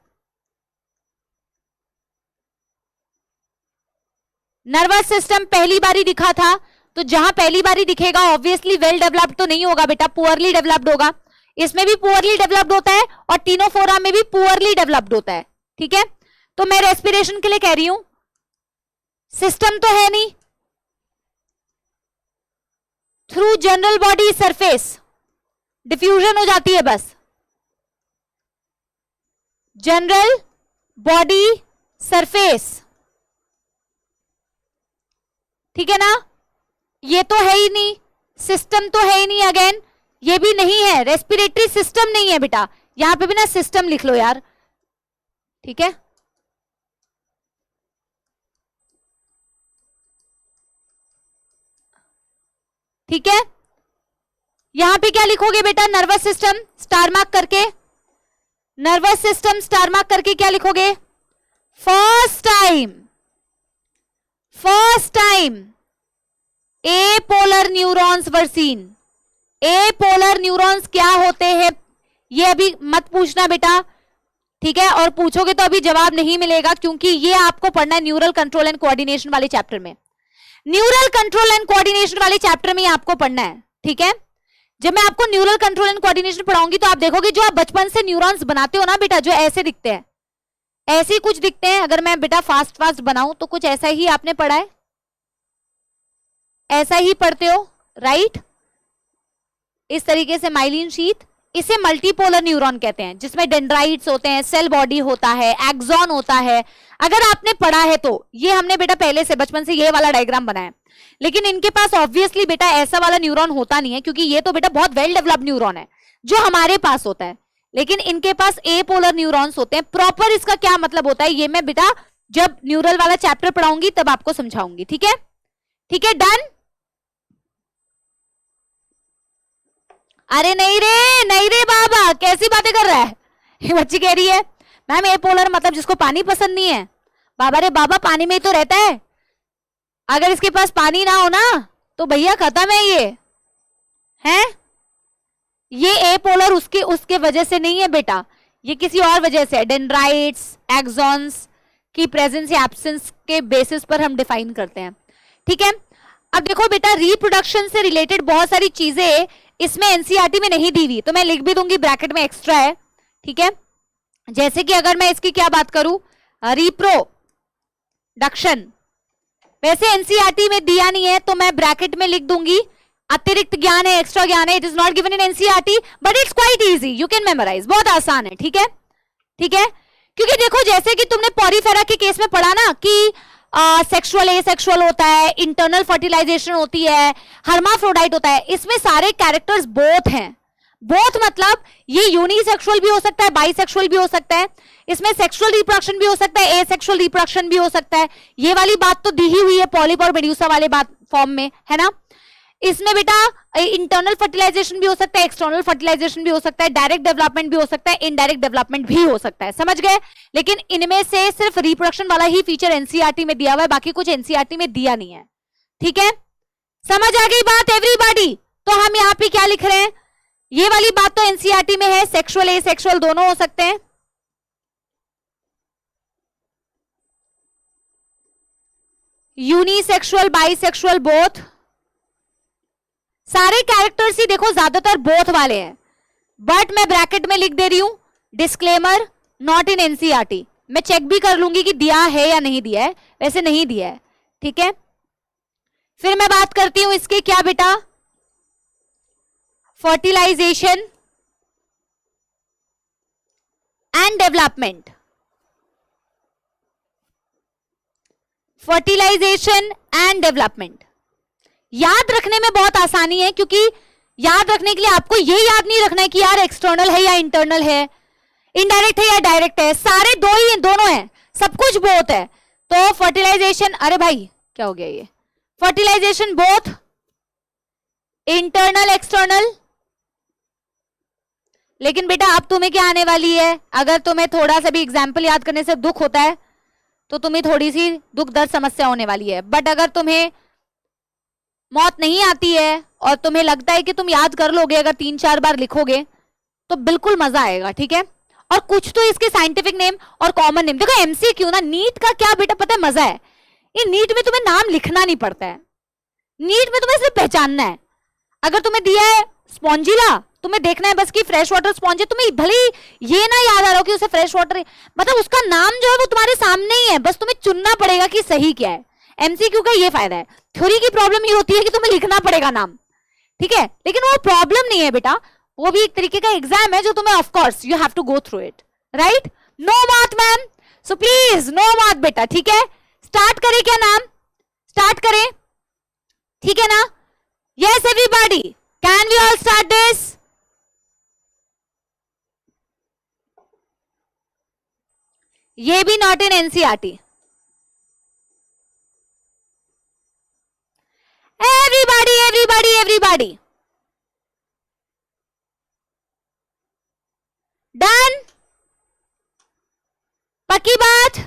Nervous system पहली बारी दिखा था, तो जहां पहली बारी दिखेगा ऑब्वियसली वेल डेवलप्ड तो नहीं होगा बेटा, पुअरली डेवलप्ड होगा। इसमें भी पुअरली डेवलप्ड होता है और टीनोफोरा में भी पुअरली डेवलप्ड होता है, ठीक है? तो मैं रेस्पिरेशन के लिए कह रही हूं, सिस्टम तो है नहीं, through general body surface diffusion हो जाती है, बस जनरल बॉडी सरफेस, ठीक है ना? ये तो है ही नहीं, सिस्टम तो है ही नहीं, अगेन ये भी नहीं है, रेस्पिरेटरी सिस्टम नहीं है बेटा। यहां पे भी ना सिस्टम लिख लो यार, ठीक है? ठीक है, यहां पे क्या लिखोगे बेटा? नर्वस सिस्टम स्टार मार्क करके, नर्वस सिस्टम स्टार मार्क करके क्या लिखोगे? First time A polar neurons were seen. A polar neurons क्या होते हैं ये अभी मत पूछना बेटा, ठीक है? और पूछोगे तो अभी जवाब नहीं मिलेगा, क्योंकि ये आपको पढ़ना है न्यूरल कंट्रोल एंड कोऑर्डिनेशन वाले चैप्टर में। न्यूरल कंट्रोल एंड कोऑर्डिनेशन वाले चैप्टर में आपको पढ़ना है, ठीक है। जब मैं आपको न्यूरल कंट्रोल एंड कोऑर्डिनेशन पढ़ाऊंगी तो आप देखोगे जो आप बचपन से न्यूरॉन्स बनाते हो ना बेटा, जो ऐसे दिखते हैं, ऐसे ही कुछ दिखते हैं। अगर मैं बेटा फास्ट फास्ट बनाऊं तो कुछ ऐसा ही आपने पढ़ा है, ऐसा ही पढ़ते हो, राइट। इस तरीके से माइलिन शीथ, इसे मल्टीपोलर न्यूरॉन कहते हैं, जिसमें डेंड्राइट्स होते हैं, सेल बॉडी होता है, एक्सॉन होता है। अगर आपने पढ़ा है तो ये हमने बेटा पहले से बचपन से ये वाला डायग्राम बनाया, लेकिन इनके पास ऑब्वियसली बेटा ऐसा वाला न्यूरॉन होता नहीं है, क्योंकि ये तो बेटा बहुत वेल डेवलप्ड न्यूरॉन है जो हमारे पास होता है, लेकिन इनके पास ए पोलर न्यूरॉन्स होते हैं। प्रॉपर इसका क्या मतलब होता है ये मैं बेटा जब न्यूरल वाला चैप्टर पढ़ाऊंगी तब आपको समझाऊंगी, ठीक है, ठीक है, डन। अरे नहीं रे बाबा, कैसी बातें कर रहा है ये बच्ची, कह रही है मैम ए पोलर मतलब जिसको पानी पसंद नहीं है। बाबा रे बाबा, पानी में ही तो रहता है, अगर इसके पास पानी ना हो ना तो भैया खत्म है ये, हैं? ये ए पोलर उसके वजह से नहीं है बेटा, ये किसी और वजह से है। डेंड्राइट्स, एक्सॉन्स की प्रेजेंस या एब्सेंस के बेसिस पर हम डिफाइन करते हैं, ठीक है। अब देखो बेटा, रिप्रोडक्शन से रिलेटेड बहुत सारी चीजें इसमें एनसीईआरटी में नहीं दी हुई, तो मैं लिख भी दूंगी, ब्रैकेट में एक्स्ट्रा है, ठीक है। जैसे कि अगर मैं इसकी क्या बात करूं, रिप्रोडक्शन, वैसे एनसीईआरटी में दिया नहीं है तो मैं ब्रैकेट में लिख दूंगी अतिरिक्त ज्ञान है, एक्स्ट्रा ज्ञान है, it is not given in NCERT but it's quite easy, you can memorise, बहुत आसान है, ठीक है, ठीक है। क्योंकि देखो जैसे कि तुमने पॉरीफेरा के केस में पढ़ा ना कि सेक्सुअल एसेक्सुअल होता है, इंटरनल फर्टिलाइजेशन होती है, हर्माफ्रोडाइट होता है, इसमें सारे कैरेक्टर्स बोथ हैं। बोथ मतलब ये यूनिसेक्सुअल भी हो सकता है, बाइसेक्सुअल भी हो सकता है, इसमें सेक्सुअल रिप्रोडक्शन भी हो सकता है, एसेक्सुअल रिप्रोडक्शन भी हो सकता है। ये वाली बात तो दी ही हुई है पॉलिप और मेड्यूसा वाले बात फॉर्म में, है ना। इसमें बेटा इंटरनल फर्टिलाइजेशन भी हो सकता है, एक्सटर्नल फर्टिलाइजेशन भी हो सकता है, डायरेक्ट डेवलपमेंट भी हो सकता है, इनडायरेक्ट डेवलपमेंट भी हो सकता है, समझ गए। लेकिन इनमें से सिर्फ रिप्रोडक्शन वाला ही फीचर एनसीईआरटी में दिया हुआ है, बाकी कुछ एनसीईआरटी में दिया नहीं है, ठीक है। समझ आ गई बात एवरीबॉडी। तो हम यहाँ पे क्या लिख रहे हैं, ये वाली बात तो एनसीईआरटी में है, सेक्सुअल एसेक्सुअल दोनों हो सकते हैं, यूनिसेक्सुअल बाइसेक्सुअल बोथ, सारे कैरेक्टर्स ही देखो ज्यादातर बोथ वाले हैं, बट मैं ब्रैकेट में लिख दे रही हूं डिस्क्लेमर नॉट इन एनसीईआरटी। मैं चेक भी कर लूंगी कि दिया है या नहीं दिया है, वैसे नहीं दिया है, ठीक है। फिर मैं बात करती हूं इसके क्या बेटा, fertilisation and development, fertilisation and development याद रखने में बहुत आसानी है, क्योंकि याद रखने के लिए आपको ये याद नहीं रखना है कि यार एक्सटर्नल है या इंटरनल है, इनडायरेक्ट है या डायरेक्ट है, सारे दो ही हैं, दोनों हैं, सब कुछ बोथ है। तो फर्टिलाइजेशन, अरे भाई क्या हो गया ये, फर्टिलाइजेशन बोथ इंटरनल एक्सटर्नल। लेकिन बेटा अब तुम्हें क्या आने वाली है, अगर तुम्हें थोड़ा सा भी एग्जाम्पल याद करने से दुख होता है तो तुम्हें थोड़ी सी दुख दर्द समस्या होने वाली है, बट अगर तुम्हें मौत नहीं आती है और तुम्हें लगता है कि तुम याद कर लोगे, अगर 3-4 बार लिखोगे तो बिल्कुल मजा आएगा, ठीक है। और कुछ तो इसके साइंटिफिक नेम और कॉमन नेम, देखो एमसीक्यू ना, नीट का क्या बेटा पता है मजा है, ये नीट में तुम्हें नाम लिखना नहीं पड़ता है, नीट में तुम्हें सिर्फ पहचानना है। अगर तुम्हें दिया है स्पॉन्जिला, तुम्हें देखना है बस कि फ्रेश वाटर स्पॉन्ज है, तुम्हें भले ये ना याद आ रहा हो कि उसे फ्रेश वाटर, मतलब उसका नाम जो है वो तुम्हारे सामने ही है, बस तुम्हें चुनना पड़ेगा कि सही क्या है। एमसीक्यू का ये फायदा है, थ्योरी की प्रॉब्लम ये होती है कि तुम्हें लिखना पड़ेगा नाम, ठीक है, लेकिन वो प्रॉब्लम नहीं है बेटा, वो भी एक तरीके का एग्जाम है जो तुम्हें of course you have to go through it, right. No math ma'am, so please no math बेटा, ठीक है। स्टार्ट करें क्या नाम, स्टार्ट करें, ठीक है ना। Yes everybody, can we all start this. ये भी not in NCERT. everybody done, पक्की बात।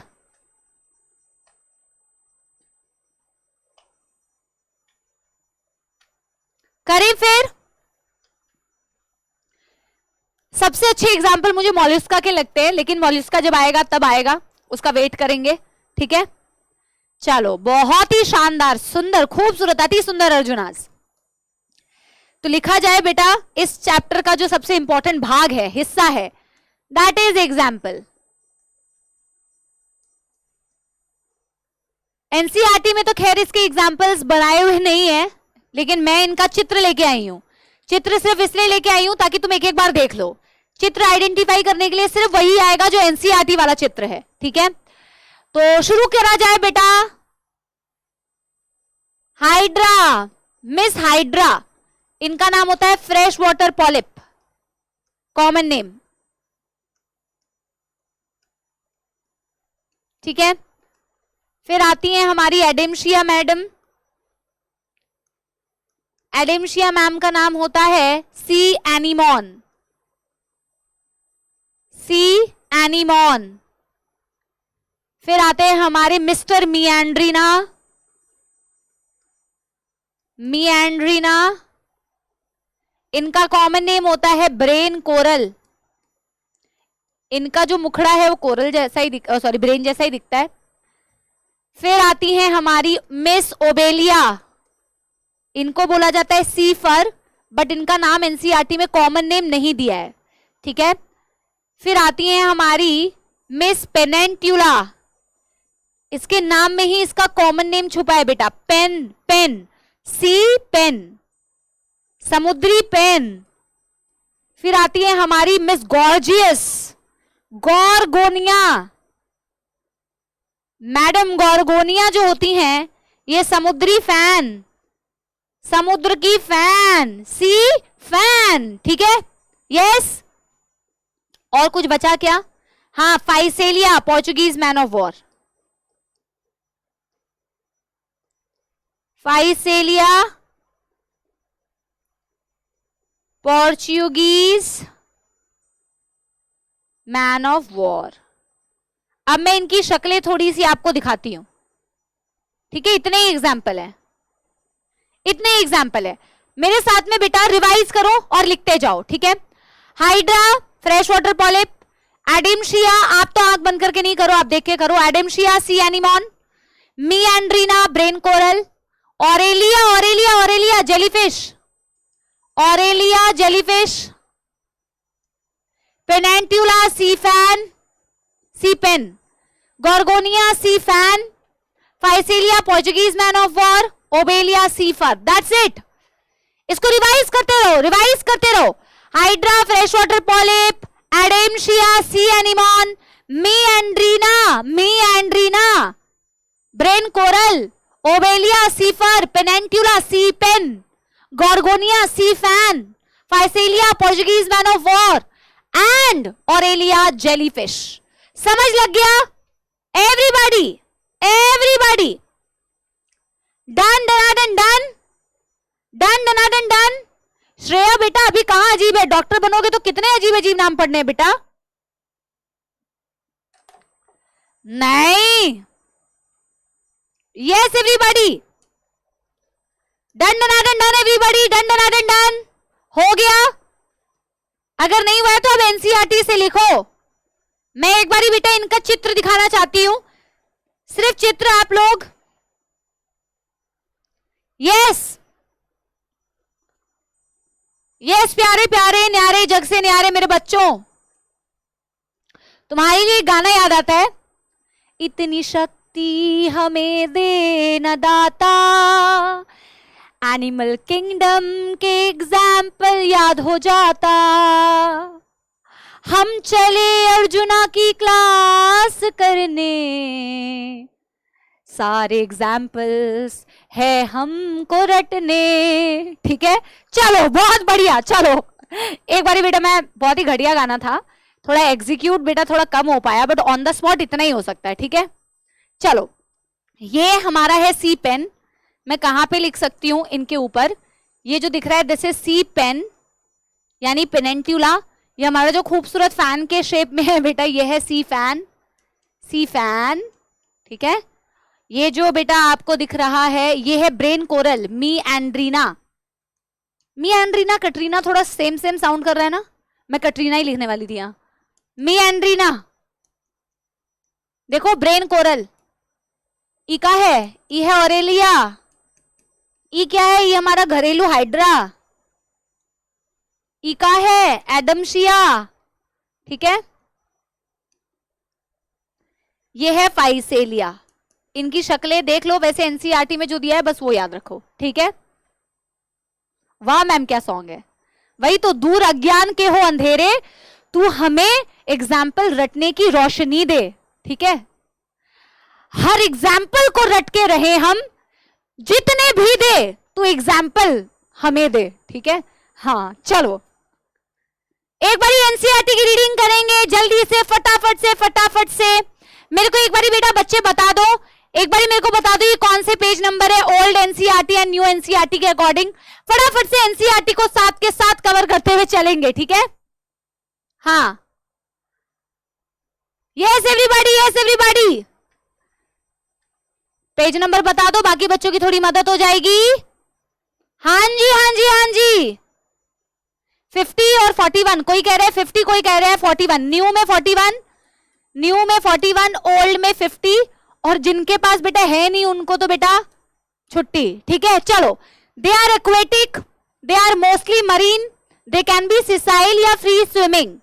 करें फिर। सबसे अच्छे एग्जाम्पल मुझे मॉलिस्का के लगते हैं, लेकिन मॉलिस्का जब आएगा तब आएगा, उसका वेट करेंगे, ठीक है। चलो बहुत ही शानदार, सुंदर, खूबसूरत, अति सुंदर अर्जुनास। तो लिखा जाए बेटा इस चैप्टर का जो सबसे इंपॉर्टेंट भाग है, हिस्सा है, दैट इज एग्जाम्पल। एनसीईआरटी में तो खैर इसके एग्जाम्पल्स बनाए हुए नहीं है, लेकिन मैं इनका चित्र लेके आई हूं। चित्र सिर्फ इसलिए लेके आई हूं ताकि तुम एक एक बार देख लो। चित्र आइडेंटिफाई करने के लिए सिर्फ वही आएगा जो एनसीईआरटी वाला चित्र है, ठीक है। तो शुरू करा जाए बेटा। हाइड्रा, मिस हाइड्रा, इनका नाम होता है fresh water polyp, common name, ठीक है। फिर आती हैं हमारी एडेमशिया मैडम। एडेमशिया मैम का नाम होता है सी एनीमोन, सी एनीमोन। फिर आते हैं हमारे मिस्टर मिएंड्रीना, मिएंड्रीना, इनका कॉमन नेम होता है ब्रेन कोरल। इनका जो मुखड़ा है वो कोरल जैसा ही सॉरी ब्रेन जैसा ही दिखता है। फिर आती हैं हमारी मिस ओबेलिया, इनको बोला जाता है सी फर, बट इनका नाम एनसीईआरटी में कॉमन नेम नहीं दिया है, ठीक है। फिर आती हैं हमारी मिस पेनेंट्यूला, इसके नाम में ही इसका कॉमन नेम छुपा है बेटा, पेन, पेन, सी पेन, समुद्री पेन। फिर आती है हमारी miss gorgeous, Gorgonia. Madam Gorgonia जो होती हैं ये समुद्री फैन, समुद्र की फैन, सी फैन, ठीक है, यस। और कुछ बचा क्या? हाँ, Physalia, Portuguese man of war, Physalia Portuguese man of war. अब मैं इनकी शक्लें थोड़ी सी आपको दिखाती हूं, ठीक है। इतने ही एग्जाम्पल है, इतने ही एग्जाम्पल है। मेरे साथ में बेटा रिवाइज करो और लिखते जाओ, ठीक है। Hydra, fresh water polyp. Adamsia, आप तो आंख बंद करके नहीं करो, आप देख के करो। Adamsia, sea anemone. Meandrina, brain coral. Aurelia, Aurelia, Aurelia, jellyfish, Aurelia jellyfish. Pennatula, sea fan, sea pen. Gorgonia, sea fan. Physalia, Portuguese man of war. Obelia, sea fur. That's it. इसको रिवाइज करते रहो, रिवाइज करते रहो। Hydra, fresh water polyp. Adamsia, sea anemone. Meandrina, Meandrina, brain coral. Obelia, sea fur. Pennatula, sea pen. Gorgonia, sea fan. Physalia, Portuguese man of war. And Aurelia, jellyfish. समझ लग गया? एवरीबॉडी, एवरीबॉडी डन, डनाडन डन, डन डनाडन डन। श्रेया बेटा अभी कहां अजीब है? डॉक्टर बनोगे तो कितने अजीब अजीब नाम पढ़ने हैं बेटा? नहीं, यस एवरीबॉडी, डन डनाडन डन, एवरीबॉडी डन डनाडन डन। हो गया? अगर नहीं हुआ तो अब एनसीईआरटी से लिखो। मैं एक बारी बेटा इनका चित्र दिखाना चाहती हूं, सिर्फ चित्र आप लोग। यस, यस प्यारे प्यारे न्यारे जग से न्यारे मेरे बच्चों, तुम्हारे लिए गाना याद आता है। इतनी शक्ति हमें दे न दाता, एनिमल किंगडम के एग्जाम्पल याद हो जाता। हम चले अर्जुना की क्लास करने, सारे एग्जाम्पल्स है हमको रटने, ठीक है। चलो बहुत बढ़िया, चलो एक बारी बेटा, मैं बहुत ही घटिया गाना था, थोड़ा एग्जीक्यूट बेटा थोड़ा कम हो पाया, बट ऑन द स्पॉट इतना ही हो सकता है, ठीक है। चलो ये हमारा है सी पेन। मैं कहां पे लिख सकती हूं? इनके ऊपर ये जो दिख रहा है दिस इज सी पेन, यानी पेनेंट्यूला। ये हमारा जो खूबसूरत फैन के शेप में है बेटा, ये है सी फैन, सी फैन, ठीक है। ये जो बेटा आपको दिख रहा है ये है ब्रेन कोरल, मिएंड्रीना। मिएंड्रीना, कटरीना थोड़ा सेम सेम साउंड कर रहा है ना, मैं कटरीना ही लिखने वाली थी यहां। मिएंड्रीना, देखो ब्रेन कोरल, ई का है, ई है ऑरेलिया। ई क्या है? ये हमारा घरेलू हाइड्रा। ई का है एडमशिया, ठीक है। ये है फाइसेलिया। इनकी शक्लें देख लो, वैसे एनसीईआरटी में जो दिया है बस वो याद रखो, ठीक है। वाह मैम क्या सॉन्ग है, वही तो, दूर अज्ञान के हो अंधेरे, तू हमें एग्जाम्पल रटने की रोशनी दे, ठीक है। हर एग्जाम्पल को रट के रहे हम, जितने भी दे तू एग्जाम्पल हमें दे, ठीक है। हाँ चलो एक बारी एनसीईआरटी की रीडिंग करेंगे जल्दी से, फटाफट से। मेरे को एक बारी बेटा बच्चे बता दो, एक बारी मेरे को बता दो ये कौन से पेज नंबर है old NCERT and new NCERT के अकॉर्डिंग। फटाफट से एनसीईआरटी को साथ के साथ कवर करते हुए चलेंगे, ठीक है। हाँ यस एवरीबॉडी पेज नंबर बता दो, बाकी बच्चों की थोड़ी मदद हो जाएगी। हाँ जी 50 और 41, कोई कह रहा है 50, कोई कह रहा है 41। न्यू में 41, ओल्ड में 50, और जिनके पास बेटा है नहीं उनको तो बेटा छुट्टी, ठीक है। चलो they are aquatic, they are mostly marine, they can be sessile या फ्री स्विमिंग।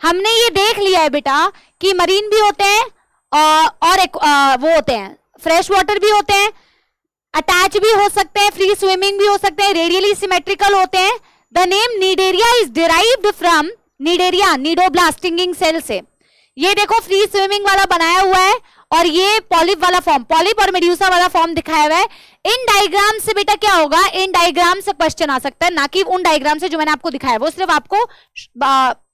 हमने ये देख लिया है बेटा कि मरीन भी होते हैं और वो होते हैं फ्रेश वाटर भी होते हैं, अटैच भी हो सकते हैं, फ्री स्विमिंग भी हो सकते हैं, रेडियली सिमेट्रिकल होते हैं। The name Cnidaria is derived from Cnidaria, cnidoblast stinging cell से। ये देखो फ्री स्विमिंग वाला बनाया हुआ है, और ये पॉलिप वाला फॉर्म, पॉलिप और मेड्यूसा वाला फॉर्म दिखाया हुआ है। इन डायग्राम से बेटा क्या होगा, इन डायग्राम से क्वेश्चन आ सकता है, ना कि उन डायग्राम से जो मैंने आपको दिखाया, वो सिर्फ आपको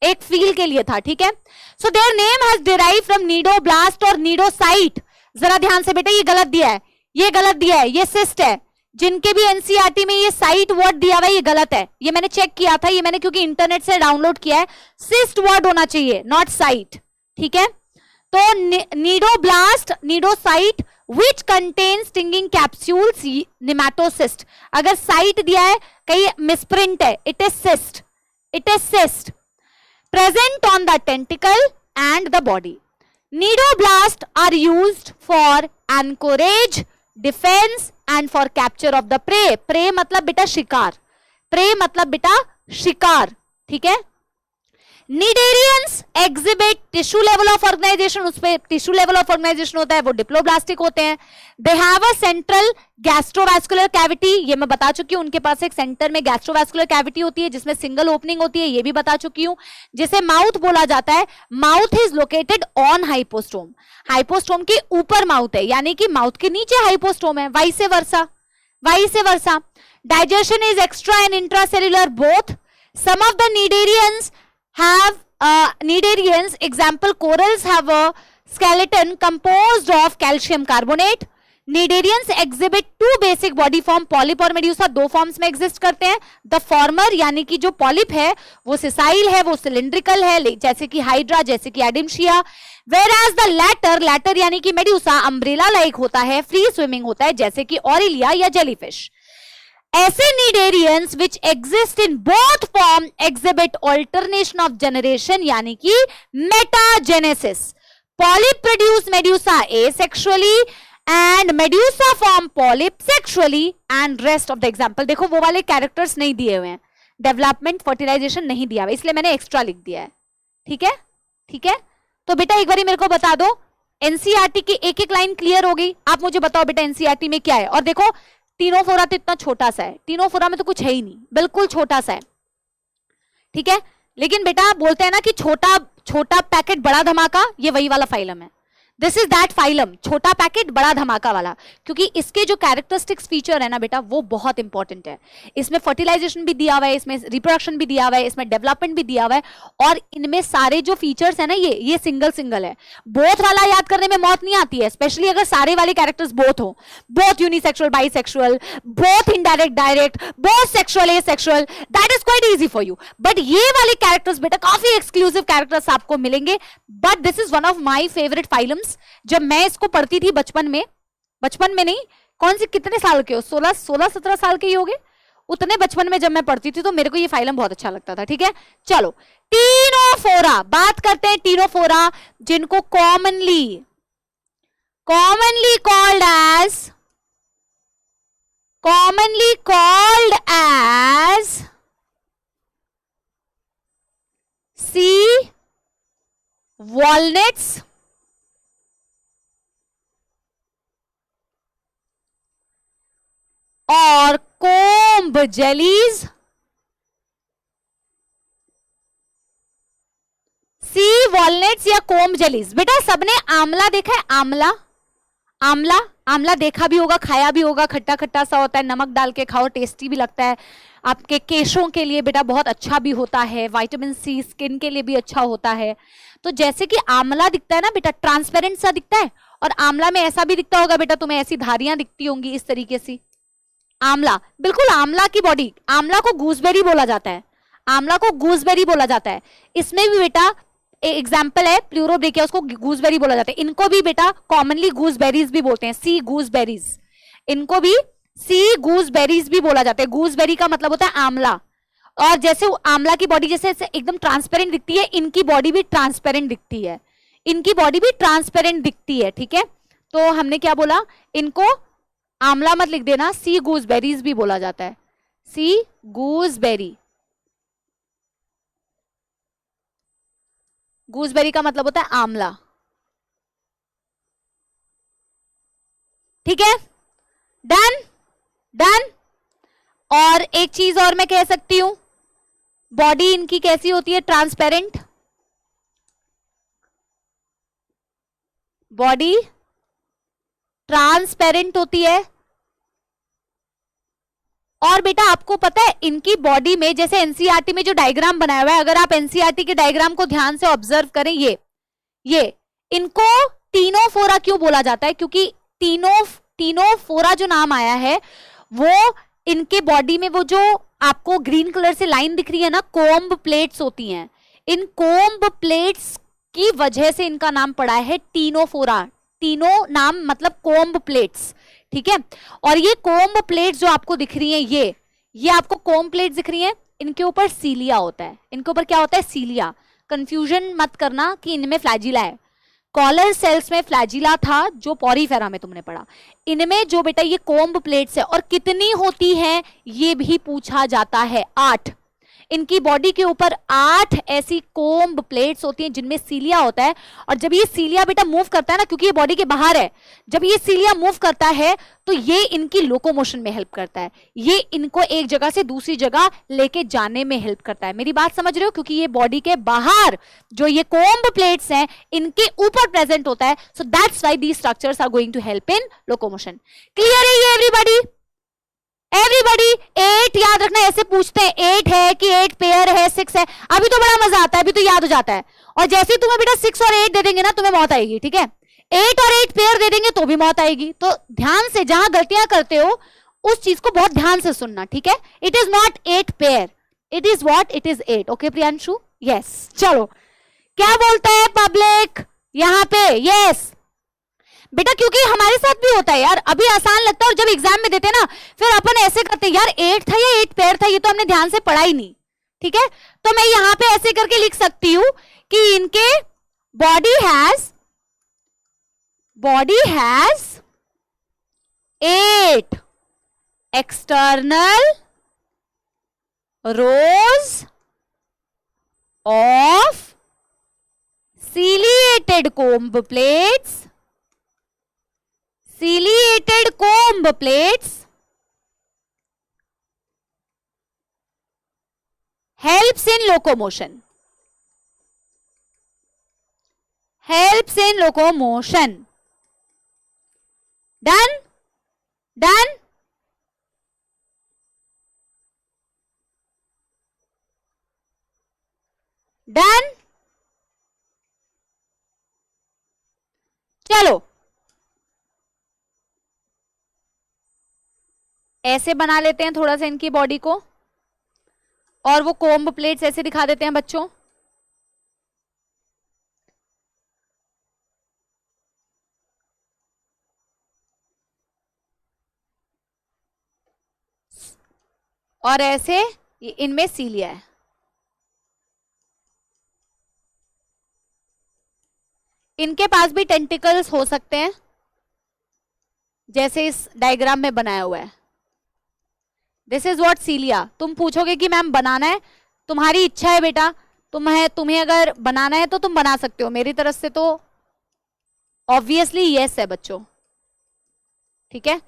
एक फील के लिए था, ठीक है। So their name has derived from cnidoblast और नीडोसाइट। जरा ध्यान से बेटा, ये गलत दिया है, ये गलत दिया है, ये सिस्ट है। जिनके भी एनसीईआरटी में ये साइट वर्ड दिया हुआ है ये गलत है, ये मैंने चेक किया था, ये मैंने क्योंकि इंटरनेट से डाउनलोड किया है। सिस्ट वर्ड होना चाहिए, नॉट साइट, ठीक है। तो cnidoblast, cnidocyte which contain stinging capsules, nematocyst. अगर साइट दिया है कहीं मिसप्रिंट है, it is cyst, it is cyst present on the tentacle and the body. Nidoblast are used for anchorage, defense and for capture of the prey. Prey मतलब बेटा शिकार, prey मतलब बेटा शिकार, ठीक है। Nidarians exhibit tissue level of organization, उस पे tissue level of organization होता है, वो डिप्लोब्लास्टिक होते हैं। They have a central gastrovascular cavity, ये मैं बता चुकी हूँ, उनके पास एक सेंटर में गैस्ट्रोवास्कुलर कैविटी होती है जिसमें सिंगल ओपनिंग होती है, ये भी बता चुकी हूँ। जिसे माउथ बोला जाता है, mouth is located on hypostome, hypostome के ऊपर माउथ है, यानी कि माउथ के नीचे हाइपोस्टोम है, vice versa. Digestion is extra and intracellular both. Some of the Cnidarians have Nidarians, example corals have a skeleton composed of calcium carbonate. Nidarians exhibit two basic body form, polyp और medusa, दो फॉर्म्स में एग्जिस्ट करते हैं। The former यानी कि जो पॉलिप है वो सिसाइल है, वो सिलिंड्रिकल है, जैसे कि हाइड्रा, जैसे कि एडिमशिया। Whereas the latter यानी कि मेड्यूसा अम्ब्रेला लाइक होता है, फ्री स्विमिंग होता है, जैसे कि ऑरिलिया या जेलीफिश। ऐसे Cnidarians which exist in both form exhibit alternation of generation, यानी कि metagenesis. Polyp produce medusa asexually and medusa form polyp sexually and rest of the example. देखो वो वाले कैरेक्टर्स नहीं दिए हुए हैं, डेवलपमेंट फर्टिलाइजेशन नहीं दिया हुआ, इसलिए मैंने एक्स्ट्रा लिख दिया है, ठीक है, ठीक है। तो बेटा एक बार मेरे को बता दो, एनसीईआरटी की एक एक लाइन क्लियर हो गई। आप मुझे बताओ बेटा एनसीईआरटी में क्या है। और देखो टीनोफोरा तो इतना छोटा सा है, टीनोफोरा में तो कुछ है ही नहीं, बिल्कुल छोटा सा है, ठीक है। लेकिन बेटा बोलते हैं ना कि छोटा छोटा पैकेट बड़ा धमाका, ये वही वाला फाइलम है। दिस इज दैट फाइलम, छोटा पैकेट बड़ा धमाका वाला, क्योंकि इसके जो कैरेक्टरिस्टिक्स फीचर है ना बेटा वो बहुत इंपॉर्टेंट है। इसमें फर्टिलाइजेशन भी दिया हुआ है, इसमें रिप्रोडक्शन भी दिया हुआ है, इसमें डेवलपमेंट भी दिया हुआ है, और इनमें सारे जो फीचर्स है ना ये सिंगल सिंगल है। बोथ वाला याद करने में मौत नहीं आती है, स्पेशली अगर सारे वाले कैरेक्टर्स बोथ हो, both unisexual bisexual, both indirect direct, both sexual asexual, that is quite easy for you. But ये वाले कैरेक्टर्स बेटा काफी एक्सक्लूसिव कैरेक्टर्स आपको मिलेंगे, but this is one of my favourite phylums. जब मैं इसको पढ़ती थी बचपन में नहीं, कौन सी कितने साल के हो, 16-17 साल के ही होंगे, उतने बचपन में जब मैं पढ़ती थी तो मेरे को ये फाइलम बहुत अच्छा लगता था, ठीक है। चलो टीनोफोरा, बात करते हैं टीनोफोरा, जिनको commonly commonly called as C. walnuts, और comb jellies. सी वॉलनट्स या कोम्ब जेलीज. बेटा सबने आंवला देखा है? आंवला, आंवला, आंवला देखा भी होगा, खाया भी होगा. खट्टा खट्टा सा होता है, नमक डाल के खाओ, टेस्टी भी लगता है. आपके केशों के लिए बेटा बहुत अच्छा भी होता है. विटामिन सी स्किन के लिए भी अच्छा होता है. तो जैसे कि आंवला दिखता है ना बेटा, ट्रांसपेरेंट सा दिखता है, और आंवला में ऐसा भी दिखता होगा बेटा, तुम्हें ऐसी धारियां दिखती होंगी इस तरीके से. आंवला, बिल्कुल आंवला की बॉडी. आंवला को गूसबेरी बोला जाता है, आंवला को गूसबेरी बोला जाता है. इसमें भी बेटा एग्जाम्पल है प्लूरोब्रेकिया, उसको गूसबेरी बोला जाता है. इनको भी बेटा कॉमनली गूसबेरीज भी बोलते हैं, सी गूसबेरीज. इनको भी सी गूसबेरीज भी बोला जाता है. गूसबेरी का मतलब होता है आंवला. और जैसे आंवला की बॉडी जैसे एकदम ट्रांसपेरेंट दिखती है, इनकी बॉडी भी ट्रांसपेरेंट दिखती है. इनकी बॉडी भी ट्रांसपेरेंट दिखती है. ठीक है, तो हमने क्या बोला, इनको आंवला मत लिख देना, सी गूसबेरीज भी बोला जाता है. सी गूसबेरी. गूसबेरी का मतलब होता है आंवला. ठीक है, डन डन. और एक चीज और मैं कह सकती हूं, बॉडी इनकी कैसी होती है? ट्रांसपेरेंट. बॉडी ट्रांसपेरेंट होती है. और बेटा आपको पता है इनकी बॉडी में, जैसे एनसीईआरटी में जो डायग्राम बनाया हुआ है, अगर आप एनसीईआरटी के डायग्राम को ध्यान से ऑब्जर्व करें, ये इनको टीनोफोरा क्यों बोला जाता है? क्योंकि टीनोफोरा जो नाम आया है, वो इनके बॉडी में वो जो आपको ग्रीन कलर से लाइन दिख रही है ना, कोम्ब प्लेट्स होती हैं. इन कोम्ब प्लेट्स की वजह से इनका नाम पड़ा है टीनोफोरा. टीनो नाम मतलब कोम्ब प्लेट्स. ठीक है, और ये कोम्ब प्लेट्स जो आपको दिख रही हैं, ये आपको कोम्ब प्लेट्स दिख रही हैं, इनके ऊपर सीलिया होता है. इनके ऊपर क्या होता है? सीलिया. कंफ्यूजन मत करना कि इनमें फ्लैजिला है. कॉलर सेल्स में फ्लैजिला था, जो पॉरीफेरा में तुमने पढ़ा. इनमें जो बेटा ये कोम्ब प्लेट्स है, और कितनी होती हैं ये भी पूछा जाता है. 8. इनकी बॉडी के ऊपर 8 ऐसी कोम्ब प्लेट्स होती हैं जिनमें सीलिया होता है. और जब ये सीलिया बेटा मूव करता है ना, क्योंकि ये बॉडी के बाहर है, जब ये सीलिया मूव करता है तो ये इनकी लोकोमोशन में हेल्प करता है. ये इनको एक जगह से दूसरी जगह लेके जाने में हेल्प करता है. मेरी बात समझ रहे हो? क्योंकि ये बॉडी के बाहर जो ये कोम्ब प्लेट्स हैं, इनके ऊपर प्रेजेंट होता है. So that's why these structures are going to help in locomotion. Clear है ये एवरीबॉडी? एवरीबॉडी 8 याद रखना. ऐसे पूछते हैं 8 है कि 8 पेयर है, 6 है, अभी तो बड़ा मजा आता है, अभी तो याद हो जाता है. और जैसे ही तुम्हें बेटा 6 और 8 दे देंगे ना, तुम्हें मौत आएगी. ठीक है, 8 और 8 पेयर दे देंगे तो भी मौत आएगी. तो ध्यान से, जहां गलतियां करते हो उस चीज को बहुत ध्यान से सुनना. ठीक है, it is not 8 pair, it is what? It is 8. Okay Priyanshu? Yes. चलो, क्या बोलता है पब्लिक यहां पे? यस बेटा, क्योंकि हमारे साथ भी होता है यार. अभी आसान लगता है, और जब एग्जाम में देते हैं ना, फिर अपन ऐसे करते हैं, यार 8 था या 8 पेयर था, ये तो हमने ध्यान से पढ़ा ही नहीं. ठीक है, तो मैं यहां पे ऐसे करके लिख सकती हूं कि इनके body has 8 external rows of ciliated comb plates. Ciliated comb plates helps in locomotion. Helps in locomotion. Done? Done? Done? चलो ऐसे बना लेते हैं थोड़ा सा इनकी बॉडी को, और वो कोम्ब प्लेट्स ऐसे दिखा देते हैं बच्चों. और ऐसे इनमें सीलिया है. इनके पास भी टेंटिकल्स हो सकते हैं, जैसे इस डायग्राम में बनाया हुआ है। This is what cilia. तुम पूछोगे कि मैम बनाना है, तुम्हारी इच्छा है बेटा, तुम्हें अगर बनाना है तो तुम बना सकते हो, मेरी तरफ से तो ऑब्वियसली यस है बच्चों, ठीक है।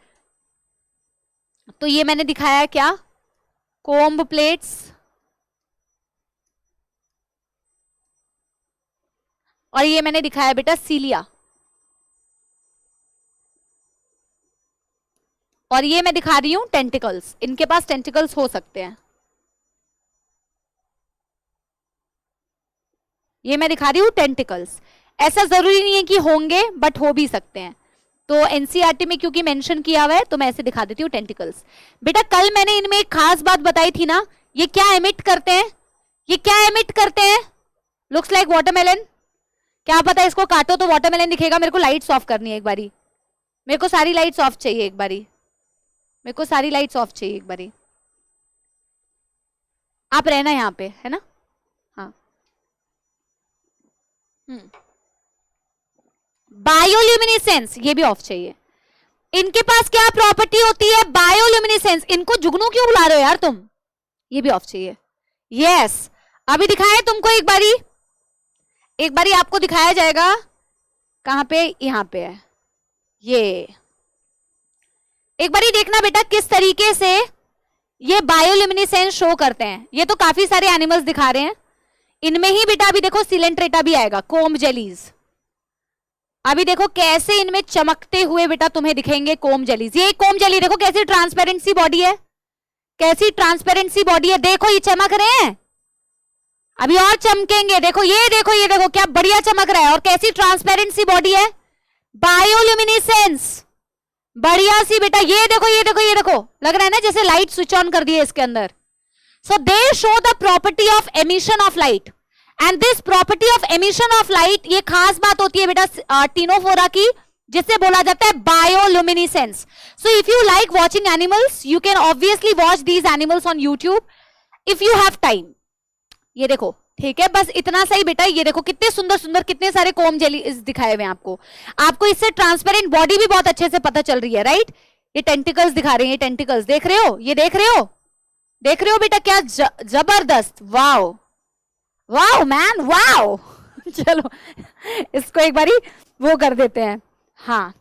तो ये मैंने दिखाया क्या, कोम्ब प्लेट्स, और ये मैंने दिखाया बेटा सीलिया, और ये मैं दिखा रही हूं टेंटिकल्स। इनके पास टेंटिकल्स हो सकते हैं, ये मैं दिखा रही हूं टेंटिकल्स। ऐसा जरूरी नहीं है कि होंगे, बट हो भी सकते हैं। तो एनसीईआरटी में क्योंकि मेंशन किया हुआ है तो मैं ऐसे दिखा देती हूँ टेंटिकल्स। बेटा कल मैंने इनमें एक खास बात बताई थी ना, ये क्या एमिट करते हैं, ये क्या एमिट करते हैं, लुक्स लाइक वाटरमेलन। क्या पता इसको काटो तो वाटरमेलन दिखेगा। मेरे को लाइट्स ऑफ करनी है एक बारी, मेरे को सारी लाइट्स ऑफ चाहिए एक बारी, मेरे को सारी लाइट्स ऑफ चाहिए एक बारी। आप रहना यहाँ पे, है ना। हाँ, बायोल्यूमिनेसेंस ये भी ऑफ चाहिए। इनके पास क्या प्रॉपर्टी होती है, बायोल्यूमिनेसेंस। इनको जुगनू क्यों बुला रहे हो यार तुम, ये भी ऑफ चाहिए। यस, अभी दिखाएं तुमको एक बारी आपको दिखाया जाएगा। कहां पे, यहां पे है ये। एक बारी देखना बेटा किस तरीके से ये बायोल्यूमिनेसेंस शो करते हैं। ये तो काफी सारे एनिमल्स दिखा रहे हैं, इनमें ही बेटा अभी देखो सिलेंट्रेटा भी आएगा, कोम्ब जेलीज। अभी देखो कैसे इनमें चमकते हुए बेटा तुम्हें दिखेंगे कोम्ब जेलीज। ये कोम्ब जेली देखो कैसी ट्रांसपेरेंसी बॉडी है, कैसी ट्रांसपेरेंसी बॉडी है, देखो ये चमक रहे हैं, अभी और चमकेंगे। देखो ये देखो, ये देखो क्या बढ़िया चमक रहा है, और कैसी ट्रांसपेरेंसी बॉडी है, बायोल्यूमिनेसेंस, बढ़िया सी बेटा। ये देखो ये देखो ये देखो, लग रहा है ना जैसे लाइट स्विच ऑन कर दी है इसके अंदर। So they show the property of emission of light, and this property of emission of light, ये खास बात होती है बेटा टीनोफोरा की, जिससे बोला जाता है bioluminescence. So if you like watching animals, you can obviously watch these animals on YouTube if you have time. ये देखो, ठीक है, बस इतना सही बेटा। ये देखो कितने सुंदर सुंदर, कितने सारे कोम जेली दिखाए हुए हैं आपको इससे ट्रांसपेरेंट बॉडी भी बहुत अच्छे से पता चल रही है, राइट। ये टेंटिकल्स दिखा रहे हैं, ये टेंटिकल्स देख रहे हो, ये देख रहे हो बेटा, क्या जबरदस्त, वाओ वाओ मैन वाओ। चलो इसको एक बारी वो कर देते हैं। हाँ,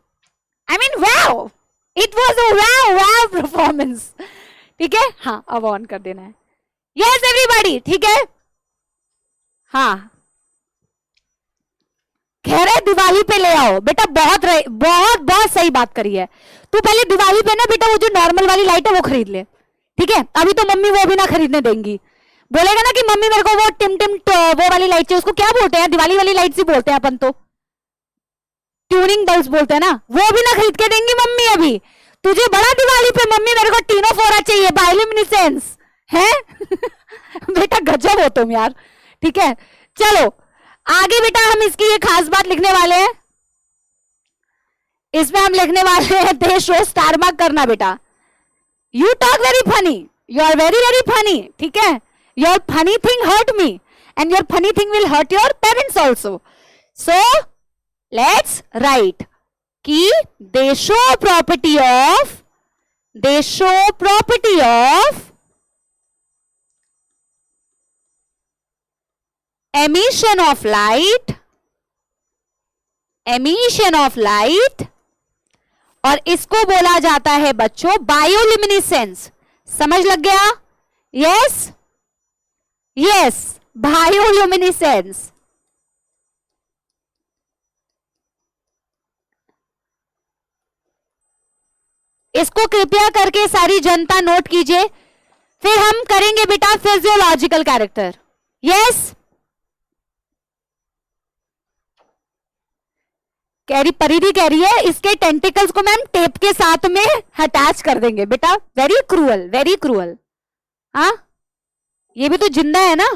I mean wow, it was a wow wow performance, ठीक है। हाँ, अब ऑन कर देना है। यस एवरीबॉडी, ठीक है। हाँ, कह रहे दिवाली पे ले आओ बेटा, बहुत सही बात करी है। तू पहले दिवाली पे ना बेटा वो जो नॉर्मल वाली लाइट है वो खरीद ले, ठीक है। अभी तो मम्मी वो भी ना खरीदने देंगी, बोलेगा ना कि मम्मी मेरे को वो टिम टिम वो वाली लाइट चाहिए। उसको क्या बोलते हैं, दिवाली वाली लाइट ही बोलते हैं अपन तो, ट्यूनिंग बल्ब बोलते हैं ना, वो भी ना खरीद के देंगी मम्मी अभी। तुझे बड़ा दिवाली पे मम्मी मेरे को टीनोफोरा चाहिए, बायोल्यूमिनेसेंस है। बेटा गजब हो तुम यार, ठीक है। चलो आगे बेटा हम इसकी ये खास बात लिखने वाले हैं, इसमें हम लिखने वाले हैं दे शो स्टार मार्क करना बेटा। You talk very funny, you are very very funny, ठीक है। Your funny thing hurt me and your funny thing will hurt your parents also. So let's write कि they show property of emission of light, और इसको बोला जाता है बच्चों बायोल्यूमिनेसेंस। समझ लग गया, यस बायोल्यूमिनेसेंस। इसको कृपया करके सारी जनता नोट कीजिए। फिर हम करेंगे बेटा फिजियोलॉजिकल कैरेक्टर। यस, परिधि कह रही है इसके टेंटिकल्स को मैम टेप के साथ में अटैच कर देंगे बेटा। Very cruel, very cruel. हाँ, ये भी तो जिंदा है ना।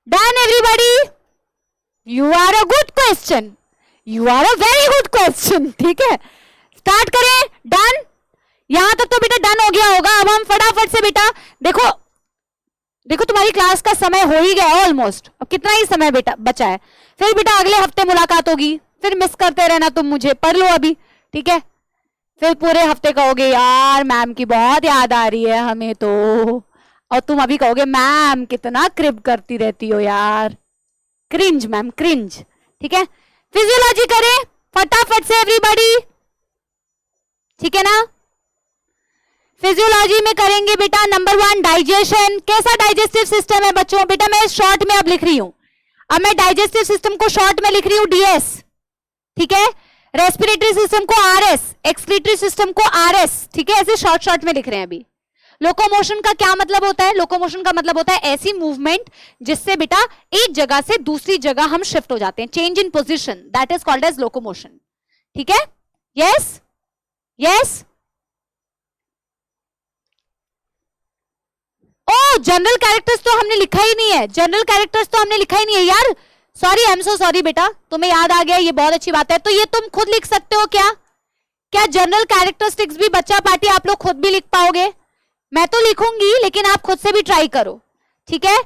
Done everybody, you are a good question, you are a very good question, ठीक है। स्टार्ट करें, डन। यहां तक तो बेटा डन हो गया होगा। अब हम फटाफट से बेटा देखो तुम्हारी क्लास का समय हो ही गया ऑलमोस्ट। अब कितना ही समय बेटा बचा है, फिर बेटा अगले हफ्ते मुलाकात होगी, फिर मिस करते रहना तुम मुझे, पढ़ लो अभी, ठीक है। फिर पूरे हफ्ते कहोगे यार मैम की बहुत याद आ रही है हमें तो, और तुम अभी कहोगे मैम कितना क्रिप करती रहती हो यार, क्रिंज मैम क्रिंज, ठीक है। फिजियोलॉजी करें फटाफट से एवरीबॉडी, ठीक है ना। फिजियोलॉजी में करेंगे बेटा नंबर 1 डाइजेशन। कैसा डाइजेस्टिव सिस्टम है बच्चों? बेटा मैं शॉर्ट में अब लिख रही हूं, अब मैं डाइजेस्टिव सिस्टम को शॉर्ट में लिख रही हूं डीएस, ठीक है। रेस्पिरेटरी सिस्टम को आरएस, एक्सक्रीटरी सिस्टम को आरएस, ठीक है। ऐसे शॉर्ट शॉर्ट में लिख रहे हैं अभी। लोकोमोशन का क्या मतलब होता है? लोकोमोशन का मतलब होता है ऐसी मूवमेंट जिससे बेटा एक जगह से दूसरी जगह हम शिफ्ट हो जाते हैं, change in position, that is called as locomotion, ठीक है। Yes yes. Oh general characters तो हमने लिखा ही नहीं है, जनरल कैरेक्टर्स तो हमने लिखा ही नहीं है यार, sorry I am so sorry बेटा, तुम्हें याद आ गया, ये बहुत अच्छी बात है। तो ये तुम खुद लिख सकते हो क्या? क्या जनरल कैरेक्टरिस्टिक्स भी बच्चा पार्टी आप लोग खुद भी लिख पाओगे? मैं तो लिखूंगी लेकिन आप खुद से भी ट्राई करो, ठीक है।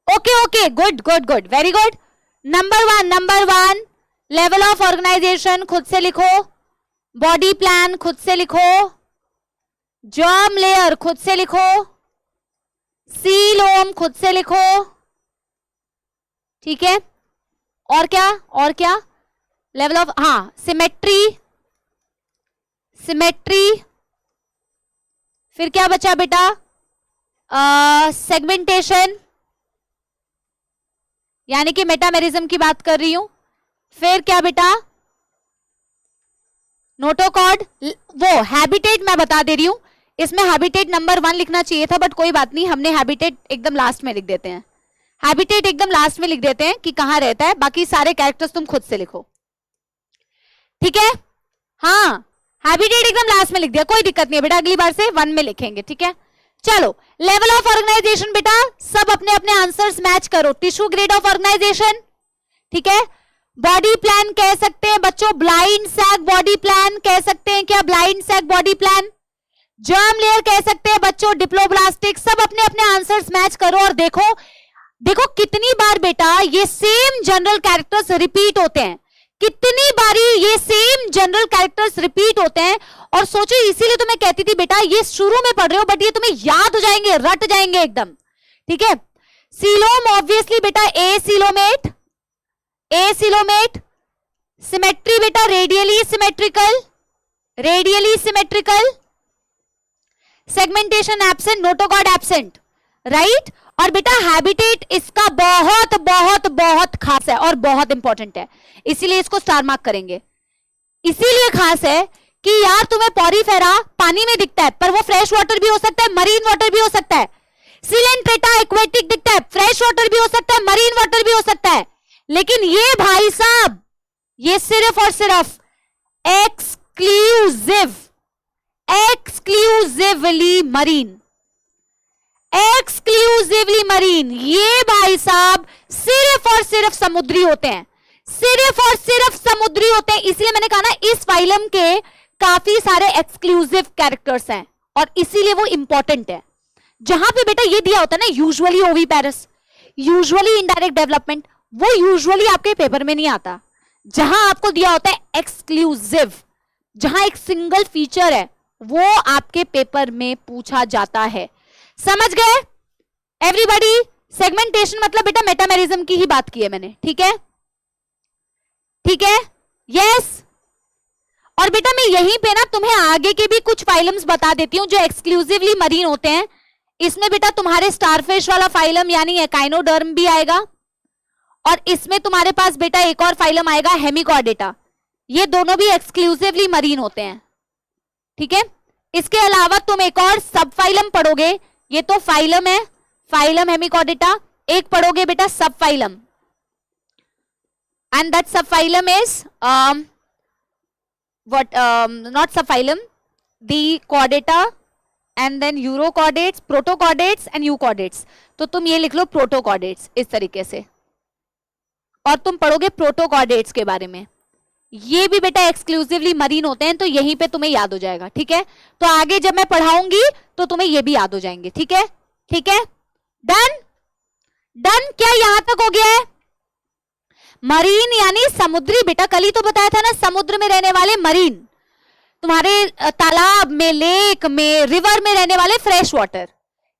Okay okay, good good good, very good. Number one level of organisation खुद से लिखो, बॉडी प्लान खुद से लिखो, जर्म लेयर खुद से लिखो, सीलोम खुद से लिखो, ठीक है। और क्या और क्या? लेवल ऑफ, हाँ सिमेट्री, सिमेट्री, फिर क्या बचा बेटा? सेगमेंटेशन, यानी कि मेटामेरिज्म की बात कर रही हूं। फिर क्या बेटा? नोटोकॉर्ड, वो हैबिटेट मैं बता दे रही हूं, इसमें हैबिटेट नंबर 1 लिखना चाहिए था, बट कोई बात नहीं, हमने हैबिटेट एकदम लास्ट में लिख देते हैं, हैबिटेट एकदम लास्ट में लिख देते हैं कि कहां रहता है, बाकी सारे कैरेक्टर्स तुम खुद से लिखो, ठीक है। हाँ हैबिटेट एकदम लास्ट में लिख दिया, कोई दिक्कत नहीं है बेटा, अगली बार से 1 में लिखेंगे, ठीक है। चलो लेवल ऑफ ऑर्गेनाइजेशन बेटा सब अपने अपने आंसर्स मैच करो। टिश्यू ग्रेड ऑफ ऑर्गेनाइजेशन, ठीक है। बॉडी प्लान कह सकते हैं बच्चों, ब्लाइंड सैक बॉडी प्लान कह सकते हैं क्या? Blind sac body plan. Germ layer कह सकते हैं बच्चों, डिप्लोब्लास्टिक। सब अपने अपने आंसर्स मैच करो और देखो देखो कितनी बार बेटा ये सेम जनरल कैरेक्टर्स रिपीट होते हैं, कितनी बारी ये सेम जनरल कैरेक्टर्स रिपीट होते हैं। और सोचो इसीलिए तो मैं कहती थी बेटा ये शुरू में पढ़ रहे हो बट ये तुम्हें याद हो जाएंगे, रट जाएंगे एकदम, ठीक है। सीलोम ऑब्वियसली बेटा ए सीलोमेट, ए सीलोमेट। सिमेट्री बेटा radially symmetrical, radially symmetrical. Segmentation absent, notochord absent, right. और बेटा हैबिटेट इसका बहुत बहुत बहुत खास है और बहुत इंपॉर्टेंट है, इसीलिए इसको स्टार मार्क करेंगे। इसीलिए खास है कि यार तुम्हें पॉरीफेरा पानी में दिखता है पर वो फ्रेश वाटर भी हो सकता है, मरीन वाटर भी हो सकता है। सिलेंट्रेटा एक्वेटिक दिखता है, फ्रेश वाटर भी हो सकता है, मरीन वाटर भी हो सकता है। लेकिन ये भाई साहब ये सिर्फ और सिर्फ exclusive, exclusively marine, exclusively marine, ये भाई साहब सिर्फ और सिर्फ समुद्री होते हैं, सिर्फ और सिर्फ समुद्री होते हैं। इसलिए मैंने कहा ना इस फाइलम के काफी सारे एक्सक्लूसिव कैरेक्टर्स हैं और इसीलिए वो इंपॉर्टेंट है। जहां पे बेटा ये दिया होता है ना usually oviparous, usually indirect development, वो यूजुअली आपके पेपर में नहीं आता। जहां आपको दिया होता है एक्सक्लूसिव, जहां एक सिंगल फीचर है, वो आपके पेपर में पूछा जाता है। समझ गए एवरीबॉडी? सेगमेंटेशन मतलब बेटा मेटामेरिज्म की ही बात की है मैंने, ठीक है, ठीक है, यस। और बेटा मैं यहीं पे ना तुम्हें आगे के भी कुछ फाइलम्स बता देती हूं जो एक्सक्लूसिवली मरीन होते हैं। इसमें बेटा तुम्हारे स्टारफिश वाला फाइलम यानी एकाइनोडर्म भी आएगा और इसमें तुम्हारे पास बेटा एक और फाइलम आएगा हेमिकॉर्डेटा। ये दोनों भी एक्सक्लूसिवली मरीन होते हैं, ठीक है। इसके अलावा तुम एक और सब फाइलम पढ़ोगे, ये तो फाइलम है, फाइलम हेमिकॉर्डेटा। एक पढ़ोगे बेटा सब फाइलम, एंड दैट सब phylum is what not subphylum, the chordata and then urochordates, protochordates and euchordates। तो तुम ये लिख लो प्रोटोकॉर्डेट्स इस तरीके से, और तुम पढ़ोगे प्रोटोकॉर्डेट्स के बारे में। ये भी बेटा एक्सक्लूसिवली मरीन होते हैं, तो यहीं पे तुम्हें याद हो जाएगा, ठीक है। तो आगे जब मैं पढ़ाऊंगी तो तुम्हें ये भी याद हो जाएंगे, ठीक है, ठीक है। डन डन, क्या यहां तक हो गया है? मरीन यानी समुद्री बेटा, कल ही तो बताया था ना, समुद्र में रहने वाले मरीन, तुम्हारे तालाब में, लेक में, रिवर में रहने वाले फ्रेश वाटर।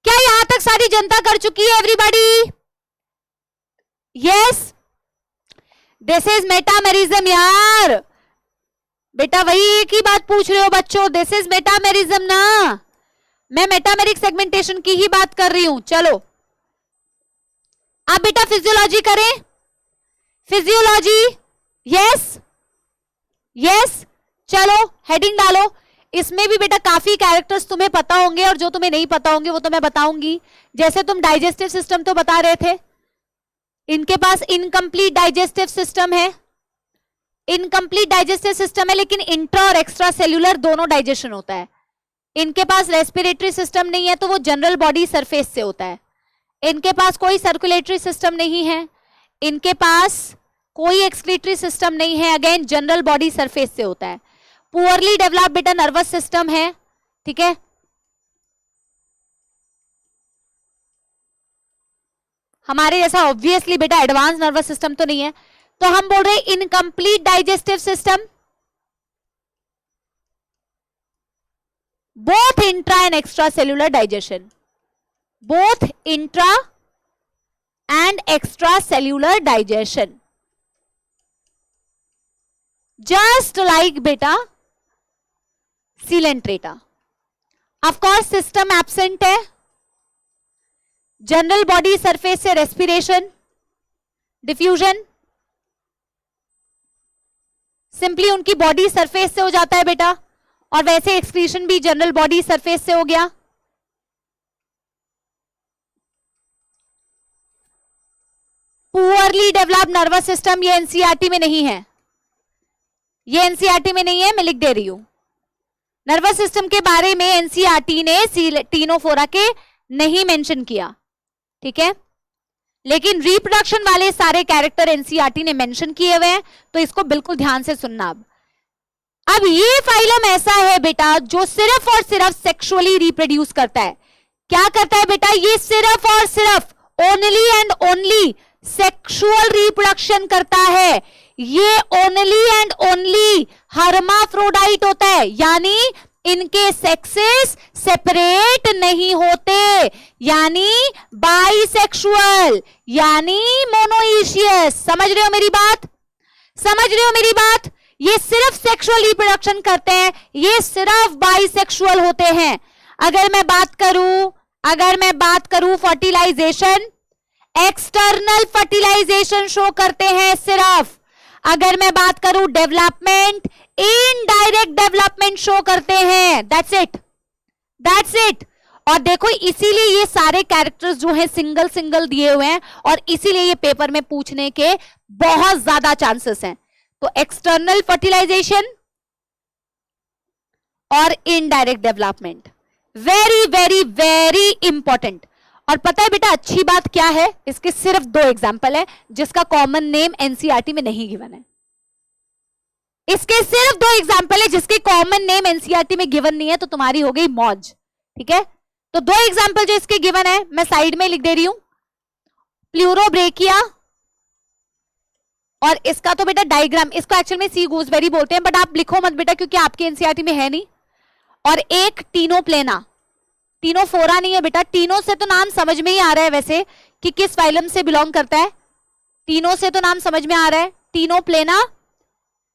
क्या यहां तक सारी जनता कर चुकी है everybody? Yes, this is metamerism यार बेटा, वही एक ही बात पूछ रहे हो बच्चों, दिस इज मेटामेरिज्म ना, मैं मेटामेरिक सेगमेंटेशन की ही बात कर रही हूं। चलो आप बेटा फिजियोलॉजी करें, फिजियोलॉजी, यस यस, चलो हेडिंग डालो। इसमें भी बेटा काफी कैरेक्टर्स तुम्हें पता होंगे और जो तुम्हें नहीं पता होंगे वो तो मैं बताऊंगी। जैसे तुम डाइजेस्टिव सिस्टम तो बता रहे थे, इनके पास इनकम्प्लीट डाइजेस्टिव सिस्टम है, इनकम्प्लीट डाइजेस्टिव सिस्टम है, लेकिन इंट्रा और एक्स्ट्रा सेल्यूलर दोनों डाइजेशन होता है। इनके पास रेस्पिरेटरी सिस्टम नहीं है तो वो जनरल बॉडी सरफेस से होता है। इनके पास कोई सर्कुलेटरी सिस्टम नहीं है, इनके पास कोई एक्सक्रीटरी सिस्टम नहीं है, अगेन जनरल बॉडी सरफेस से होता है। पुअरली डेवलप्ड बेटा नर्वस सिस्टम है, ठीक है। हमारे जैसा ऑब्वियसली बेटा एडवांस नर्वस सिस्टम तो नहीं है, तो हम बोल रहे हैं incomplete digestive system, both intra and extra cellular digestion, both intra and extra cellular digestion, just like बेटा Coelenterata. Of course system absent है, जनरल बॉडी सरफेस से रेस्पिरेशन, डिफ्यूजन सिंपली उनकी बॉडी सरफेस से हो जाता है बेटा, और वैसे एक्सक्रीशन भी जनरल बॉडी सरफेस से हो गया। पुअरली डेवलप्ड नर्वस सिस्टम ये एनसीईआरटी में नहीं है, ये एनसीईआरटी में नहीं है, मैं लिख दे रही हूं। नर्वस सिस्टम के बारे में एनसीईआरटी ने टीनोफोरा के नहीं मेंशन किया, ठीक है, लेकिन रिप्रोडक्शन वाले सारे कैरेक्टर एनसीईआरटी ने मेंशन किए हुए हैं, तो इसको बिल्कुल ध्यान से सुनना। अब ये फाइलम ऐसा है बेटा जो सिर्फ और सिर्फ सेक्सुअली रिप्रोड्यूस करता है। क्या करता है बेटा? ये सिर्फ और सिर्फ only and only sexual reproduction करता है। ये ओनली एंड ओनली हर्माफ्रोडाइट होता है, यानी इनके सेक्सेस सेपरेट नहीं होते, यानी बाइसेक्सुअल, यानी मोनोइशियस। समझ रहे हो मेरी बात? समझ रहे हो मेरी बात? ये सिर्फ सेक्सुअल रिप्रोडक्शन करते हैं, ये सिर्फ बाइसेक्सुअल होते हैं। अगर मैं बात करूं फर्टिलाइजेशन, एक्सटर्नल फर्टिलाइजेशन शो करते हैं सिर्फ। अगर मैं बात करूं डेवलपमेंट, इनडायरेक्ट डेवलपमेंट शो करते हैं। That's it, that's it. और देखो इसीलिए ये सारे कैरेक्टर्स जो हैं सिंगल सिंगल दिए हुए हैं, और इसीलिए ये पेपर में पूछने के बहुत ज्यादा चांसेस हैं। तो एक्सटर्नल फर्टिलाइजेशन और indirect development, very very very important. और पता है बेटा अच्छी बात क्या है, इसके सिर्फ 2 एग्जाम्पल है जिसका कॉमन नेम एनसीईआरटी में नहीं गिवन है। इसके सिर्फ 2 एग्जाम्पल है जिसके कॉमन नेम एनसीईआरटी में गिवन नहीं है, तो तुम्हारी हो गई मौज। ठीक है, तो 2 एग्जाम्पल जो इसके गिवन है मैं साइड में लिख दे रही हूं, प्लूरोब्रेकिया, और इसका तो बेटा डायग्राम, इसको एक्चुअल में सी गूसबेरी बोलते हैं, बट आप लिखो मत बेटा क्योंकि आपके एनसीईआरटी में है नहीं। और एक टीनोप्लेना, टीनोफोरा नहीं है बेटा, टीनो से तो नाम समझ में ही आ रहा है वैसे कि किस फाइलम से बिलोंग करता है, टीनो से तो नाम समझ में आ रहा है। टीनोप्लेना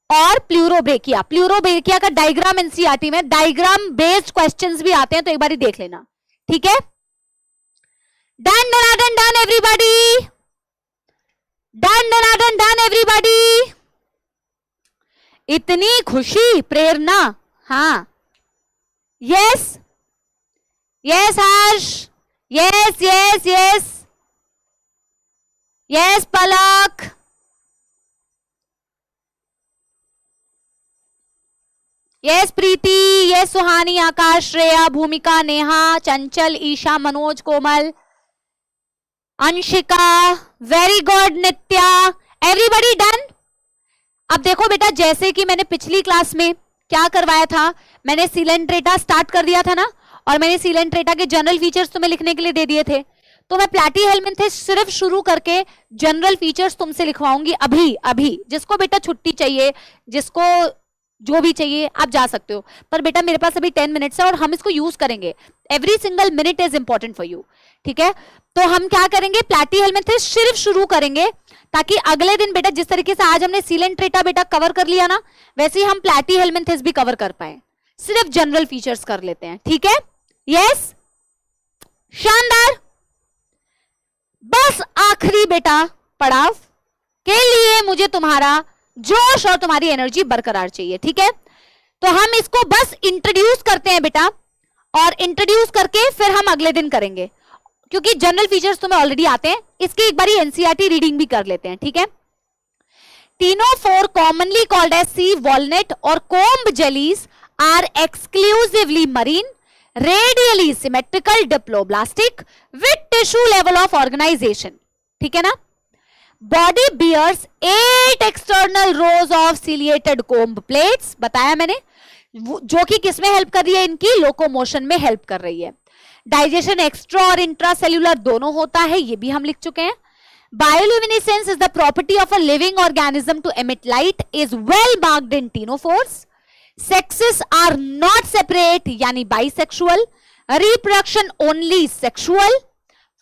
और प्लूरोब्रेकिया, प्लूरोब्रेकिया का डायग्राम एनसीईआरटी में, डायग्राम बेस्ड क्वेश्चंस भी आते हैं, तो एक बार देख लेना। ठीक है, done done done done everybody, done done done done everybody. इतनी खुशी, प्रेरणा, हाँ, यस यस हर्ष, यस यस यस यस पलक, यस प्रीति, यस सुहानी, आकाश, श्रेया, भूमिका, नेहा, चंचल, ईशा, मनोज, कोमल, अंशिका, वेरी गुड, नित्या, एवरीबॉडी डन। अब देखो बेटा जैसे कि मैंने पिछली क्लास में क्या करवाया था, मैंने सीलेंट्रेटा स्टार्ट कर दिया था ना, और मैंने सीलेंट्रेटा के जनरल फीचर्स तुम्हें लिखने के लिए दे दिए थे। तो मैं प्लैटी हेलमिंथेस सिर्फ शुरू करके जनरल फीचर्स तुमसे लिखवाऊंगी अभी अभी। जिसको बेटा छुट्टी चाहिए, जिसको जो भी चाहिए आप जा सकते हो, पर बेटा मेरे पास अभी 10 मिनट्स है और हम इसको यूज करेंगे। Every single minute is important for you, ठीक है। तो हम क्या करेंगे, प्लैटी हेलमिंथेस सिर्फ शुरू करेंगे ताकि अगले दिन बेटा जिस तरीके से आज हमने सीलेंट्रेटा बेटा कवर कर लिया ना, वैसे ही हम प्लैटी हेलमिंथेस भी कवर कर पाए। सिर्फ जनरल फीचर्स कर लेते हैं, ठीक है। यस, शानदार। बस आखिरी बेटा पड़ाव के लिए मुझे तुम्हारा जोश और तुम्हारी एनर्जी बरकरार चाहिए, ठीक है। तो हम इसको बस इंट्रोड्यूस करते हैं बेटा, और इंट्रोड्यूस करके फिर हम अगले दिन करेंगे, क्योंकि जनरल फीचर्स तुम्हें ऑलरेडी आते हैं। इसकी एक बारी एनसीईआरटी रीडिंग भी कर लेते हैं, ठीक है। Ctenophore commonly called as sea walnut और comb jellies are exclusively marine, radially symmetrical diploblastic with tissue level of organization, ठीक है ना। Body bears 8 external rows of ciliated comb plates, बताया मैंने, जो कि किसमें हेल्प कर रही है, इनकी लोकोमोशन में हेल्प कर रही है। डाइजेशन एक्स्ट्रा और इंट्रा सेल्यूलर दोनों होता है, ये भी हम लिख चुके हैं। Bioluminescence is the property of a living organism to emit light, is well marked in ctenophores. Sexes are not separate यानी bisexual, reproduction only sexual,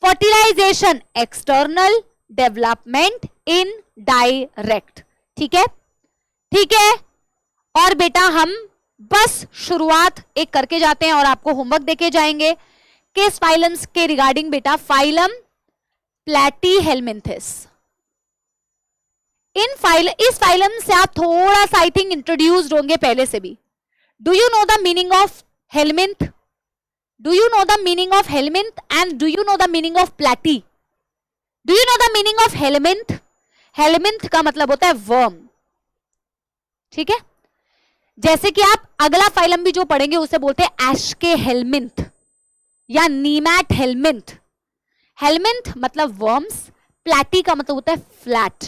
fertilization external, development indirect, ठीक है, ठीक है। और बेटा हम बस शुरुआत एक करके जाते हैं और आपको होमवर्क देके जाएंगे किस फाइलम्स के रिगार्डिंग बेटा, फाइलम प्लैटी हेलमिंथेस। इस फाइलम से आप थोड़ा सा आई थिंक इंट्रोड्यूस्ड होंगे पहले से भी। Do you know the meaning of helminth? Do you know the meaning of helminth and do you know the meaning of platy? Do you know the meaning of helminth? Helminth का मतलब होता है वर्म, ठीक है। जैसे कि आप अगला फाइलम भी जो पढ़ेंगे उसे बोलते हैं एशके हेलमिंथ या नीमैट हेलमिंथ। हेलमिंथ मतलब वर्म्स, प्लैटी का मतलब होता है फ्लैट,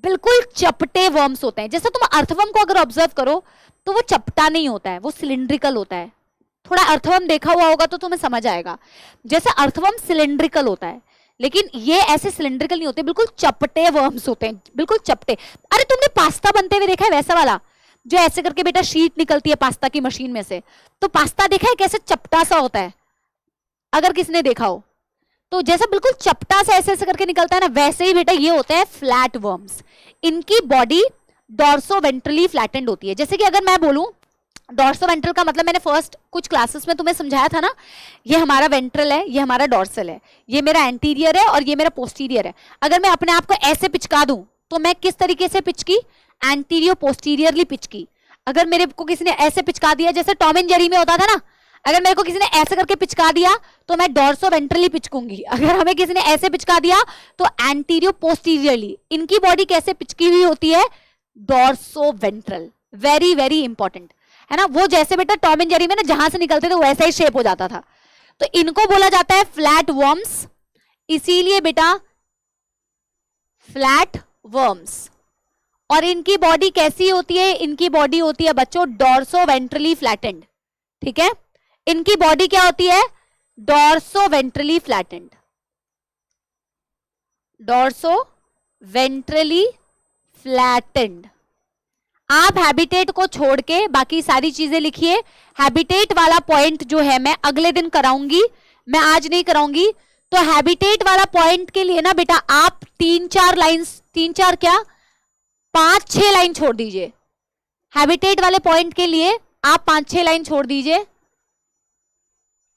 बिल्कुल चपटे वर्म्स होते हैं। जैसे तुम अर्थवर्म को अगर ऑब्जर्व करो तो वो चपटा नहीं होता है, वो सिलिंड्रिकल होता है। थोड़ा अर्थवर्म देखा हुआ होगा तो तुम्हें समझ आएगा। जैसे अर्थवर्म सिलिंड्रिकल होता है, लेकिन ये ऐसे सिलिंड्रिकल नहीं होते, बिल्कुल चपटे वर्म्स होते हैं, बिल्कुल चपटे। अरे तुमने पास्ता बनते हुए देखा है वैसा वाला, जो ऐसे करके बेटा शीट निकलती है पास्ता की मशीन में से, तो पास्ता देखा है कैसे चपटा सा होता है, अगर किसने देखा हो तो। जैसा बिल्कुल चपटा सा ऐसे ऐसे करके निकलता है ना, वैसे ही बेटा ये होते हैं फ्लैट वर्म्स। इनकी बॉडी डॉर्सो वेंट्रली फ्लैटेंड होती है। जैसे कि अगर मैं बोलूं डॉर्सो वेंट्रल का मतलब, मैंने फर्स्ट कुछ क्लासेस में तुम्हें समझाया था ना, ये हमारा वेंट्रल है, ये हमारा डॉर्सल है, ये मेरा एंटीरियर है और ये मेरा पोस्टीरियर है। अगर मैं अपने आप को ऐसे पिचका दूं तो मैं किस तरीके से पिचकी, एंटीरियर पोस्टीरियरली पिचकी। अगर मेरे को किसी ने ऐसे पिचका दिया, जैसे टॉम एंड जेरी में होता था ना, अगर मेरे को किसी ने ऐसे करके पिचका दिया तो मैं डॉर्सो वेंट्रली पिचकूंगी। अगर हमें किसी ने ऐसे पिचका दिया तो एंटीरियर पोस्टीरियरली। इनकी बॉडी कैसे पिचकी हुई होती है, dorso ventral. Very very important है ना। वो जैसे बेटा टॉम एंड जेरी में ना जहां से निकलते थे वैसा ही शेप हो जाता था, तो इनको बोला जाता है फ्लैट वर्म्स। इसीलिए बेटा फ्लैट वर्म्स। और इनकी बॉडी कैसी होती है, इनकी बॉडी होती है बच्चों डॉर्सो वेंट्रली फ्लैटेंड, ठीक है। इनकी बॉडी क्या होती है, dorso ventrally flattened, dorso ventrally flattened. आप हैबिटेट को छोड़ के बाकी सारी चीजें लिखिए। हैबिटेट वाला पॉइंट जो है मैं अगले दिन कराऊंगी, मैं आज नहीं कराऊंगी। तो हैबिटेट वाला पॉइंट के लिए ना बेटा आप 3-4 लाइंस, 3-4 क्या 5-6 लाइन छोड़ दीजिए। हैबिटेट वाले पॉइंट के लिए आप 5-6 लाइन छोड़ दीजिए,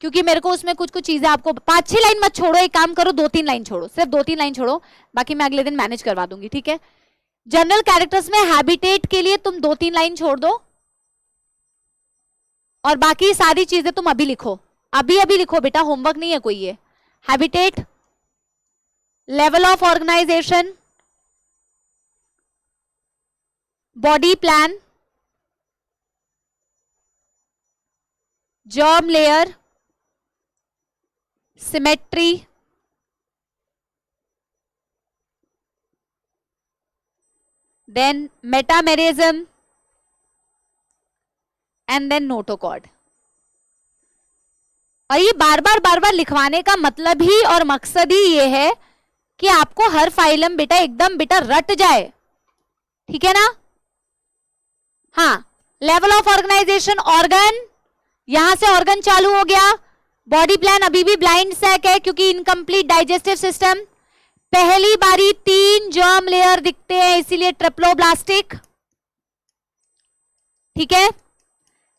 क्योंकि मेरे को उसमें कुछ कुछ चीजें आपको 5-6 लाइन मत छोड़ो, एक काम करो 2-3 लाइन छोड़ो, सिर्फ 2-3 लाइन छोड़ो, बाकी मैं अगले दिन मैनेज करवा दूंगी, ठीक है। जनरल कैरेक्टर्स में हैबिटेट के लिए तुम 2-3 लाइन छोड़ दो और बाकी सारी चीजें तुम अभी लिखो, अभी अभी लिखो बेटा, होमवर्क नहीं है कोई ये। Habitat, level of organisation, body plan, germ layer, symmetry, then metamerism and then notochord। और ये बार बार लिखवाने का मतलब ही और मकसद ही ये है कि आपको हर फाइलम बेटा एकदम बेटा रट जाए, ठीक है ना। हाँ, लेवल ऑफ ऑर्गेनाइजेशन, ऑर्गन, यहां से ऑर्गन चालू हो गया। बॉडी प्लान अभी भी ब्लाइंड सैक है क्योंकि इनकम्प्लीट डाइजेस्टिव सिस्टम। पहली बारी 3 जर्म लेयर दिखते हैं इसीलिए ट्रिप्लोब्लास्टिक, ठीक है।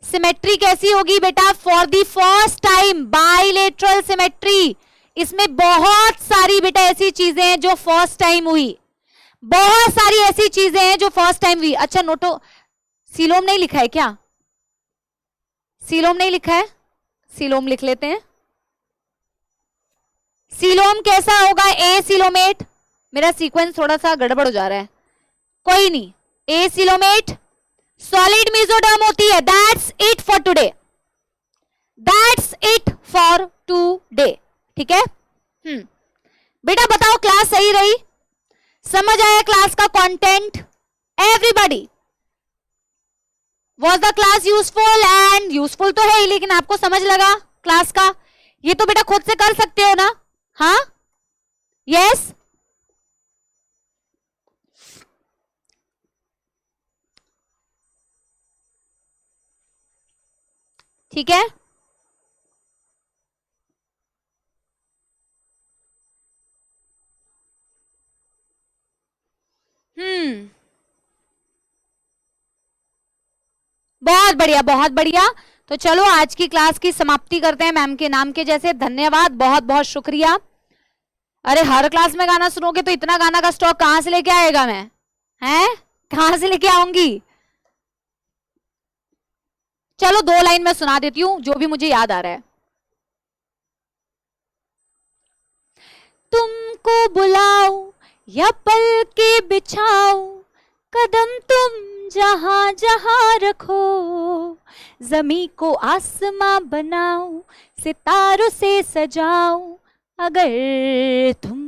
सिमेट्री कैसी होगी बेटा, for the first time bilateral symmetry. इसमें बहुत सारी बेटा ऐसी चीजें हैं जो फर्स्ट टाइम हुई, बहुत सारी ऐसी चीजें हैं जो फर्स्ट टाइम हुई। अच्छा नोटो, सीलोम नहीं लिखा है क्या, सीलोम नहीं लिखा है, सीलोम लिख लेते हैं। सीलोम कैसा होगा, ए सीलोमेट, मेरा सीक्वेंस थोड़ा सा गड़बड़ हो जा रहा है, कोई नहीं। ए सीलोमेट सॉलिड मेसोडर्म होती है। That's it for today, that's it for today, ठीक है। बेटा बताओ क्लास सही रही, समझ आया क्लास का content? Everybody, was the class useful? And useful तो है ही, लेकिन आपको समझ लगा क्लास का? ये तो बेटा खुद से कर सकते हो ना, हाँ, यस। ठीक है, बहुत बढ़िया, बहुत बढ़िया। तो चलो आज की क्लास की समाप्ति करते हैं मैम के नाम के जैसे। धन्यवाद, बहुत बहुत शुक्रिया। अरे हर क्लास में गाना सुनोगे तो इतना गाना का स्टॉक कहां से लेके आएगा मैं, हैं, कहां से लेके आऊंगी? चलो 2 लाइन में सुना देती हूं जो भी मुझे याद आ रहा है। तुमको बुलाऊं या पल के बिछाऊं, कदम तुम जहां जहां रखो, जमी को आसमां बनाऊं, सितारों से सजाऊं, अगर तुम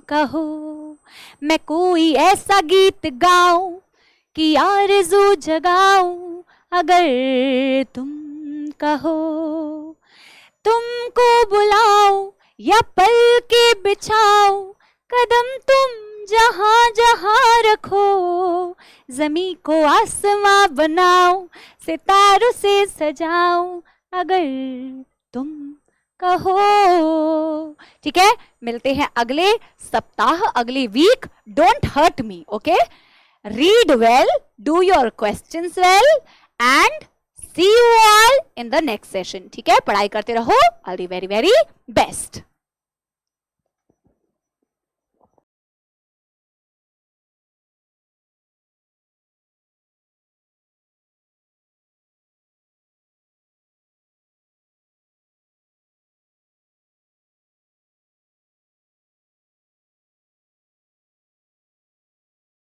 कहो मैं कोई ऐसा गीत गाऊं कि आरज़ू जगाऊं, अगर तुम कहो। तुमको बुलाऊं या पल के बिछाऊं, कदम तुम जहां जहां रखो, जमी को आसमां बनाऊं, सितारों से सजाऊं, अगर तुम कहो। ठीक है, मिलते हैं अगले सप्ताह, अगली week. Don't hurt me, okay? Read well, do your questions well and see you all in the next session. ठीक है, पढ़ाई करते रहो। All the very very best.